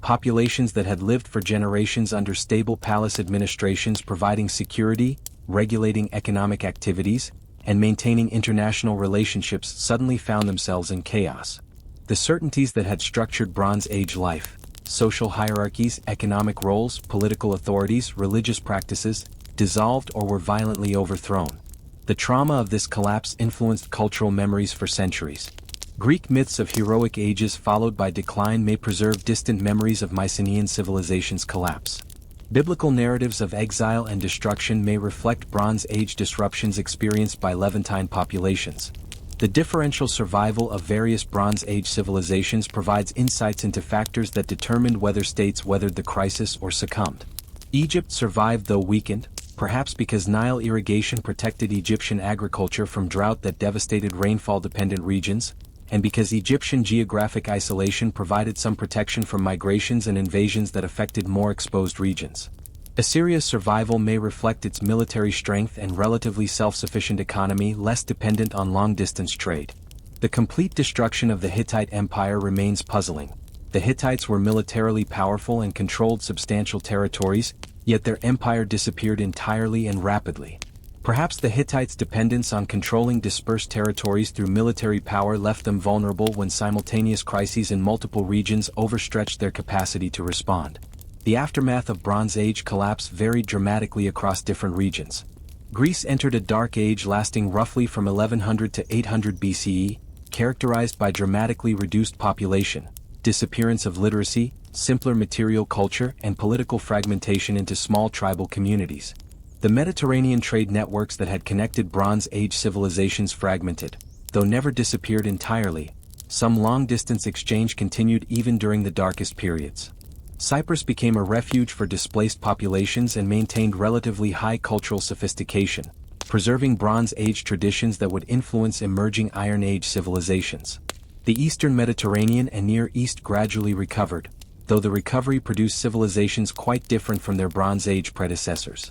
Populations that had lived for generations under stable palace administrations providing security, regulating economic activities, and maintaining international relationships suddenly found themselves in chaos. The certainties that had structured Bronze Age life, social hierarchies, economic roles, political authorities, religious practices, dissolved or were violently overthrown. The trauma of this collapse influenced cultural memories for centuries. Greek myths of heroic ages followed by decline may preserve distant memories of Mycenaean civilization's collapse. Biblical narratives of exile and destruction may reflect Bronze Age disruptions experienced by Levantine populations. The differential survival of various Bronze Age civilizations provides insights into factors that determined whether states weathered the crisis or succumbed. Egypt survived though weakened, perhaps because Nile irrigation protected Egyptian agriculture from drought that devastated rainfall-dependent regions, and because Egyptian geographic isolation provided some protection from migrations and invasions that affected more exposed regions. Assyria's survival may reflect its military strength and relatively self-sufficient economy less dependent on long-distance trade. The complete destruction of the Hittite Empire remains puzzling. The Hittites were militarily powerful and controlled substantial territories, yet their empire disappeared entirely and rapidly. Perhaps the Hittites' dependence on controlling dispersed territories through military power left them vulnerable when simultaneous crises in multiple regions overstretched their capacity to respond. The aftermath of Bronze Age collapse varied dramatically across different regions. Greece entered a dark age lasting roughly from 1100 to 800 BCE, characterized by dramatically reduced population, disappearance of literacy, simpler material culture, and political fragmentation into small tribal communities. The Mediterranean trade networks that had connected Bronze Age civilizations fragmented, though never disappeared entirely. Some long-distance exchange continued even during the darkest periods. Cyprus became a refuge for displaced populations and maintained relatively high cultural sophistication, preserving Bronze Age traditions that would influence emerging Iron Age civilizations. The Eastern Mediterranean and Near East gradually recovered, though the recovery produced civilizations quite different from their Bronze Age predecessors.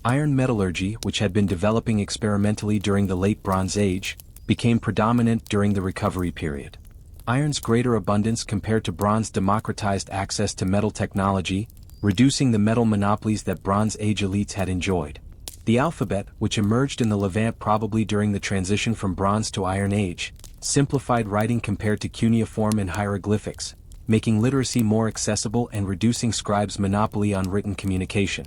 Iron metallurgy, which had been developing experimentally during the Late Bronze Age, became predominant during the recovery period. Iron's greater abundance compared to bronze democratized access to metal technology, reducing the metal monopolies that Bronze Age elites had enjoyed. The alphabet, which emerged in the Levant probably during the transition from Bronze to Iron Age, simplified writing compared to cuneiform and hieroglyphics, making literacy more accessible and reducing scribes' monopoly on written communication.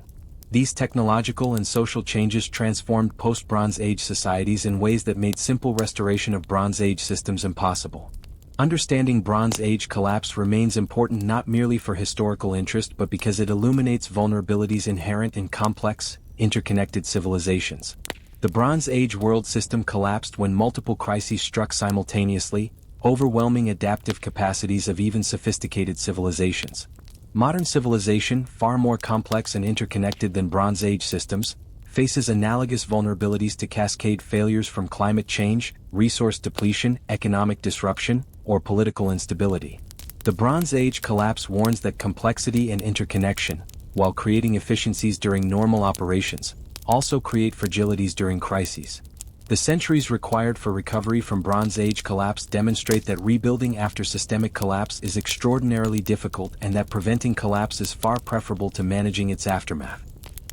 These technological and social changes transformed post-Bronze Age societies in ways that made simple restoration of Bronze Age systems impossible. Understanding Bronze Age collapse remains important not merely for historical interest but because it illuminates vulnerabilities inherent in complex, interconnected civilizations. The Bronze Age world system collapsed when multiple crises struck simultaneously, overwhelming adaptive capacities of even sophisticated civilizations. Modern civilization, far more complex and interconnected than Bronze Age systems, faces analogous vulnerabilities to cascade failures from climate change, resource depletion, economic disruption, or political instability. The Bronze Age collapse warns that complexity and interconnection, while creating efficiencies during normal operations, also create fragilities during crises. The centuries required for recovery from Bronze Age collapse demonstrate that rebuilding after systemic collapse is extraordinarily difficult and that preventing collapse is far preferable to managing its aftermath.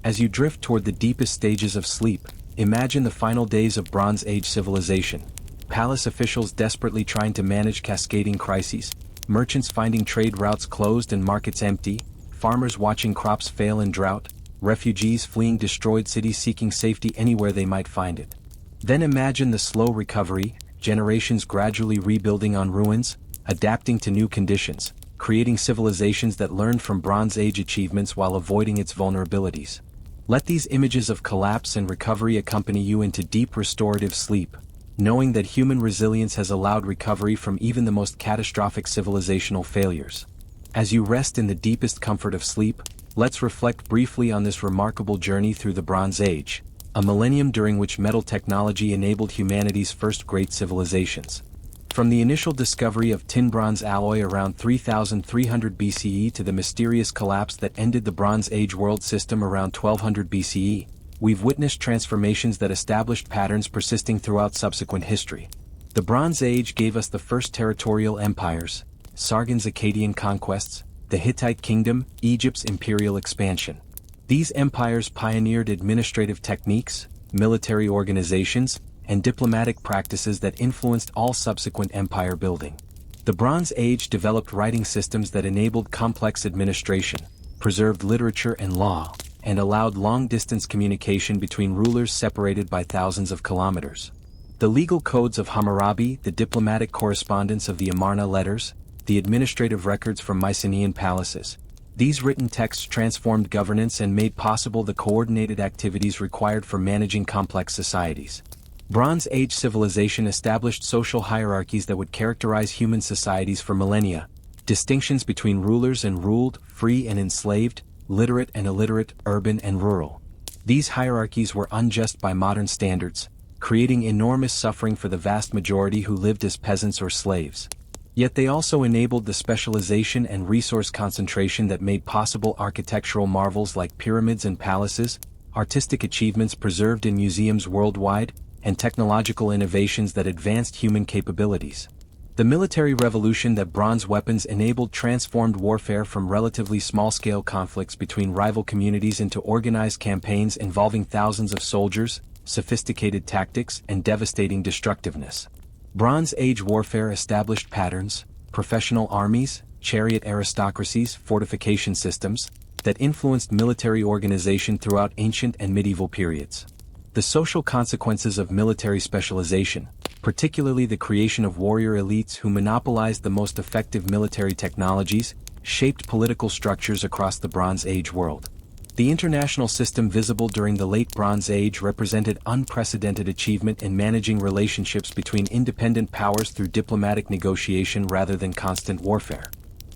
As you drift toward the deepest stages of sleep, imagine the final days of Bronze Age civilization. Palace officials desperately trying to manage cascading crises, merchants finding trade routes closed and markets empty, farmers watching crops fail in drought, refugees fleeing destroyed cities seeking safety anywhere they might find it. Then imagine the slow recovery, generations gradually rebuilding on ruins, adapting to new conditions, creating civilizations that learned from Bronze Age achievements while avoiding its vulnerabilities. Let these images of collapse and recovery accompany you into deep restorative sleep, knowing that human resilience has allowed recovery from even the most catastrophic civilizational failures. As you rest in the deepest comfort of sleep, let's reflect briefly on this remarkable journey through the Bronze Age, a millennium during which metal technology enabled humanity's first great civilizations. From the initial discovery of tin-bronze alloy around 3300 BCE to the mysterious collapse that ended the Bronze Age world system around 1200 BCE, we've witnessed transformations that established patterns persisting throughout subsequent history. The Bronze Age gave us the first territorial empires, Sargon's Akkadian conquests, the Hittite kingdom, Egypt's imperial expansion. These empires pioneered administrative techniques, military organizations, and diplomatic practices that influenced all subsequent empire building. The Bronze Age developed writing systems that enabled complex administration, preserved literature and law, and allowed long-distance communication between rulers separated by thousands of kilometers. The legal codes of Hammurabi, the diplomatic correspondence of the Amarna letters, the administrative records from Mycenaean palaces. These written texts transformed governance and made possible the coordinated activities required for managing complex societies. Bronze Age civilization established social hierarchies that would characterize human societies for millennia, distinctions between rulers and ruled, free and enslaved, literate and illiterate, urban and rural. These hierarchies were unjust by modern standards, creating enormous suffering for the vast majority who lived as peasants or slaves. Yet they also enabled the specialization and resource concentration that made possible architectural marvels like pyramids and palaces, artistic achievements preserved in museums worldwide, and technological innovations that advanced human capabilities. The military revolution that bronze weapons enabled transformed warfare from relatively small-scale conflicts between rival communities into organized campaigns involving thousands of soldiers, sophisticated tactics, and devastating destructiveness. Bronze Age warfare established patterns, professional armies, chariot aristocracies, fortification systems, that influenced military organization throughout ancient and medieval periods. The social consequences of military specialization, particularly the creation of warrior elites who monopolized the most effective military technologies, shaped political structures across the Bronze Age world. The international system visible during the Late Bronze Age represented unprecedented achievement in managing relationships between independent powers through diplomatic negotiation rather than constant warfare.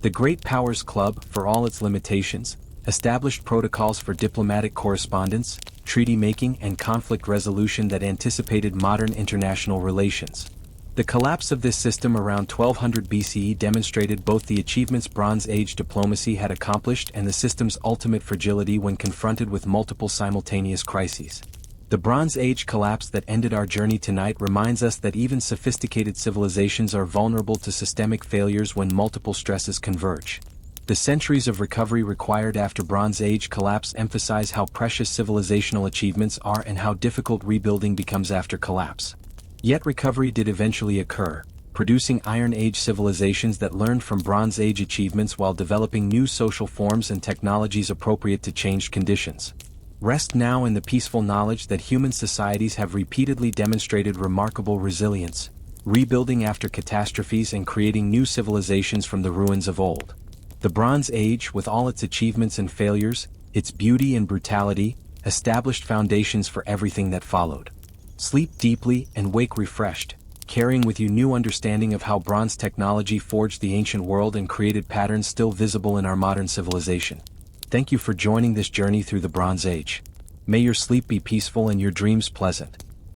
The Great Powers Club, for all its limitations, established protocols for diplomatic correspondence, treaty-making and conflict resolution that anticipated modern international relations. The collapse of this system around 1200 BCE demonstrated both the achievements Bronze Age diplomacy had accomplished and the system's ultimate fragility when confronted with multiple simultaneous crises. The Bronze Age collapse that ended our journey tonight reminds us that even sophisticated civilizations are vulnerable to systemic failures when multiple stresses converge. The centuries of recovery required after Bronze Age collapse emphasize how precious civilizational achievements are and how difficult rebuilding becomes after collapse. Yet recovery did eventually occur, producing Iron Age civilizations that learned from Bronze Age achievements while developing new social forms and technologies appropriate to changed conditions. Rest now in the peaceful knowledge that human societies have repeatedly demonstrated remarkable resilience, rebuilding after catastrophes and creating new civilizations from the ruins of old. The Bronze Age, with all its achievements and failures, its beauty and brutality, established foundations for everything that followed. Sleep deeply and wake refreshed, carrying with you new understanding of how bronze technology forged the ancient world and created patterns still visible in our modern civilization. Thank you for joining this journey through the Bronze Age. May your sleep be peaceful and your dreams pleasant.